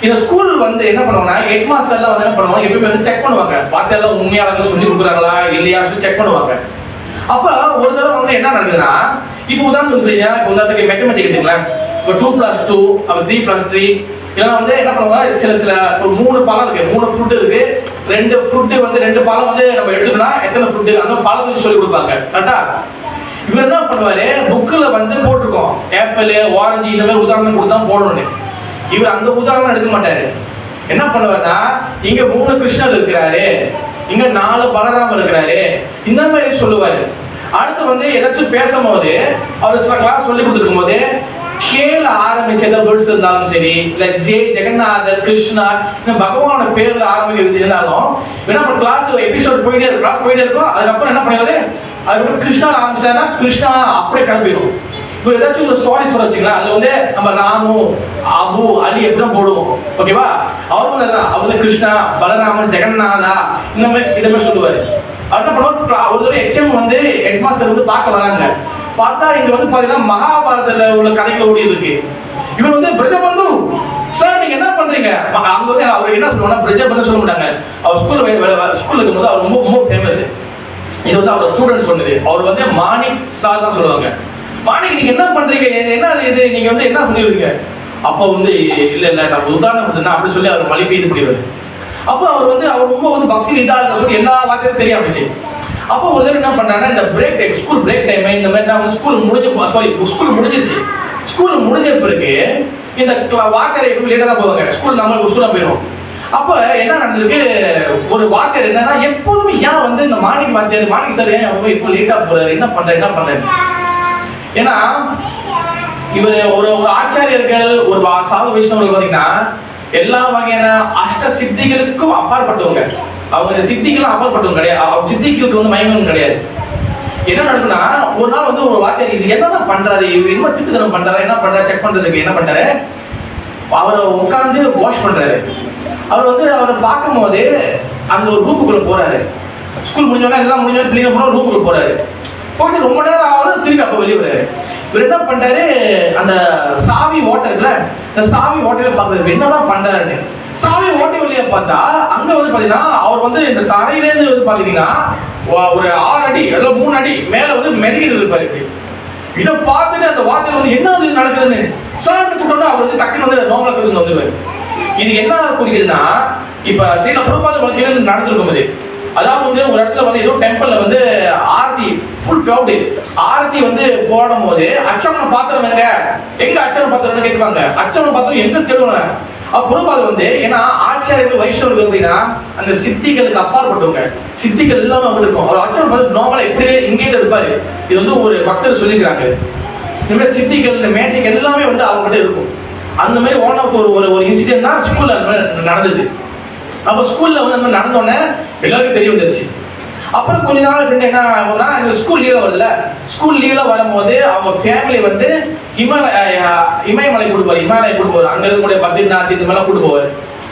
இந்த ஸ்கூல் வந்து என்ன பண்ணுவாங்கன்னா ஹெட் மாஸ்டர்லாம் வந்து என்ன பண்ணுவாங்க, எப்பயுமே வந்து செக் பண்ணுவாங்க வாத்தியாரெல்லாம் உண்மையாளங்க சொல்லி கொடுக்குறாங்களா இல்லையா சொல்லி செக் பண்ணுவாங்க. அப்ப ஒரு தடவை வந்து என்ன நடக்குதுன்னா, இப்போ உதாரணத்துக்கு இப்போ உதாரணத்துக்கு மேத்தமெட்டிக் எடுத்துக்கலாம். இப்போ 2+2 அப்போ 3+3 இதெல்லாம் வந்து என்ன பண்ணுவாங்க, சில ஒரு 3 பழம் இருக்கு, 3 ஃப்ரூட் இருக்கு, 2 ஃப்ரூட் வந்து 2 பழம் வந்து நம்ம எடுத்துக்கணும், எத்தனை ஃப்ரூட் அந்த பழத்துக்கு சொல்லி கொடுப்பாங்க. கரெக்டா? இவர் என்ன பண்ணுவாரு, புக்கில் வந்து போட்டிருக்கோம் ஆப்பிள் ஆரஞ்சு இந்த மாதிரி உதாரணம் கொடுத்தா போடணும்னு. இவர் அந்த உதாரணம் எடுக்க மாட்டாரு. என்ன பண்ணுவாருன்னா, இங்க 3 கிருஷ்ணர் இருக்கிறாரு, இங்க 4 பலராம இருக்கிறாரு, இந்த மாதிரி சொல்லுவாரு. அடுத்து வந்து ஏதாச்சும் பேசும்போது அவர் சில கிளாஸ் சொல்லி கொடுத்துருக்கும் போது கேல ஆரம்பிச்ச வேர்ட்ஸ் இருந்தாலும் சரி, இல்ல ஜெகநாதர், கிருஷ்ணா, இந்த பகவானோட பேர்ல ஆரம்பிக்கிறது இருந்தாலும் என்ன பண்ண கிளாஸ் எபிசோட் போயிட்டே இருக்கும், கிளாஸ் போயிட்டே இருக்கும். அதுக்கப்புறம் என்ன பண்ணிடுவாரு, அதுக்கப்புறம் கிருஷ்ணா ஆரம்பிச்சாருன்னா கிருஷ்ணா அப்படியே கிளம்பிடும். இப்போ ஏதாச்சும் ஒரு ஸ்டோரி சொல்ல வச்சுங்களா, அது வந்து நம்ம ராமு, அபு, அலி எப்படிதான் போடுவோம். ஓகேவா? அவர் வந்து அவர் கிருஷ்ணா, பலராமன், ஜெகநாதா இந்த மாதிரி சொல்லுவாரு. என்ன பண்ணுவோம், ஒரு தடவை எச்எம் வந்து ஹெட் மாஸ்டர் வந்து பார்க்க வராங்க. பார்த்தா இங்க வந்து பாத்தீங்கன்னா மகாபாரதத்துல உள்ள கதைகள் ஓடி இருக்கு. இவர் வந்து பிரஜபந்து சார் நீங்க என்ன பண்றீங்க, அங்க வந்து அவருக்கு என்ன சொல்லுவாங்கன்னா பிரஜபந்து சொல்ல மாட்டாங்க. அவர் ஸ்கூல்ல இருக்கும்போது அவர் ரொம்ப ரொம்ப ஃபேமஸ். இது வந்து அவர் ஸ்டூடெண்ட் சொன்னது. அவர் வந்து மாணிக் சார் தான் சொல்லுவாங்க. மாணிக் நீங்க என்ன பண்றீங்க, என்ன இது, நீங்க வந்து என்ன பண்ணிருக்கீங்க? அப்போ வந்து இல்ல நம்ம உதாரணம் அப்படி சொல்லி அவர் மழை பெய்து பண்ணிடுவாரு. அப்போ அவர் வந்து அவர் ரொம்ப வந்து பக்தி இதா இருக்க சொல்லி எல்லா வார்த்தையும் தெரிய ஆரம்பிச்சு. அப்போ ஒரு தடவை என்ன பண்றாங்கன்னா, இந்த break time, school break time இந்த மாதிரி நான் ஸ்கூல் முடிஞ்சிருச்சு. ஸ்கூல் முடிஞ்ச பிறகு இந்த வாத்தியார் எப்பவும் லேட்டாக தான் போவாங்க. ஸ்கூல் நம்மளுக்கு ஸ்கூலாக போயிடும். அப்போ என்ன நடந்திருக்கு, ஒரு வாத்தியார் என்னன்னா எப்போதுமே ஏன் வந்து இந்த மாணிக் சார் ஏன் இப்போ லேட்டாக போறாரு, என்ன பண்றாரு. ஏன்னா இவர் ஒரு ஆச்சாரியர்கள், ஒரு சாது வைஷ்ணவர்கள் பார்த்தீங்கன்னா எல்லா வகையான அஷ்ட சித்திகளுக்கும் அப்பாற்பட்டவங்க. அவங்க சித்திகளும் அப்பாற்பட்டவங்க கிடையாது. அவங்க சித்திகளுக்கு வந்து மயமம் கிடையாது. என்ன நடக்குன்னா, ஒரு நாள் வந்து ஒரு வாத்தியார் இது என்னதான் பண்றாரு, இவர் என்ன திட்டுத்தனம் பண்றாரு, என்ன பண்றாரு செக் பண்றதுக்கு என்ன பண்றாரு, அவரை உட்காந்து வாஷ் பண்றாரு. அவர் வந்து அவரை பார்க்கும் போது அந்த ஒரு ரூமுக்குள்ள போறாரு. ஸ்கூல் முடிஞ்சோன்னா எல்லாம் முடிஞ்சோன்னா பிள்ளைங்க போனா ரூமுக்குள்ள போறாரு. போயிட்டு ரொம்ப நேரம் ஆகுது, திரும்பி அப்போ வெளியே வராரு. இவர் என்ன பண்றாரு, அந்த சாவி ஓட்டை இருக்குல்ல, இந்த சாவி ஓட்டையில பாக்குறது என்னதான் பண்றாருன்னு. சாவி ஓட்டை வழியா பார்த்தா அங்க வந்து பாத்தீங்கன்னா அவர் வந்து இந்த தரையில இருந்து வந்து பாத்தீங்கன்னா ஒரு 6 அடி அதாவது 3 அடி மேல வந்து மெருகிட்டு இருப்பாரு. இப்படி இதை பார்த்துட்டு அந்த வார்த்தையில வந்து என்ன இது நடக்குதுன்னு சார் கூட்டம்னா அவர் வந்து டக்குன்னு வந்து நோமலா கருத்து வந்துருவாரு. இது என்ன குறிக்குதுன்னா, இப்ப சீன பிரபாத வாழ்க்கையில நடந்திருக்கும் போது, அதாவது வந்து ஒரு இடத்துல வந்து ஏதோ டெம்பிள்ல வந்து ஆரத்தி ஃபுல் கிரவுட், ஆரத்தி வந்து போடும் போது அச்சமனை பாத்திரம் எங்க அச்சமனை பாத்திரம் கேட்பாங்க. அச்சமனை பாத்திரம் எங்க தேடுவாங்க. பிரபாத வந்து ஏன்னா ஆச்சாரியர்கள் வைஷ்ணவர்கள் அப்படின்னா அந்த சித்திகளுக்கு அப்பாற்பட்டவங்க, சித்திகள் எல்லாமே அவங்க இருக்கும். அவர் அச்சமனை பார்த்து நார்மலா எப்படியே இங்கே இருப்பாரு. இது வந்து ஒரு பக்தர் சொல்லிக்கிறாங்க. இந்த மாதிரி சித்திகள், இந்த மேஜிக் எல்லாமே வந்து அவங்ககிட்ட இருக்கும். அந்த மாதிரி ஒன் ஆஃப் ஒரு இன்சிடென்ட் தான் ஸ்கூல்ல நடந்தது. அப்போ ஸ்கூல்ல வந்து நம்ம நடந்தோடனே எல்லாருக்கும் தெரிய வந்துருச்சு. அப்புறம் கொஞ்ச நாள் சென்று என்ன ஆகும்னா, இந்த ஸ்கூல் லீவ்ல வருதுல்ல, ஸ்கூல் லீவ்ல வரும்போது அவங்க ஃபேமிலி வந்து இமயமலை கூட்டு போவார். அங்க இருக்கக்கூடிய பத்ரிநாத் இந்த மாதிரிலாம்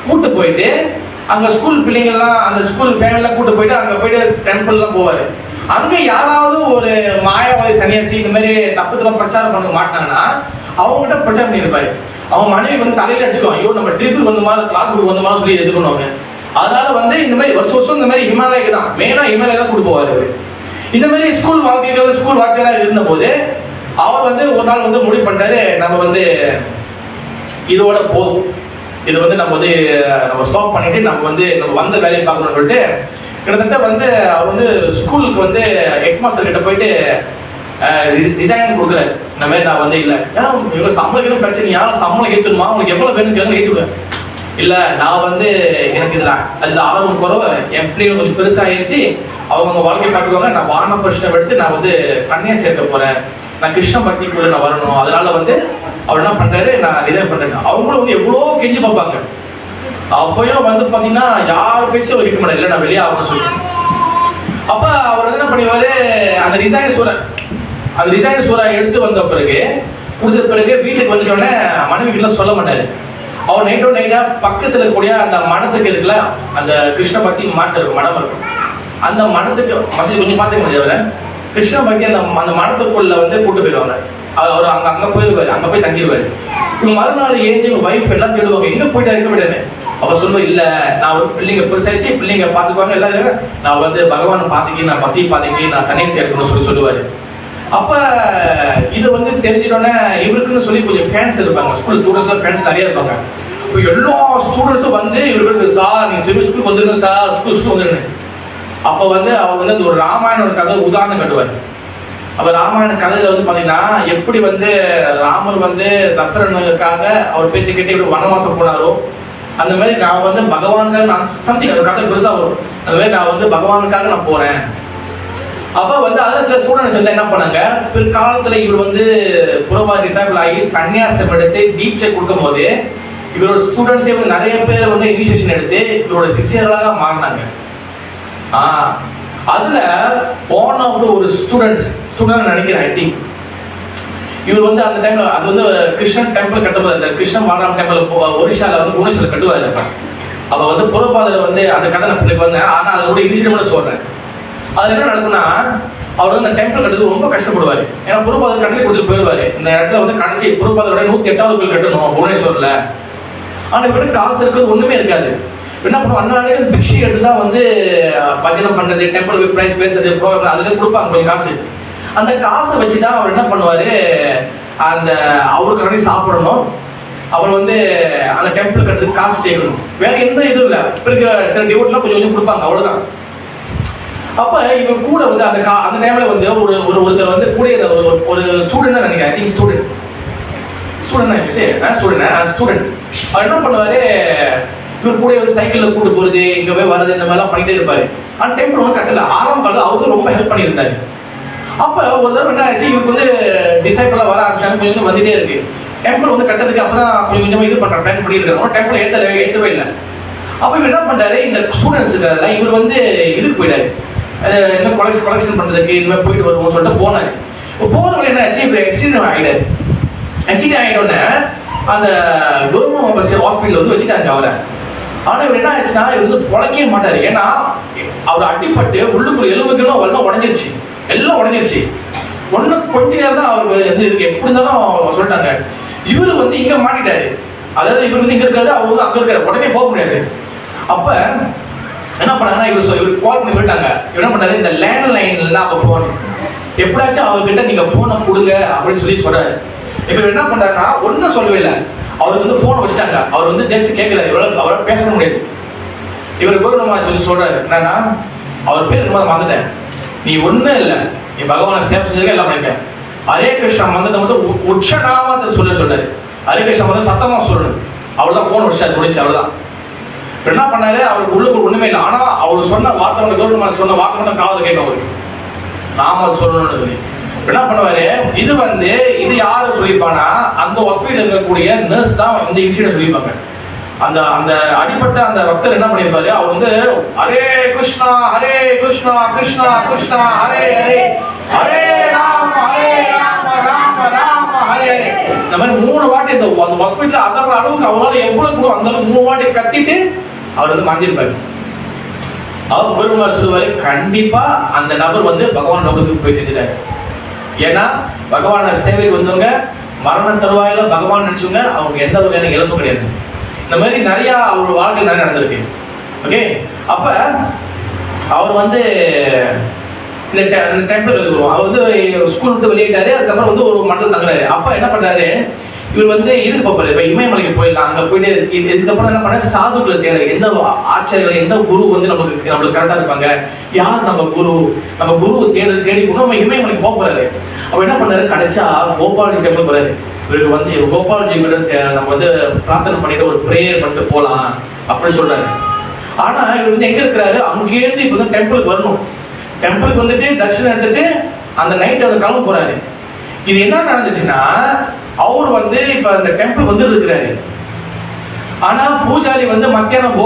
கூட்டு போயிட்டு அங்க ஸ்கூல் பிள்ளைங்கள்லாம் அந்த ஸ்கூல் ஃபேமிலிலாம் கூட்டு போயிட்டு அங்க போயிட்டு டெம்பிள்லாம் போவார். அங்க யாராவது ஒரு மாயாவாதி சன்னியாசி இந்த மாதிரி தப்புதெல்லாம் பிரச்சாரம் பண்ண மாட்டாங்கன்னா அவங்ககிட்ட பிரச்சாரம் பண்ணியிருப்பாரு. அவன் மனைவி வந்து தலையில அடிச்சுக்குவான், ஐயோ நம்ம ட்ரிப்புக்கு வந்து மாதிரி கிளாஸுக்கு வந்து மாதிரி சொல்லி எதிர்க்கணுவாங்க. அதனால வந்து இந்த மாதிரி வருஷம் இந்த மாதிரி ஹிமாலயக்கு தான் மெயினா ஹிமாலயா தான் கூட்டு போவாரு. இந்த மாதிரி ஸ்கூல் வாழ்க்கையெல்லாம் இருந்த போது அவர் வந்து ஒரு நாள் வந்து முடிவு பண்ணிட்டாரு, நம்ம வந்து இதோட போதும், இது வந்து நம்ம வந்து ஸ்டாப் பண்ணிட்டு நம்ம வந்த வேலையை பார்க்கணும்னு சொல்லிட்டு கிட்டத்தட்ட வந்து அவர் வந்து ஸ்கூலுக்கு வந்து ஹெட் மாஸ்டர் கிட்ட போயிட்டு டிசைன் கொடுக்குறாரு. இந்த மாதிரி நான் வந்து இல்லை சம்பளம் பிரச்சனை, யாரும் சம்பளம் ஏற்றுமா, உங்களுக்கு எவ்வளவு வேணும் கேளுங்க ஏற்றுவேன். இல்லை நான் வந்து எனக்கு இதில் அதில் ஆர்வம் குறைவு, என் பிள்ளைங்க கொஞ்சம் பெருசாகிடுச்சு, அவங்க வாழ்க்கை பார்த்துக்கோங்க, நான் வானப்பிரஷ்டம் எடுத்து நான் வந்து சன்னியாசி சேர்க்க போகிறேன், நான் கிருஷ்ண பக்திக்குள்ள நான் வரணும், அதனால வந்து அவர் என்ன பண்ணுறாரு, நான் ரிசைன் பண்ணுறேன். அவங்களும் வந்து எவ்வளோ கெஞ்சி பார்ப்பாங்க. அப்பயும் வந்து பார்த்தீங்கன்னா யார் பேச்சும் அவர் இருக்க மாட்டார், இல்லை நான் வெளியே ஆகணும்னு சொல்லிட்டு. அப்போ அவர் என்ன பண்ணிடுவார், அந்த ரிசைன் சூறா எடுத்து வந்த பிறகு கொடுத்த பிறகு வீட்டுக்கு வந்துட்டோடனே மனைவிக்கெல்லாம் சொல்ல மாட்டார். அவர் நைட்டா பக்கத்தில் இருக்கக்கூடிய அந்த மடத்துக்கு இருக்குல்ல, அந்த கிருஷ்ண பக்தி மாட்டு இருக்கும், மடம் இருக்கும், அந்த மடத்துக்கு கொஞ்சம் பார்த்துக்க முடியாது, கிருஷ்ண பக்தி அந்த மடத்துக்குள்ள வந்து கூட்டு போயிடுவாங்க. அவர் அங்கே போயிடுவார், அங்கே போய் தங்கிடுவார். இவங்க மறுநாள் ஏஞ்சி ஒய்ஃப் எல்லாம் தேடுவாங்க, எங்கே போயிட்டா இருக்க முடியாது. அப்போ சொல்லுவேன், இல்லை நான் வந்து பிள்ளைங்க பெருசாயிடுச்சு, பிள்ளைங்க பார்த்துக்குவாங்க, எல்லாரும் நான் வந்து பகவான் பார்த்துக்கி, நான் பக்தி பார்த்துக்கி, நான் சன்னியாசி எடுக்கணும்னு சொல்லுவார். அப்போ இது வந்து தெரிஞ்சிட்டோன்னே இவருக்குன்னு சொல்லி கொஞ்சம் ஃபேன்ஸ் இருப்பாங்க, ஸ்கூல் ஸ்டூடெண்ட்ஸ்லாம் ஃபேன்ஸ் நிறைய இருப்பாங்க. இப்போ எல்லா ஸ்டூடெண்ட்ஸும் வந்து இவருக்கு சார் நீங்கள் திரும்பி ஸ்கூலுக்கு வந்துருங்க சார், ஸ்கூல் வந்துருங்க. அப்போ வந்து அவர் வந்து அந்த ஒரு ராமாயண ஒரு கதை உதாரணம் கட்டுவார். அப்போ ராமாயண கதையில் வந்து பார்த்தீங்கன்னா எப்படி வந்து ராமர் வந்து தசரனுக்காக அவர் பேச்சு கேட்டு எப்படி வனவாசம் போனாரோ, அந்த மாதிரி நான் வந்து பகவானுக்காக நான் சம்திங் அந்த கதை பெருசாக வரும், அந்த மாதிரி நான் வந்து பகவானுக்காக நான் போகிறேன், அப்ப வந்து அதில் சில ஸ்டூடெண்ட்ஸ் வந்து என்ன பண்ணாங்க, பிற்காலத்துல இவர் வந்து புரோபா டிசைபிள் ஆகி சன்னியாசம் எடுத்து தீட்சை கொடுக்கும் போது இவரோட ஸ்டூடெண்ட்ஸே வந்து நிறைய பேர் வந்து இனிஷியேஷன் எடுத்து இவரோட சிஷியர்களாக மாறினாங்க. அதுல ஒன் ஆஃப் ஒரு ஸ்டூடெண்ட் நினைக்கிறேன், ஐ திங்க் இவர் வந்து அந்த டைம்ல அது வந்து கிருஷ்ணன் டெம்பிள் கட்டும்போது, அந்த கிருஷ்ணன் பாலராம் டெம்பிள் ஒரிஷால வந்து புவனேஸ்வரில் கட்டுவாரு. அப்ப வந்து புரோபாதில் வந்து அந்த கதை நான் வந்தேன், ஆனா அதோட இனிஷியேட்டிவ் சொல்றேன். அது என்ன நடக்கும்னா, அவர் வந்து அந்த டெம்பிள் கட்டுறது ரொம்ப கஷ்டப்படுவாரு. ஏன்னா புரோபாதர் கட்டி கொடுத்துட்டு போயிடுவாரு. இந்த இடத்துல வந்து கடைசி புரோபாதரோட 108வது கோயில் கட்டணும் புவனேஸ்வரில். ஆனா இவருக்கு காசு இருக்கிறது ஒண்ணுமே இருக்காது. என்ன பண்ணுவோம், அண்ணாலே பிக்ஷை எடுத்து தான் வந்து பஜனம் பண்றது, டெம்பிள் பிரைஸ் பேசுறது, ப்ரோக்ராம் அதுக்கு கொடுப்பாங்க கொஞ்சம் காசு. அந்த காசை வச்சுதான் அவர் என்ன பண்ணுவாரு, அந்த அவருக்கு கடைசி சாப்பிடணும், அவர் வந்து அந்த டெம்பிள் கட்டுறதுக்கு காசு சேர்க்கணும், வேற எந்த இதுவும் இல்லை. பிறகு சில டிவோட்லாம் கொஞ்சம் கொஞ்சம் கொடுப்பாங்க, அவ்வளவுதான். அப்ப இவர் கூட வந்து அந்த டைம்ல வந்து ஒருத்தர் வந்து கூட ஒரு ஸ்டூடெண்ட் தான் நினைக்கிறேன், ஐ திங்க் ஸ்டூடெண்ட் அவர் என்ன பண்ணுவாரு, இவர் கூட வந்து சைக்கிள்ல கூட்டு போறது, இங்க போய் வர்றது, இந்த மாதிரிலாம் பண்ணிட்டே இருப்பாரு. அந்த டெம்பிள் வந்து கட்டல, ஆரம்ப காலத்துல அவருக்கு ரொம்ப ஹெல்ப் பண்ணியிருந்தாரு. அப்ப ஒரு தடவை என்ன ஆச்சு, இவருக்கு வந்து டிசைபிளா வர ஆரம்பிச்சாங்க, கொஞ்சம் வந்துட்டே இருக்கு. டெம்பிள் வந்து கட்டதுக்கு அப்பதான் கொஞ்சம் கொஞ்சமா இது பண்ற பிளான் பண்ணியிருக்காங்க. டெம்பிள் ஏற்றவே இல்லை. அப்ப இவர் என்ன பண்றாரு, இந்த ஸ்டூடெண்ட்ஸ் இருக்காருல்ல, இவர் வந்து இதுக்கு போயிடாரு, என்ன கலெக்ஷன் பண்றதுக்கு இந்த மாதிரி போயிட்டு வருவோம் சொல்லிட்டு போனாரு. போனவங்க என்ன ஆச்சு, இவர் ஆக்சிடென்ட் ஆகிட்டோன்னே அந்த கவர்மெண்ட் ஹாஸ்பிட்டல் வந்து வச்சுட்டாங்க அவரை. ஆனா இவர் என்ன ஆச்சுன்னா, இவர் வந்து பொழைக்கவே மாட்டாரு. ஏன்னா அவர் அடிப்பட்டு உள்ளுக்குள்ள எலும்புகளும் எல்லாம் உடஞ்சிருச்சு, எல்லாம் உடஞ்சிருச்சு. கொஞ்ச நேரம் தான் அவர் வந்து இருக்கு, எப்படி இருந்தாலும் சொல்லிட்டாங்க. இவரு வந்து இங்க மாட்டிட்டாரு, அதாவது இவர் வந்து இங்க இருக்காரு, அவர் வந்து அங்க இருக்காரு, உடனே போக முடியாது. அப்ப என்ன பண்ணாங்கன்னா, இவர் கால் பண்ணி சொல்லிட்டாங்க. என்ன பண்ணாரு, இந்த லேண்ட்லைன்ல அப்ப போன் எப்படியாச்சும் அவர்கிட்ட நீங்க போனை கொடுங்க அப்படின்னு சொல்றாரு. இப்ப என்ன பண்றாருன்னா, ஒன்னும் சொல்லவே இல்லை, அவருக்கு வந்து போன் வச்சுட்டாங்க. அவர் வந்து ஜஸ்ட் கேட்கிறாரு, அவரால் பேச முடியாது. இவர் குருநாமா சொல்றாரு என்னன்னா, அவர் பேர் என்ன மறந்துட்டேன், நீ ஒண்ணும் இல்லை, நீ பகவானை சேவை செஞ்சிருக்க, எல்லாம் பண்ணிக்க, ஹரே கிருஷ்ணா மந்திரத்தை வந்து உச்சநாமத்தை சொல்றாரு. ஹரே கிருஷ்ணா மந்திரம் சத்தமா சொல்லணும். அவ்வளவுதான், போன் வச்சாரு, முடிச்சு அவ்வளவுதான். என்ன பண்ணாரு, அவருக்கு உள்ளுக்குள் ஒண்ணுமே இல்லை. ஆனா அவர் சொன்ன வார்த்தை, கௌரவமா சொன்ன வார்த்தை மட்டும் காவல் கேட்க அவருக்கு நாம சொல்லணும்னு சொல்லி என்ன பண்ணுவாரு. இது வந்து இது யாரு சொல்லியிருப்பானா, அந்த ஹாஸ்பிட்டல் இருக்கக்கூடிய நர்ஸ் தான் இந்த இன்சிடென்ட் சொல்லியிருப்பாங்க. அந்த அந்த அடிப்பட்ட அந்த பக்தர் என்ன பண்ணியிருப்பாரு, அவர் வந்து ஹரே கிருஷ்ணா கிருஷ்ணா கிருஷ்ணா ஹரே ஹரே, ஹரே ராம ராம ராம ஹரே ஹரே, இந்த மாதிரி 3 வாட்டி அந்த ஹாஸ்பிட்டல் அதர அளவுக்கு அவரால் எவ்வளவு அந்த 3 வாட்டி கட்டிட்டு அவர் வந்து மாட்டிருப்பாரு. அவர் பெருமாள் சொல்லுவாரு, கண்டிப்பா அந்த நபர் வந்து பகவான் லோகத்துக்கு போய் செஞ்சுட்டாரு. ஏன்னா பகவான சேவைக்கு வந்தவங்க மரண தருவாயில பகவான் நினைச்சவங்க அவங்க எந்த வகையான இழப்பு கிடையாது. இந்த மாதிரி நிறைய அவர் வாழ்க்கை நிறைய நடந்திருக்கு. ஓகே, அப்ப அவர் வந்து இந்த டெம்பிள் வருவோம், அவர் வந்து ஸ்கூல் விட்டு வெளியிட்டாரு. அதுக்கப்புறம் வந்து ஒரு மண்டலம் தங்குறாரு. அப்ப என்ன பண்றாரு, இவர் வந்து இதுக்கு போறாரு, இப்ப இமயமலைக்கு போயிடலாம். அங்க போயிட்டு இதுக்கப்புறம் என்ன பண்ண, சாதுக்களை தேவை, எந்த ஆச்சாரியர்கள் எந்த குரு வந்து நம்மளுக்கு கரெக்டா இருப்பாங்க, யார் நம்ம குரு தேடி போகணும். நம்ம இமயமலைக்கு போறாரு. அப்ப என்ன பண்ணாரு, கிடைச்சா கோபாலஜி டெம்பிள் போறாரு. இவருக்கு வந்து கோபாலஜி நம்ம வந்து பிரார்த்தனை பண்ணிட்டு ஒரு பிரேயர் பண்ணிட்டு போலாம் அப்படின்னு சொல்றாரு. ஆனா இவர் வந்து எங்க இருக்கிறாரு, அங்கேயிருந்து இப்ப வந்து டெம்பிளுக்கு வரணும். டெம்பிளுக்கு வந்துட்டு தர்ஷனம் எடுத்துட்டு அந்த நைட் அவர் கிளம்ப போறாரு. இது என்ன நடந்துச்சுன்னா, அவர் வந்து இப்ப அந்த டெம்பிள் வந்து இருக்கிறாரு. ஆனா பூஜாரி வந்து மத்தியானம்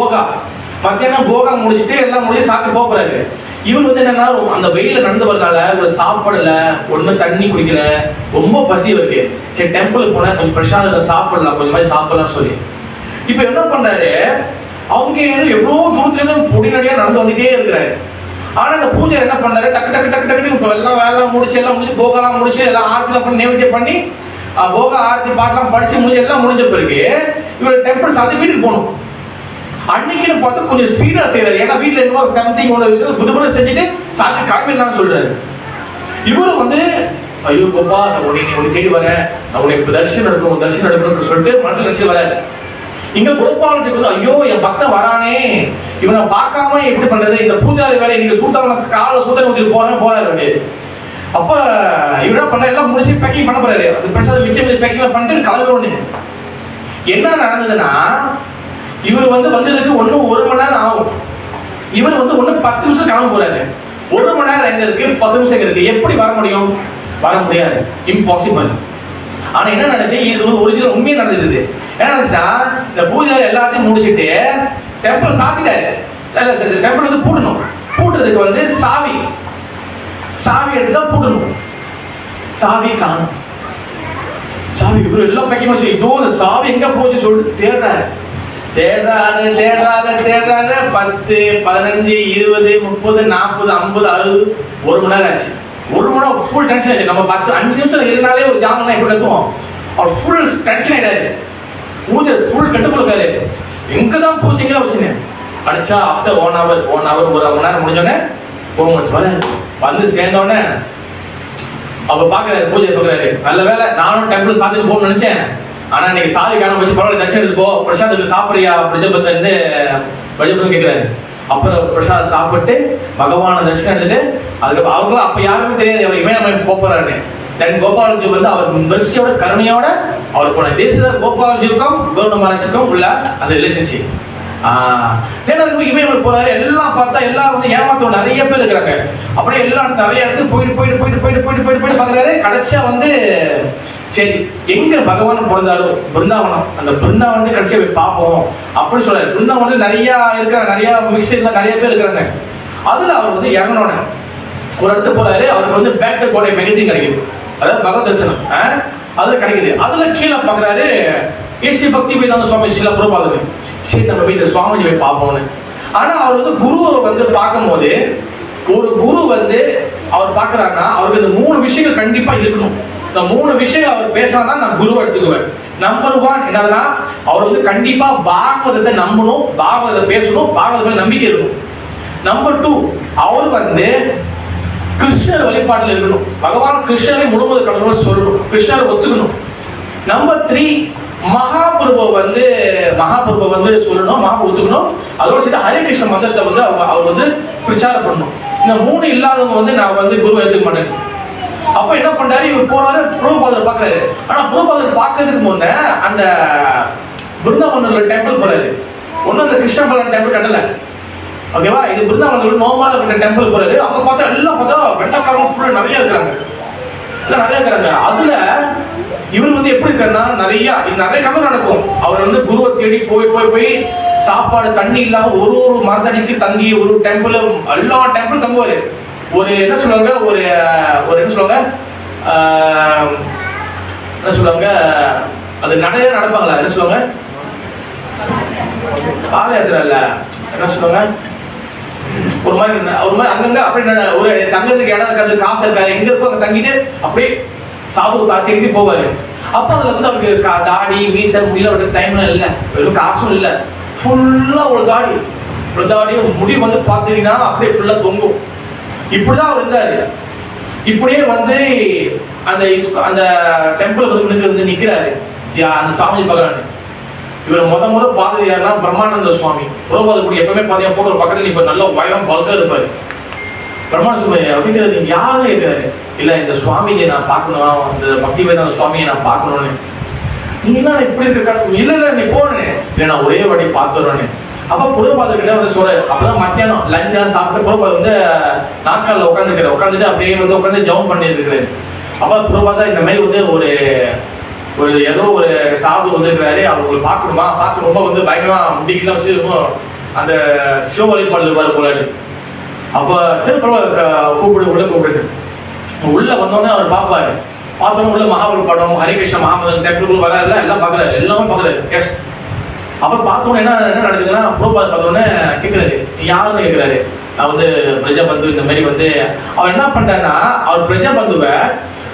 போகா முடிச்சுட்டு எல்லாம் முடிச்சு சாப்பிட்டு போறாரு. இவர் வந்து என்னன்னா, அந்த வெயில நடந்து வரனால ஒரு சாப்பிடல, ஒண்ணு தண்ணி குடிக்கல, ரொம்ப பசி இருக்கு. சரி டெம்பிளுக்கு போனா கொஞ்சம் பிரசாதம் சாப்பிடலாம், கொஞ்சம் மாதிரி சாப்பிடலாம் சொல்லி இப்ப என்ன பண்றாரு, அவங்க எவ்வளவு தூரத்துல இருந்து பொடிநடியா நடந்து வந்துட்டே இருக்கிறாரு. ஆனா இந்த பூஜை என்ன பண்ணாரு, டக்கு டக்கு டக்கு டக்குன்னு இப்ப எல்லாம் வேலை முடிச்சு எல்லாம் முடிச்சு போகலாம் முடிச்சு எல்லாம் ஆரத்தி பண்ணி நைவேத்தியம் பண்ணி போக ஆரத்தி பாட்டெல்லாம் படிச்சு முடிஞ்சு எல்லாம் முடிஞ்ச பிறகு இவர் டெம்பிள் சாப்பிட்டு வீட்டுக்கு போகணும். அன்னைக்குன்னு பார்த்து கொஞ்சம் ஸ்பீடா செய்யறாரு. ஏன்னா வீட்டுல என்னமோ சம்திங் ஒன்று புதுமணம் செஞ்சுட்டு சாப்பிட்டு கிளம்பிடலாம்னு சொல்றாரு. இவரும் வந்து ஐயோ கோப்பா, நான் உன்னை தேடி வரேன், நான் உனக்கு தரிசனம் எடுக்கணும்னு சொல்லிட்டு மனசுல நினைச்சு வராரு. இங்க கோபாலஜி வந்து ஐயோ என் பக்தன் வரானே, இவனை பார்க்காம எப்படி பண்றது, இந்த பூஜாரி வேலையை நீங்க சூத்தாம காலை சூத்தனை ஊத்திட்டு போறாரு. அப்ப இவர் என்ன பண்ண, எல்லாம் முடிச்சு பேக்கிங் பண்ண போறாரு. அந்த பிரசாதம் மிச்சம் பேக்கிங் பண்ணிட்டு கலந்துருவோன்னு என்ன நடந்ததுன்னா, இவர் வந்து வந்ததுக்கு 1 மணி நேரம் ஆகும். இவர் வந்து 10 நிமிஷம் கிளம்ப போறாரு. 1 மணி நேரம் எங்க இருக்கு, 10 நிமிஷம் இருக்கு. எப்படி வர முடியும்? வர முடியாது, இம்பாசிபிள். ஆனா என்ன நடந்துச்சு, இது ஒரிஜினல் உண்மையா நடந்தது. என்ன நடந்துச்சுன்னா, இந்த பூஜை எல்லாத்தையும் முடிச்சுட்டு டெம்பிள் சாத்திட்டாரு. சரி சரி, டெம்பிள் வந்து பூட்டணும். பூட்டுறதுக்கு வந்து சாவி எடுத்து தான் பூட்டணும். சாவி காணும். சாவி இவரு எல்லாம் பேக்கிங் வச்சு இன்னொரு சாவி எங்க போச்சு சொல்லிட்டு தேடுறாரு. 10, 15, 20, 30, 40, 50, 60, 1 மணி நேரம் ஆச்சு. 1 மணி நேரம் ஃபுல் டென்ஷன் ஆயிடுச்சு. நம்ம 5 நிமிஷம் இருந்தாலே ஒரு ஜாமம் எப்படி இருக்கும், அவர் ஃபுல் டென்ஷன் ஆயிடாரு. பூஜை ஃபுல் கட்டுப்படுக்காரு. எங்க தான் போச்சு, எங்க வச்சுன்னு அடிச்சா ஆஃப்டர் 1 hour 1 மணி நேரம் முடிஞ்சோடனே வந்து சேர்ந்தோடனே அவர் பாக்குறாரு, பூஜை பாக்குறாரு. நல்ல வேலை நானும் டெம்பிள் சாத்திட்டு போகணும்னு நினைச்சேன். ஆனா இன்னைக்கு சாதி காண போச்சு, பரவாயில்ல தர்ஷனம் எடுத்து போ, பிரசாதத்துக்கு சாப்பிடுறியா பிரஜபத்தை இருந்து பிரஜபத்தன் கேட்கிறாரு. அப்புறம் பிரசாதம் சாப்பிட்டு பகவான தர்ஷனம் எடுத்துட்டு அதுக்கு அவங்களும் அப்ப யாருமே தெரியாது அவர் இவன் நம்ம போறாருன்னு. தென் கோபாலஜி வந்து அவர் மிருஷ்டியோட கருணையோட அவர் போன தேச கோபாலஜிக்கும் கௌரவ மகாராஜுக்கும் உள்ள அந்த ரிலேஷன்ஷிப். இவன் போறாரு. எல்லாம் பார்த்தா எல்லாரும் வந்து ஏமாத்தோம், நிறைய பேர் இருக்கிறாங்க. அப்படியே எல்லாம் நிறைய இடத்துக்கு போயிட்டு பாக்குறாரு. கடைசியா வந்து சரி எங்க பகவான் பிறந்தாரோ பிருந்தாவனம், அந்த பிருந்தாவனத்தை கடைசியா போய் பார்ப்போம் அப்படின்னு சொல்றாரு. பிருந்தாவனத்துல நிறைய இருக்கிறாங்க, நிறைய மிக்சர்ல நிறைய பேர் இருக்கிறாங்க. அதுல அவர் வந்து இறங்கணும்னு ஒரு இடத்துக்கு போறாரு. அவருக்கு வந்து பேக் டு கோடை மேகசின் கிடைக்குது, அதாவது பகவத் தரிசனம் அது கிடைக்குது. அதுல கீழே பாக்குறாரு ஏசி பக்தி வேதாந்த சுவாமி ஸ்ரீல பிரபுபாதர். சரி நம்ம போய் இந்த சுவாமிஜி போய் பார்ப்போம்னு. ஆனா அவர் வந்து குருவை வந்து பார்க்கும்போது, ஒரு குரு வந்து அவர் பார்க்கறாருன்னா அவருக்கு இந்த 3 விஷயங்கள் கண்டிப்பா இருக்கணும். இந்த 3 விஷயங்கள் அவர் பேசினாதான் நான் குருவை எடுத்துக்குவேன். நம்பர் 1 என்னதுன்னா, அவர் வந்து கண்டிப்பா பாகவதத்தை நம்பணும், பாகவதத்தை பேசணும், பாகவதத்தில் நம்பிக்கை இருக்கணும். நம்பர் 2 அவர் வந்து கிருஷ்ணர் வழிபாட்டில் இருக்கணும், பகவான் கிருஷ்ணரை முழுவதும் கடவுள் சொல்லணும், கிருஷ்ணரை ஒத்துக்கணும். நம்பர் 3 மகாபிரபு வந்து சொல்லணும், மகாபிரபு ஒத்துக்கணும். அதோட சேர்த்து ஹரே கிருஷ்ண மந்திரத்தை வந்து அவர் வந்து பிரச்சாரம் பண்ணணும். இந்த 3 இல்லாதவங்க வந்து நான் வந்து குருவை எடுத்துக்க மாட்டேன். அப்ப என்ன பண்றாரு, இவர் போறாரு, பிரபுபாதர் பாக்குறாரு. ஆனா பிரபுபாதர் பாக்குறதுக்கு முன்ன அந்த பிருந்தாவனத்துல டெம்பிள் போறாரு. ஒன்னும் அந்த கிருஷ்ண பகவான் டெம்பிள் கட்டல, ஓகேவா? இது பிருந்தாவனத்துல நோமால கட்ட டெம்பிள் போறாரு. அங்க பார்த்தா எல்லாம் பார்த்தா வெட்டக்காரங்க ஃபுல்லா நிறைய இருக்கிறாங்க. அதுல இவர் வந்து எப்படி இருக்காருன்னா, நிறைய கதை நடக்கும். அவர் வந்து குருவை தேடி போய் சாப்பாடு தண்ணி இல்லாம ஒரு மரத்தடிக்கு தங்கி ஒரு டெம்பிள், எல்லா டெம்பிள் தங்குவாரு. ஒரு என்ன சொல்லுவாங்க, ஒரு என்ன சொல்லுவாங்க அது நடப்பாங்களா, என்ன சொல்லுவாங்க, பாத யாத்திரை இல்ல, என்ன சொல்லுவாங்க, ஒரு மாதிரி அங்கங்க அப்படி ஒரு தங்கத்துக்கு இடம் இருக்காது, காசு இருக்காது, எங்க இருக்கோ அங்க தங்கிட்டு அப்படியே சாது தாத்தி போவாரு. அப்ப அதுல வந்து அவருக்கு தாடி மீச முடியல, அவருக்கு டைம்லாம் இல்லை, வெறும் காசும் இல்லை, ஃபுல்லா ஒரு தாடியும் முடி வந்து பாத்தீங்கன்னா அப்படியே ஃபுல்லா தொங்கும். இப்படிதான் அவர் இருந்தாரு. இப்படியே வந்து அந்த டெம்பிள் வந்து நிக்கிறாரு அந்த சாமி பகவான். இவர் முத பார்த்தது யாருன்னா பிரம்மானந்த சுவாமி. புரோபாதக்குடி எப்பவுமே பாத்தீங்கன்னா போட்டு ஒரு பக்கத்துல இப்ப நல்ல வயலம் பல்கா இருப்பாரு. பிரம்மானந்த சுவாமி அப்படிங்கிறது யாரும் கேட்கிறாரு, இல்ல இந்த சுவாமியை நான் பார்க்கணும், அந்த பக்தி வேதாந்த சுவாமியை நான் பார்க்கணும்னு. நீ என்ன இப்படி இருக்க, இல்ல நீ போனே, இல்ல நான் ஒரே வாட்டி பார்த்துறேன்னு. அப்ப புரோபாதர்கிட்ட வந்து சொல்றாரு. அப்பதான் மத்தியானம் லஞ்சா சாப்பிட்டு புரோபாதர் வந்து நாட்காலில் உட்காந்துட்டு அப்படியே வந்து உட்காந்து ஜவம் பண்ணிட்டு இருக்கிறாரு. அப்ப புரோபாதர் இந்த மாதிரி வந்து ஒரு ஏதோ ஒரு சாது வந்துருக்கிறாரு, அவங்களுக்கு பார்க்கணுமா, பார்க்க ரொம்ப வந்து பயங்கரமா முடிக்கலாம் வச்சு அந்த சிவ வழிபாடு இருப்பாரு போலாரு. அப்ப சரி கூப்பிடு உள்ள வந்தோடனே அவர் பார்ப்பாரு. பார்த்தோன்னா உள்ள மகாபலி படம், ஹரிகிருஷ்ண மகாமதன் டெம்பிள் வராருல, எல்லாம் பாக்குறாரு, எல்லாமே பாக்குறாரு. எஸ். அப்புறம் பார்த்தோன்னே என்ன நடக்குதுன்னா, புரோபாதர் பார்த்தோன்னே கேட்கிறாரு, யாருன்னு கேட்கிறாரு. நான் வந்து பிரஜபந்து இந்த மாதிரி வந்து அவர் என்ன பண்றாருன்னா, அவர் பிரஜபந்துவை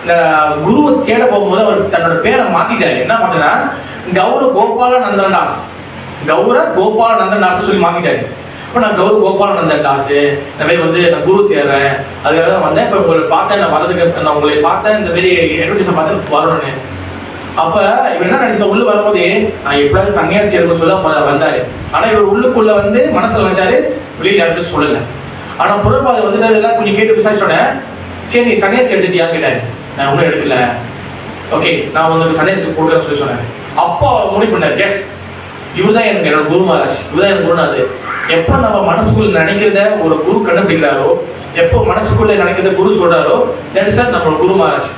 இந்த குருவை தேட போகும்போது அவர் தன்னோட பேரை மாத்திட்டாரு. என்ன பண்றா, கௌர கோபாலநந்தன் தாஸ் சொல்லி மாத்திட்டாரு. இப்போ நான் கௌர கோபாலநந்தன் தாஸ் இந்த மாதிரி வந்து நான் குரு தேடுறேன், அதுக்காக தான் வந்தேன். இப்போ உங்களை பார்த்தேன், நான் வரதுக்கு நான் உங்களை பார்த்தேன், இந்த மாதிரி என்விடேஷன் பார்த்து வரணும்னு. அப்ப இவர் என்ன நினைச்சா, உள்ள வரும்போதே நான் எப்படியாவது சன்னியாசி எடுக்க சொல்ல வந்தாரு. ஆனா இவர் உள்ளுக்குள்ள வந்து மனசுல நினைச்சாரு, வெளியில யாருக்கும் சொல்லல. ஆனா புறப்பாதை வந்து இதெல்லாம் கொஞ்சம் கேட்டு விசாரிச்சோன்னே, சரி நீ சன்னியாசி எடுத்துட்டியான்னு கேட்டாரு. நான் ஒன்றும் எடுக்கல, ஓகே நான் உங்களுக்கு சன்னியாசி கொடுக்குறேன்னு சொல்லி சொன்னேன். அப்போ முடிவு பண்ணார், எஸ் இவர் தான் எனக்கு என்னோட குரு மகாராஜ், இவர் தான் எனக்கு குருநாது. எப்போ நம்ம மனசுக்குள்ள நினைக்கிறத ஒரு குரு கண்டுபிடிக்கிறாரோ, எப்போ மனசுக்குள்ள நினைக்கிறத குரு சொல்றாரோ, தட் இஸ் நம்மளோட குரு மகாராஜ்.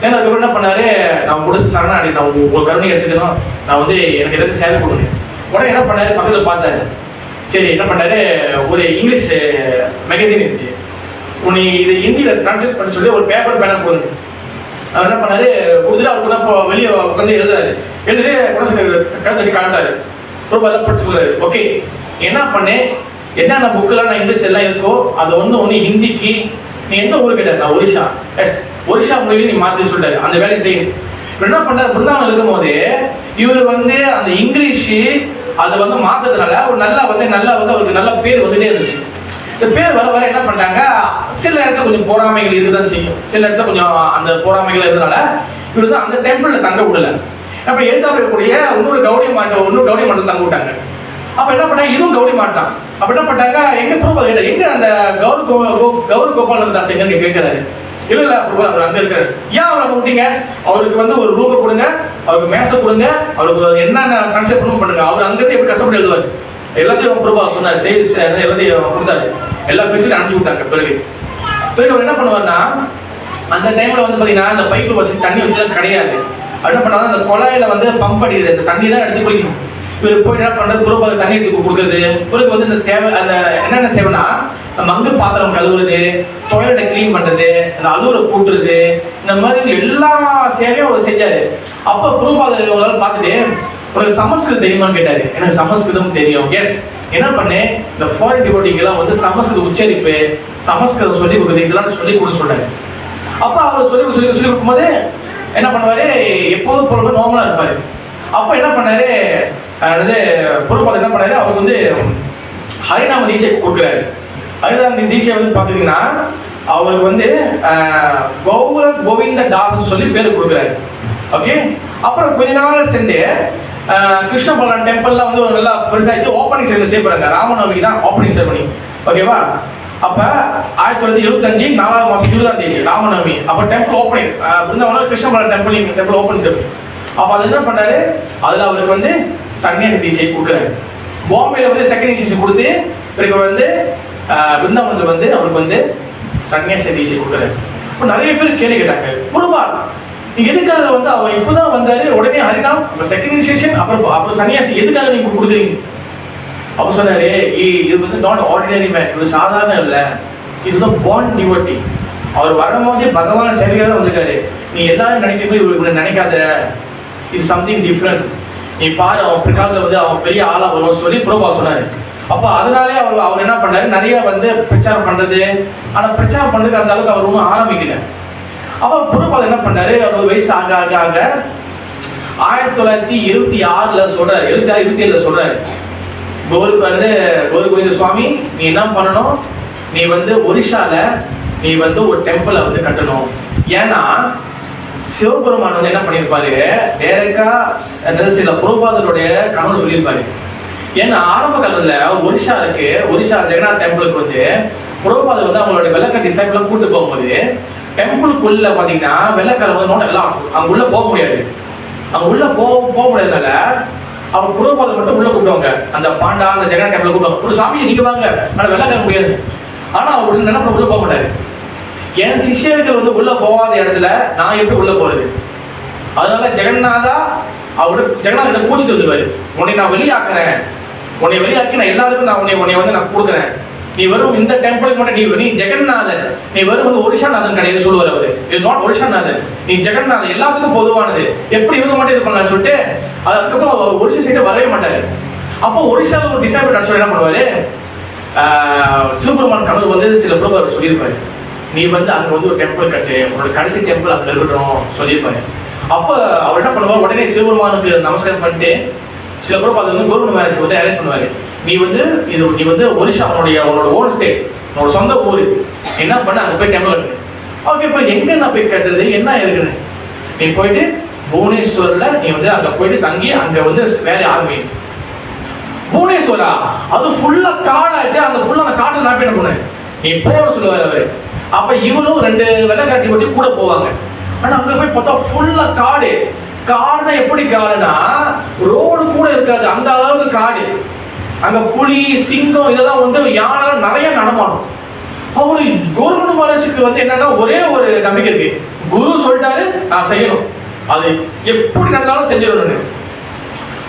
ஏன்னா அதுக்கப்புறம் என்ன பண்ணாரு, நான் முடிச்சு சரணாடி, நான் உங்க கருணை எடுத்துக்கணும், நான் வந்து எனக்கு எதாவது சேவை கொடுங்க. உடனே என்ன பண்ணாரு, பக்கத்தில் பார்த்தாரு. சரி என்ன பண்ணாரு, ஒரு இங்கிலீஷ் மேகசின் இருந்துச்சு, உன்னை இது ஹிந்தியில் டிரான்ஸ்லேட் பண்ண சொல்லி ஒரு பேப்பர் பேனா போடுங்க. அவர் என்ன பண்ணாரு, கொடுத்துட்டு அவருக்கு தான் இப்போ வெளியே உட்காந்து எழுதுறாரு. எழுதுட்டு கருத்தடி காட்டாரு, ரொம்ப எல்லாம் படிச்சு சொல்றாரு. ஓகே என்ன பண்ணு, என்னென்ன புக்கெல்லாம் நான் இங்கிலீஷ் எல்லாம் இருக்கோ அதை ஒன்று ஹிந்திக்கு, நீ எந்த ஊருக்கு கேட்டார், நான் ஒரிஷா. எஸ், ஒரிஷா மொழியை நீ மாற்றி சொல்லிட்டாரு, அந்த வேலையை செய்யணும். இப்போ என்ன பண்ணார், பிருந்தாவனம் இருக்கும் போது இவர் வந்து அந்த இங்கிலீஷு அதை வந்து மாற்றதுனால ஒரு நல்லா வந்து அவருக்கு நல்ல பேர் வந்துட்டே இருந்துச்சு. இந்த பேர் வர வர என்ன பண்ணிட்டாங்க, சில இடத்துல கொஞ்சம் போராமைகள் இருக்குதான் செய்யும், சில இடத்துல கொஞ்சம் அந்த போராமைகள் இருந்ததுனால இவர் வந்து அந்த டெம்பிளில் தங்க விடல. அப்போ எழுதாக்கூடிய இன்னொரு கௌடி மாட்டம் தங்க விட்டாங்க. அப்போ என்ன பண்ணாங்க, இதுவும் கௌடி மாட்டான். அப்போ என்ன பண்ணாங்க, எங்க ப்ரூஃப் எங்க அந்த கௌரி கோபாலதாஸ் எங்க கேட்கிறாரு. இல்ல அவர் அங்க இருக்காரு. ஏன் அவரை விட்டீங்க, அவருக்கு வந்து ஒரு ரூமை கொடுங்க, அவருக்கு மேசை கொடுங்க, அவருக்கு என்னென்ன கன்செப்ட் பண்ணுங்க, அவர் அங்கிருந்து எப்படி கஷ்டப்பட்டு எழுதுவார். எல்லாத்தையும் பிரபா சொன்னார், சேல்ஸ் எல்லாத்தையும் கொடுத்தாரு, எல்லா பேசிட்டு அனுப்பிச்சு விட்டாங்க. பிறகு அவர் என்ன பண்ணுவார்னா, அந்த டைம்ல வந்து பாத்தீங்கன்னா அந்த பைப்பு வசதி, தண்ணி வசதி கிடையாது. என்ன பண்ணாங்க, அந்த குழாயில வந்து பம்ப் அடிக்கிறது, அந்த தண்ணி தான் எடுத்து குடிக்கணும். இவர் போய் என்ன பண்றது, குரூப்பாக தண்ணி எடுத்து கொடுக்குறது. பிறகு வந்து இந்த தேவை அந்த என்னென்ன சேவைனா, மங்கு பாத்திரம் கழுவுறது, டொய்லெட்டை கிளீன் பண்றது, அந்த அலுவலை கூட்டுறது, இந்த மாதிரி எல்லா சேவையும் அவர் செஞ்சாரு. அப்போ குரூப்பாக உங்களால் பார்த்துட்டு, உனக்கு சமஸ்கிருதம் தெரியுமான்னு கேட்டாரு. எனக்கு சமஸ்கிருதம் தெரியும். எஸ், என்ன பண்ணேன், இந்த ஃபாரின் டிவோட்டிங்கெல்லாம் வந்து சமஸ்கிருத உச்சரிப்பு, சமஸ்கிருதம் சொல்லி கொடுக்குறது, இதெல்லாம் சொல்லி கொடுக்க சொன்னாரு. அப்போ அவர் சொல்லி கொடுக்கும்போது என்ன பண்ணுவாரு, எப்போதும் போல நார்மலா இருப்பாரு. அப்போ என்ன பண்ணாரு, பொறுப்பாளர் என்ன பண்ணாரு, அவருக்கு வந்து ஹரிநாம தீட்சை கொடுக்குறாரு. ஹரிநாம தீட்சை வந்து பார்த்தீங்கன்னா அவருக்கு வந்து கோவிந்த தாஸ் சொல்லி பேர் கொடுக்குறாரு. ஓகே, அப்புறம் கொஞ்ச நாள் சென்று கிருஷ்ண பகவான் டெம்பிள்லாம் வந்து நல்லா பெருசாச்சு, ஓப்பனிங் செரமனி செய்யப்படுறாங்க. ராமநவமிக்கு தான் ஓப்பனிங் செரமனி. ஓகேவா, அப்போ 1975 4ஆம் மாதம் 20ஆம் தேதி ராமநவமி. அப்போ டெம்பிள் ஓப்பனிங், பிருந்தாவனம் கிருஷ்ண பகவான் டெம்பிள் ஓப்பனிங் செரமனி. அப்போ அது என்ன பண்ணாரு, அதில் அவருக்கு வந்து சன்னியாச தீட்சை கொடுக்குறாரு. பாம்பேல வந்து செகண்ட் இனிஷியேஷன் கொடுத்து பிறகு வந்து பிருந்தாவனத்தில் வந்து அவருக்கு வந்து சன்னியாச தீட்சை கொடுக்குறாரு. இப்போ நிறைய பேர் கேள்வி கேட்டாங்க, குருபா நீங்க எதுக்காக வந்து அவன் இப்போதான் வந்தாரு, உடனே ஹரிநாம், செகண்ட் இனிஷியேஷன், அப்புறம் சன்னியாசி எதுக்காக நீங்க கொடுக்குறீங்க? அப்போ சொன்னாரு, இது வந்து நாட் ஆர்டினரி மேன், இது சாதாரண இல்லை, இது வந்து பார்ன் டிவோட்டி. அவர் வரும்போதே பகவான் சேவையாக தான் வந்திருக்காரு. நீ எல்லாரும் நினைக்கும் இவருக்கு நினைக்காத, இது சம்திங் டிஃப்ரெண்ட். நீ பாரு, அவன் பிற்காலத்தில் வந்து அவன் பெரிய ஆளா வரும் சொல்லி பிரபா சொன்னாரு. அப்போ அதனாலே அவர் என்ன பண்ணாரு, நிறைய வந்து பிரச்சாரம் பண்றது, ஆனா பிரச்சாரம் பண்றதுக்கு அந்த அளவுக்கு அவர் ஒன்றும் ஆரம்பிக்கல. அப்போ பிரபா என்ன பண்ணாரு, அவர் வயசு ஆக ஆக ஆக 1926 சொல்றாரு, 27 சொல்றாரு, கௌரி கோவிந்த சுவாமி நீ என்ன பண்ணணும், நீ வந்து ஒரிஷால நீ வந்து ஒரு டெம்பிளை வந்து கட்டணும். ஏன்னா சிவபெருமான் வந்து என்ன பண்ணியிருப்பாரு, டைரக்டா சில புரோபாதருடைய கணவர் சொல்லியிருப்பாரு. ஏன்னா ஆரம்ப காலத்துல ஒரிஷா இருக்கு, ஒரிஷா ஜெகநாத் டெம்பிளுக்கு வந்து புரோபாதர் வந்து அவங்களுடைய வெள்ளக்கார டிசைபிள கூட்டு போகும்போது டெம்பிளுக்குள்ள பாத்தீங்கன்னா வெள்ளக்கார வந்து நோட் எல்லாம் அங்க உள்ள போக முடியாது. அங்க உள்ள போக முடியாதனால அவங்க புரோபாதர் மட்டும் உள்ள கூப்பிடுவாங்க. அந்த பாண்டா அந்த ஜெகநாத் டெம்பிள் கூப்பிடுவாங்க, ஒரு சாமியை நீங்க வாங்க, ஆனா வெள்ளக்கார முடியாது. ஆனா அவர் நினைப்ப உள்ள போக மாட்டாரு. என் சிஷியர்கள் வந்து உள்ள போகாத இடத்துல நான் எப்படி உள்ள போறது? அதனால ஜெகநாதா ஜெகநாத கூச்சிட்டு வந்துருவாரு, உன்னை நான் வெளியாக்குறேன், உன்னை வெளியாக்கி நான் எல்லாருக்கும் நான் உன்னை வந்து நான் கொடுக்குறேன், நீ வரும் இந்த டெம்பிளுக்கு மட்டும் நீ ஜெகநாதன், நீ வரும் வந்து ஒரிஷாநாதன் கிடையாது சொல்லுவார் அவரு. இது நாட் ஒரிஷாநாதன், நீ ஜெகநாதன், எல்லாத்துக்கும் பொதுவானது, எப்படி இவங்க மட்டும் இது பண்ணலாம்னு சொல்லிட்டு அதுக்கப்புறம் ஒரிஷா சைடு வரவே மாட்டாரு. அப்போ ஒரிஷாவில் ஒரு டிசைபிள் சொல்லி என்ன பண்ணுவாரு, சிவபெருமான் கனவு வந்து சில பிரபு சொல்லியிருப்பாரு, நீ வந்து அங்க வந்து ஒரு டெம்பிள் கட்டு, உன்னோட கடைசி டெம்பிள் அங்க இருக்கட்டும் சொல்லியிருப்பாரு. அப்போ அவர் என்ன பண்ணுவார், உடனே சிவபெருமானுக்கு நமஸ்காரம் பண்ணிட்டு சில பிரபு அது வந்து கவர்மெண்ட் மேரேஜ் வந்து அரேஞ்ச் பண்ணுவாரு. நீ வந்து ஒரிஷா உன்னோட ஓன் ஸ்டேட், உன்னோட சொந்த ஊர், என்ன பண்ண அங்க போய் டெம்பிள் கட்டு. ஓகே, இப்போ எங்க நான் போய் கட்டுறது, என்ன இருக்குன்னு நீ போயிட்டு புவனேஸ்வரில் நீ வந்து அங்க போயிட்டு தங்கி அங்க வந்து வேலையை ஆரம்பி. புவனேஸ்வரா அது ஃபுல்லா காடாச்சு, அந்த ஃபுல்லா அந்த காட்டில் நான் போய் என்ன பண்ணேன், நீ போக சொல்லுவார் அவரு. அப்ப இவரும் 2 வெள்ளைக்காட்டி மட்டும் கூட போவாங்க. ஆனா அங்க போய் பார்த்தா ஃபுல்லா காடு, காடுனா எப்படி காடுனா ரோடு கூட இருக்காது, அந்த அளவுக்கு காடு. அங்க புலி, சிங்கம் இதெல்லாம் வந்து யானை நிறைய நடமாடும். அவரு கோர்குண மகாராஜுக்கு வந்து என்னன்னா ஒரே ஒரு நம்பிக்கை இருக்கு, குரு சொல்லிட்டாரு நான் செய்யணும், அது எப்படி நடந்தாலும் செஞ்சிடணும்னு.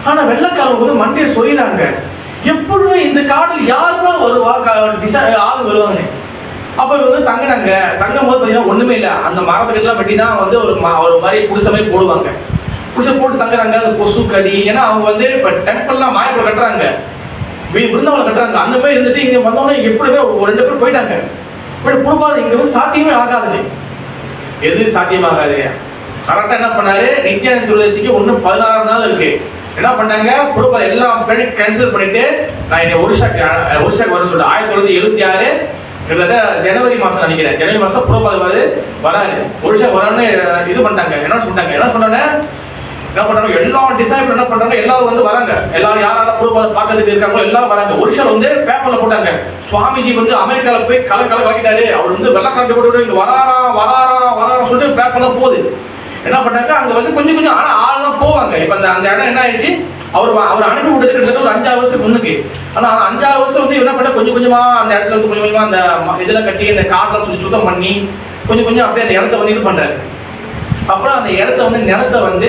ஆனா வெள்ளக்காரங்க வந்து மண்டையை சொல்லிடுறாங்க, எப்படி இந்த காட்டில் யாருதான் வருவா, ஆள் வருவாங்க. அப்ப வந்து தங்கினாங்க. தங்கும் போது பார்த்தீங்கன்னா ஒண்ணுமே இல்லை, அந்த மரத்துக்கெல்லாம் வெட்டி தான் வந்து ஒரு மாதிரி குடிசை மாதிரி போடுவாங்க. குடிசை போட்டு தங்குறாங்க. அந்த கொசு கடி, ஏன்னா அவங்க வந்து இப்போ டெம்பிள்லாம் மாயப்பட கட்டுறாங்க, பிருந்தாவனம் கட்டுறாங்க. அந்த மாதிரி இருந்துட்டு இங்க வந்தோடனே எப்படி ஒரு 2 பேர் போயிட்டாங்க. பட் புறப்பாது இங்க வந்து சாத்தியமே ஆகாது. எது சாத்தியமாகாது? கரெக்டா என்ன பண்ணாரு, நித்யானந்த துளசிக்கு இன்னும் 16 நாள் இருக்கு. என்ன பண்ணாங்க, புறப்பாது எல்லாம் கேன்சல் பண்ணிட்டு நான் என்னை ஒரிஷாக்கு வர சொல்லிட்டு 1976 கிட்டத்தட்ட ஜனவரி மாசம் நினைக்கிறேன், ஜனவரி மாசம் புறப்பாது வராரு. ஒரிஷா வரான்னு இது பண்ணிட்டாங்க. என்ன சொன்னாங்க என்ன பண்றாங்க, எல்லா டிசைபிள் என்ன பண்றாங்க, எல்லாரும் வந்து வராங்க. எல்லாரும் யாரால புறப்பாது பார்க்கறதுக்கு இருக்காங்களோ எல்லாரும் வராங்க. ஒரிஷால வந்து பேப்பர்ல போட்டாங்க, சுவாமிஜி வந்து அமெரிக்கால போய் கலை வாங்கிட்டாரு, அவர் வந்து வெள்ளக்காரத்தை போட்டு இங்க வராரா சொல்லிட்டு பேப்பர்ல போகுது. என்ன பண்ணாங்க, அங்க வந்து கொஞ்சம் ஆனா ஆள்லாம் போவாங்க. இப்ப அந்த இடம் என்ன ஆயிடுச்சு, அவர் அனுப்பி விட்டது கிட்டத்தட்ட ஒரு 5-6 வருஷத்துக்கு முன்னுக்கு. ஆனா 5-6 வருஷம் வந்து என்ன பண்ண, கொஞ்சமா அந்த இடத்துல வந்து கொஞ்சமா அந்த இதெல்லாம் கட்டி அந்த காட்டெல்லாம் சொல்லி சுத்தம் பண்ணி கொஞ்சம் அப்படியே அந்த இடத்த வந்து இது பண்றாரு. அப்புறம் அந்த இடத்த வந்து நிலத்தை வந்து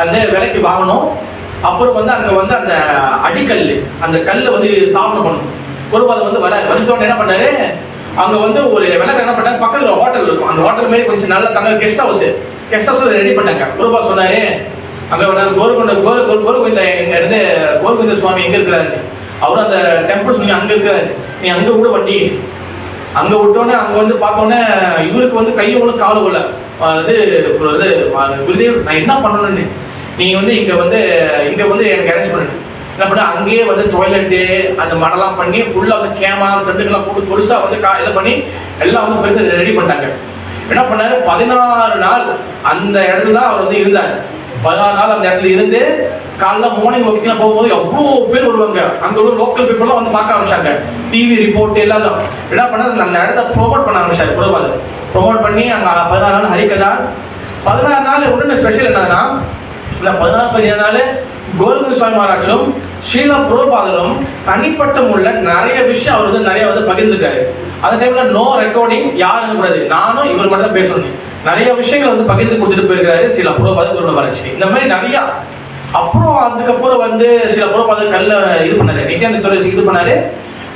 அந்த விலைக்கு வாங்கணும். அப்புறம் வந்து அங்க வந்து அந்த அடிக்கல், அந்த கல்லை வந்து ஸ்தாபனம் பண்ணணும். பொறுப்பாளர் வந்து வந்துட்டோன்னு என்ன பண்ணாரு, அங்க வந்து ஒரு விளக்கு என்ன பண்ணாங்க, பக்கத்துல ஹோட்டல் இருக்கும், அந்த ஹோட்டல் மாதிரி கொஞ்சம் நல்ல தங்க கெஸ்ட் ஹவுஸ் ரெடி பண்ணாங்க. பொறுப்பா சொன்னாரு, அங்க கோரகோவிந்த இங்க இருந்து கோரகோவிந்த சுவாமி எங்க இருக்கிறாரு, அவரும் அந்த டெம்பிள் சொல்லி அங்க இருக்கிறாரு, நீ அங்க கூட வண்டி அங்க விட்டோன்னே அங்க வந்து பார்த்தோன்னே இவருக்கு வந்து கையும் ஒன்று காலும் இல்லை. குருதேவ் நான் என்ன பண்ணணும்னு, நீங்க வந்து இங்க வந்து எனக்கு அரேஞ்ச் பண்ணு. என்ன பண்ண, அங்கேயே வந்து டாய்லெட்டு அந்த மடலாம் பண்ணி ஃபுல்லா வந்து கேமரா தண்டுக்கெல்லாம் போட்டு பெருசா வந்து இதை பண்ணி எல்லாம் வந்து பெருசா ரெடி பண்ணிட்டாங்க. என்ன பண்ணாரு, 16 நாள் அந்த இடத்துல தான் அவர் வந்து இருந்தார். 16 நாள் அந்த இடத்துல இருந்து காலைல மார்னிங் ஒர்க்கிங்லாம் போகும்போது எவ்வளோ பேர் வருவாங்க. அங்கே உள்ள லோக்கல் பீப்புளெலாம் வந்து பார்க்க ஆரம்பிச்சாங்க. டிவி ரிப்போர்ட் எல்லாரும் என்ன பண்ணாரு, அந்த இடத்த ப்ரொமோட் பண்ண ஆரம்பிச்சாரு. ப்ரொமோட் பண்ணி அங்கே 16 நாள் ஹரிக்கதா. 16 நாள் ஒன்று ஸ்பெஷல் என்னன்னா, இந்த 16 நாள் கோரகுண சுவாமி மகாராஜும் ஸ்ரீலா பிரபுபாதரும் தனிப்பட்ட முள்ள நிறைய விஷயம் அவர் வந்து நிறைய வந்து பகிர்ந்துருக்காரு. அந்த டைம்ல நோ ரெக்கார்டிங், யாரும் கூடாது, நானும் இவர் மட்டும் தான் பேசணும். நிறைய விஷயங்கள் வந்து பகிர்ந்து கொடுத்துட்டு போயிருக்காரு ஸ்ரீலா பிரபுபாதர் குருகுண மகாராஜ். இந்த மாதிரி நிறைய. அப்புறம் அதுக்கப்புறம் வந்து சில பிரபுபாதர் கல்ல இது பண்ணாரு, நித்யானந்த துளசி இது பண்ணாரு.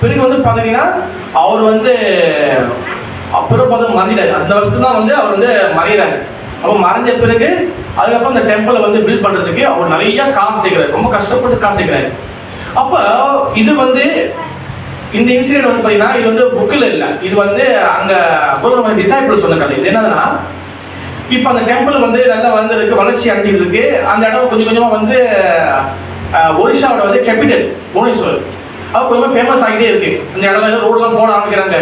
பிறகு வந்து பாத்தீங்கன்னா அவர் வந்து பிரபுபாதம் மறைஞ்சிட்டாரு. அந்த வருஷம் தான் வந்து அவர் வந்து மறைகிறாரு. அப்போ மறைஞ்ச பிறகு அதுக்கப்புறம் இந்த டெம்பிளை வந்து பில்ட் பண்றதுக்கு அவர் நிறைய காசு சேர்க்கிறாரு, ரொம்ப கஷ்டப்பட்டு காசு சேர்க்கிறாரு. அப்ப இது வந்து இந்த இன்சிடென்ட் வந்து பாத்தீங்கன்னா இது வந்து புக்கில் இல்லை, இது வந்து அங்க ஒரு டிசைபிள் சொன்ன கதை. இது என்னதுன்னா, இப்ப அந்த டெம்பிள் வந்து நல்லா வந்திருக்கு, வளர்ச்சி அடைஞ்சிட்டு இருக்கு. அந்த இடம் கொஞ்சமா வந்து ஒரிஷாவோட வந்து கேபிட்டல் புவனேஸ்வர், அது கொஞ்சமா ஃபேமஸ் ஆகிட்டே இருக்கு. அந்த இடத்துல ரோடெல்லாம் போட ஆரம்பிக்கிறாங்க.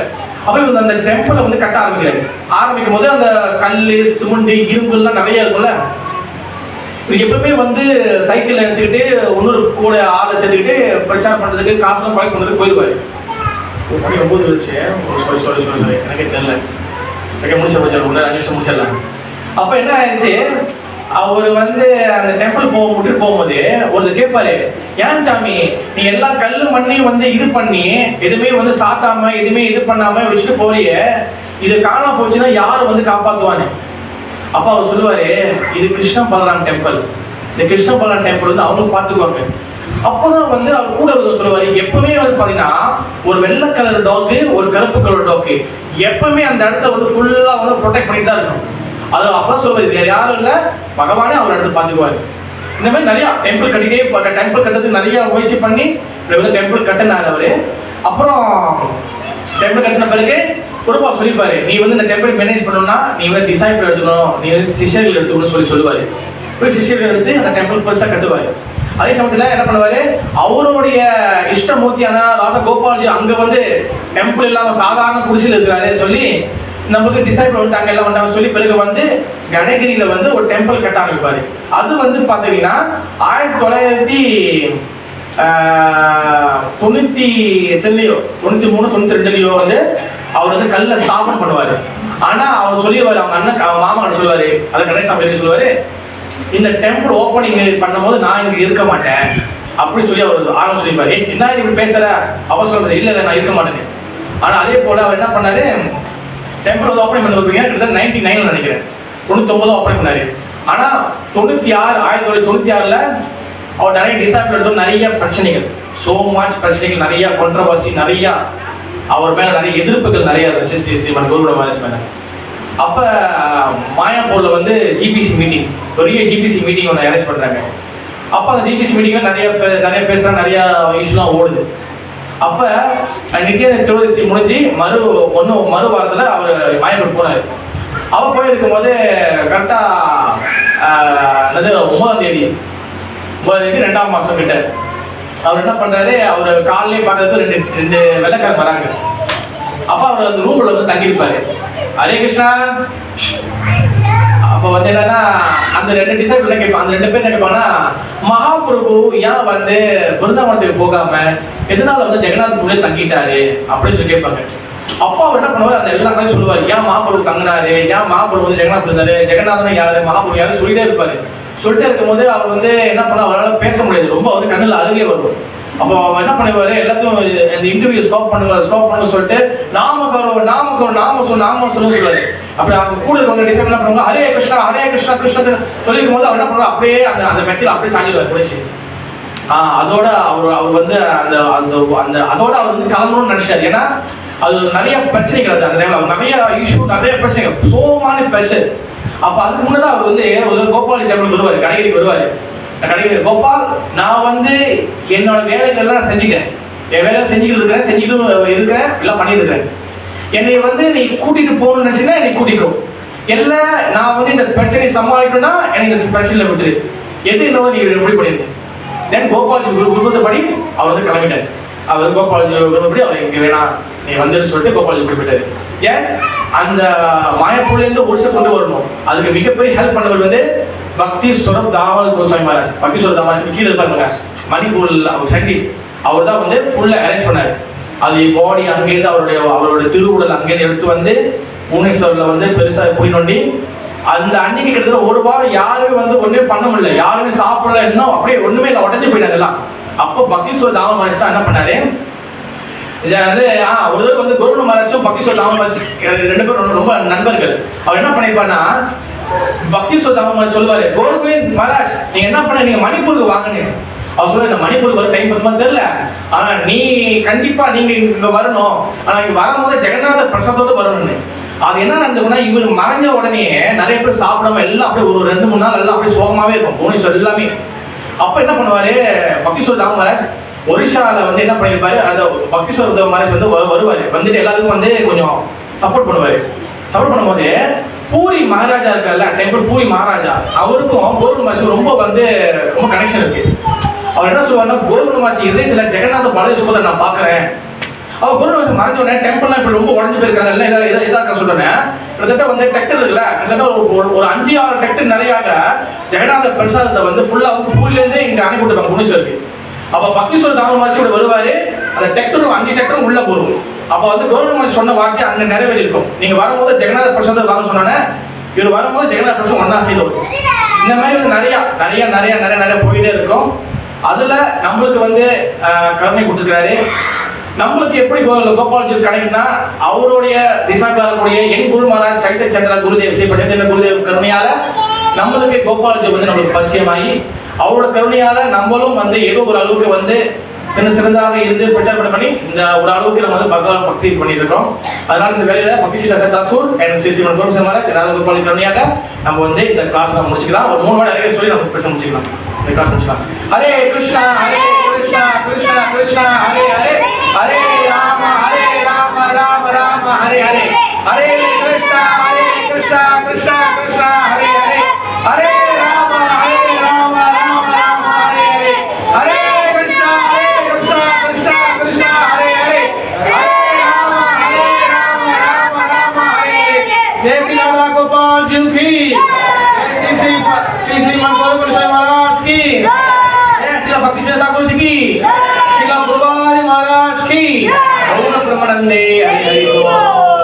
அப்போ அந்த டெம்பிளை வந்து கட்ட ஆரம்பிக்கும் போது அந்த கல், சிமெண்ட், இரும்பு எல்லாம் நிறைய இருக்கும்ல. எப்பவுமே வந்து சைக்கிள் எடுத்துக்கிட்டு இன்னொரு கூட ஆளை சேர்த்துக்கிட்டு பிரச்சாரம் பண்றதுக்கு காசுலாம் கலெக்ட் பண்றதுக்கு போயிடுவாரு. 9 வருஷம் சொல்லி எனக்கே தெரியல, முடிச்சிடலாம் 5 நிமிஷம் முடிச்சிடலாம். அப்ப என்ன ஆயிடுச்சு, அவர் வந்து அந்த டெம்பிள் போகும்போது ஒருத்தர் கேட்பாரு, ஏன் சாமி நீ எல்லா கல்லு மண்ணையும் வந்து இது பண்ணி எதுவுமே வந்து சாத்தாம எதுவுமே இது பண்ணாம வச்சுட்டு போறிய, இது காணாம போச்சுன்னா யாரு வந்து காப்பாத்துவானு? அப்ப அவர் சொல்லுவாரு, இது கிருஷ்ண பலராம் டெம்பிள், இந்த கிருஷ்ண பலராம் டெம்பிள் வந்து அவங்க பார்த்துக்குவாங்க. அப்பதான் வந்து அவர் கூட சொல்லுவாரு, எப்பவுமே வந்து பாத்தீங்கன்னா ஒரு வெள்ளை கலர் டாக்கு, ஒரு கருப்பு கலர் டாக்கு எப்பவுமே அந்த இடத்த வந்து ஃபுல்லா வந்து ப்ரொடெக்ட் பண்ணிட்டு தான் இருக்கும். அது அப்பதான் சொல்லுவாரு, வேற யாரும் இல்ல, பகவானே அவர் இடத்த பார்த்துக்குவாரு. இந்த மாதிரி நிறைய டெம்பிள் கட்டுறதுக்கு நிறைய முயற்சி பண்ணி டெம்பிள் கட்டினாரு அவரு. அப்புறம் டெம்பிள் கட்டின பிறகு குருபா சொல்லிப்பாரு, நீ வந்து இந்த டெம்பிள் மேனேஜ் பண்ணணும்னா நீ வந்து டிசைபிள் எடுத்துக்கணும், நீ வந்து சிஷ்யர்கள் எடுத்துக்கணும்னு சொல்லுவாரு. சிஷ்யர்கள் எடுத்து அந்த டெம்பிள் பெருசா கட்டுவாரு. அதே சமயத்துல என்ன பண்ணுவாரு, அவருடைய இஷ்டமூர்த்தியான ராதா கோபால்ஜி அங்க வந்து டெம்பிள் இல்லாம சாதாரண குடிசையில் இருக்கிறாரு சொல்லி நம்மளுக்கு டிசைபிள் வந்துட்டாங்க எல்லாம் வந்தாங்க சொல்லி பிறகு வந்து கணகிரியில வந்து ஒரு டெம்பிள் கட்ட ஆரம்பிப்பாரு. அது வந்து பாத்தீங்கன்னா 1993-92 வந்து அவர் வந்து கல்ல ஸ்தாபனம் பண்ணுவாரு. ஆனா அவர் சொல்லிடுவாரு, அவங்க அண்ணன் மாமா சொல்லுவாரு, அதை கணேச சொல்லுவாரு, இந்த டெம்பிள் ஓப்பனிங் பண்ணும்போது நான் இங்க இருக்க மாட்டேன் அப்படின்னு சொல்லி அவர் ஆரம்பம் சொல்லிப்பாரு. என்ன இப்படி பேசுற அவசரம் இல்லை இல்லை நான் இருக்க மாட்டேன். ஆனா அதே போல அவர் என்ன பண்ணாரு, டெம்பிள் வந்து ஓப்பனிங் பண்ண கிட்டத்தட்ட 99 நினைக்கிறேன், 99 ஓப்பனிங் பண்ணாரு. ஆனா 1996 அவர் நிறைய டிசாபிள் எடுத்தோம், நிறைய பிரச்சனைகள், சோ மச் பிரச்சனைகள், நிறைய கான்ட்ரோவர்சி, நிறைய அவர் மேல நிறைய எதிர்ப்புகள் நிறைய இருந்துச்சு ஸ்ரீமன் கோகுல மகாராஜ் மேல. அப்ப மாயாப்பூர்ல வந்து ஜிபிசி மீட்டிங், பெரிய ஜிபிசி மீட்டிங் ஒன்று அரேஞ்ச் பண்றாங்க. அப்ப அந்த ஜிபிசி மீட்டிங்ல நிறைய பேசுறாங்க, நிறைய இஷ்யூலாம் ஓடுது. அப்ப நித்திய திருவதி முடிஞ்சு மறு வாரத்துல அவர் மாயாப்பூர் போறாரு. அவர் போயிருக்கும் போது கரெக்டா 9ஆம் தேதி 2ஆம் மாசம் கிட்ட அவர் என்ன பண்றாரு, அவர் காலையிலே பார்க்கறதுக்கு ரெண்டு வெள்ளைக்காரங்க வராங்க. அப்ப அவர் அந்த ரூம்ல வந்து தங்கியிருப்பாரு. ஹரே கிருஷ்ணா. அப்ப வந்து என்னன்னா அந்த 2 டிசைபிள் கேட்பாங்க, அந்த 2 பேர் என்ன கேட்பாங்கன்னா, மகாபிரபு ஏன் வந்து பிருந்தாவனத்துக்கு போகாம எதனால வந்து ஜெகநாத்பூர்ல தங்கிட்டாரு அப்படின்னு சொல்லி கேட்பாங்க. அப்பா அவர் என்ன பண்ணுவார், அந்த எல்லா கதையும் சொல்லுவார். ஏன் மகாபிரபு தங்கினாரு, ஏன் மகாபிரபு வந்து ஜெகநாத் இருந்தாரு, ஜெகநாதன் யாரு, மகாபிரபு யாரு சொல்லிட்டே இருப்பாரு. சொல்லிட்டே இருக்கும்போது அவர் வந்து என்ன பண்ண, அவரால் பேச முடியாது, ரொம்ப வந்து கண்ணில் அழுகே வரும். அப்போ அவர் என்ன பண்ணுவாரு, எல்லாத்தையும் இந்த இன்டர்வியூ ஸ்டாப் பண்ணு சொல்லிட்டு நாம சொல்லுவாரு. அப்படி அவங்க கூட இருக்கவங்க டிசைட் என்ன பண்ணுவாங்க, ஹரே கிருஷ்ணா சொல்லிருக்கும் போது அவர் என்ன பண்ணுவார், அப்படியே அந்த மெத்தியில் அப்படியே சாஞ்சிடுவார் குடிச்சு. அதோட அவர் வந்து அதோட அவர் வந்து கிளம்பணும்னு நினைச்சாரு. ஏன்னா அது நிறைய பிரச்சனைகள், அது அந்த டைம்ல நிறைய இஷ்யூ, நிறைய பிரச்சனைகள், சோமான பிரஷர். அப்ப அதுக்கு முன்னதான் அவர் வந்து ஒரு கோபாலி டெம்பிள் வருவாரு, கடைக்கு வருவாரு. கடைக்கு கோபால், நான் வந்து என்னோட வேலைகள் எல்லாம் செஞ்சுக்கிறேன், என் வேலை செஞ்சுக்கிட்டு இருக்கிறேன், எல்லாம் பண்ணிருக்கிறேன். என்னை வந்து நீ கூட்டிட்டு போகணும்னு நினைச்சீங்கன்னா என்னை கூட்டிக்கும், இல்லை நான் வந்து இந்த பிரச்சனையை சமாளிக்கணும்னா எனக்கு இந்த பிரச்சனையில விட்டுரு, எது என்னவோ நீ எப்படி பண்ணிருக்கேன். தென் கோபால்ஜி குருபத்தப்படி அவர் வந்து கிளம்பிட்டார். அவர் கோபால்ஜி குருபப்படி அவர் இங்கே வேணாம் நீ வந்துன்னு சொல்லிட்டு கோபால்ஜி குறிப்பிட்டாரு. ஏன் அந்த மாயப்பூர்லேருந்து ஒரிசா கொண்டு வரணும், அதுக்கு மிகப்பெரிய ஹெல்ப் பண்ணவர் வந்து பக்தி ஸ்வரூப் தாமல் கோஸ்வாமி மகாராஜ். பக்தி ஸ்வரூப் தாமல் கீழே இருப்பாங்க மணிப்பூரில் சயின்டிஸ்ட், அவர் தான் வந்து ஃபுல்லாக அரேஞ்ச் பண்ணார். அது பாடி அங்கேருந்து அவருடைய திருவுடல் அங்கேருந்து எடுத்து வந்து புவனேஸ்வரில் வந்து பெருசாக போய் நோண்டி அந்த அன்னைக்கு கிட்டத்தட்ட ஒரு வாரம் யாருமே வந்து ஒண்ணுமே பண்ண முடியல, யாருமே சாப்பிடல, இன்னும் அப்படியே ஒண்ணுமே இல்லை, உடஞ்சு போயிட்டாங்க எல்லாம். அப்போ பக்தீஸ்வரர் தாம மகாராஜ் தான் என்ன பண்ணாரு, ஒரு தடவை வந்து கோகுல மகாராஜும் பக்தீஸ்வரர் தாம மகாராஜ் 2 பேரும் ரொம்ப நண்பர்கள். அவர் என்ன பண்ணிருப்பாருன்னா, பக்தீஸ்வரர் தாம மகாராஜ் சொல்லுவாரு, கோகுல் மகாராஜ் நீங்க என்ன பண்ண, நீங்க மணிப்பூருக்கு வாங்கன்னு. அவர் சொல்ல, இந்த மணிப்பூருக்கு வர டைம் பத்துமா தெரியல, ஆனா நீ கண்டிப்பா நீங்க இங்க வரணும், ஆனா இங்க வரும்போது ஜெகநாத பிரசாதோடு வரணும்னு. அது என்ன நடந்ததுன்னா, இவர் மறைஞ்ச உடனே நிறைய பேர் சாப்பிடாம எல்லாம் அப்படியே ஒரு 2-3 நாள் எல்லாம் அப்படியே சோகமாவே இருக்கும் புவனேஸ்வர் எல்லாமே. அப்ப என்ன பண்ணுவாரு, பக்தீஸ்வரர் தாம மகாராஜ் ஒரிஷால வந்து என்ன பண்ணிருப்பாரு, அந்த பக்தீஸ்வரர் மகாராஜ் வந்து வருவாரு, வந்துட்டு எல்லாத்துக்கும் வந்து கொஞ்சம் சப்போர்ட் பண்ணுவாரு. சப்போர்ட் பண்ணும்போது பூரி மகாராஜா இருக்கார்ல, டெம்பிள் பூரி மகாராஜா, அவருக்கும் கோகுல மகாராஜுக்கும் ரொம்ப கனெக்ஷன் இருக்கு. அவர் என்ன சொல்லுவாருன்னா, கோகுல மகாராஜ் இதயத்துல ஜெகநாத பழைய சுபத்தை நான் பாக்குறேன். அவர் கோகுல மகாராஜ் மறைஞ்ச உடனே டெம்பிள்லாம் இப்படி ரொம்ப உடஞ்சு போயிருக்காங்க, இதாக சொல்றேன். கிட்டத்தட்ட வந்து டெக்டர் இருக்குல்ல, கிட்டத்தட்ட ஒரு 5-6 டெக்டர் நிறையாக ஜெகநாத பிரசாதத்தை வந்து ஃபுல்லா வந்து பூரிலேருந்தே இங்க அனுப்பிவிட்டுருக்காங்க புவனேஸ்வருக்கு. அப்ப பக்தீஸ்வரர் தாம மகாராஜ் கூட வருவாரு, அந்த டெக்டரும் 5 டெக்டரும் உள்ள போகும். அப்ப வந்து கோகுல மகாராஜ் சொன்ன வார்த்தை அங்க நிறைவேறி இருக்கும். நீங்க வரும்போது ஜெகநாத பிரசாதம் வாங்க சொன்னோன்னே இவர் வரும்போது ஜெகநாத பிரசாதம் ஒன்னா செய்து. இந்த மாதிரி வந்து நிறைய போயிட்டே இருக்கும். அதுல நம்மளுக்கு வந்து கருணை கொடுத்துருக்காரு. நம்மளுக்கு எப்படி கோபால்ஜி கிடைக்குன்னா, அவருடைய திசாக்காரக்கூடிய என் குரு மகாராஜ் சைத்த சந்திர குருதேவ் விசைப்பட்ட குருதேவ் கருணையால நம்மளுக்கு கோபால்ஜி வந்து நம்மளுக்கு பரிச்சயமாகி, அவரோட கருணையால நம்மளும் வந்து ஏதோ ஒரு அளவுக்கு வந்து சிறந்தாக இருந்து பிரச்சாரம் பண்ணி இந்த ஒரு அளவுக்கு நம்ம வந்து பகவான் பக்தி பண்ணியிருக்கோம். அதனால இந்த வேலையில பக்தி ஸ்ரீ தாக்கூர் அண்ட் ஸ்ரீ ஸ்ரீமன் கோகுல மகாராஜ் கோபாலி கருணையாக நம்ம வந்து இந்த கிளாஸ் நம்ம முடிச்சுக்கலாம். ஒரு 3 வாரம் நிறைய சொல்லி நம்ம பேச முடிச்சுக்கலாம். இந்த கிளாஸ் முடிச்சுக்கலாம். ஹரே கிருஷ்ணா கிருஷ்ணா கிருஷ்ணா ஹரே ஹரே, ஹரே ராம ராம ராம ஹரே ஹரே, ஹரே கிருஷ்ணா கிருஷ்ணா கிருஷ்ணா ஹரே ஹரே, ஹரே ராம ராம ராம ஹரே ஹரே, ஹரே கிருஷ்ணா கிருஷ்ணா ஹரே ஹரே, ஹரே ராம ராம ஹரே ஹரே. जय श्री राधा गोपाल जी की, जय श्री श्रीमन गोकुल महाराज की, जय श्री भक्ति श्री ठाकुर जी की, श्री गुरुवारी महाराज की, ओम ब्रह्मानंदे हरि हरि बोल।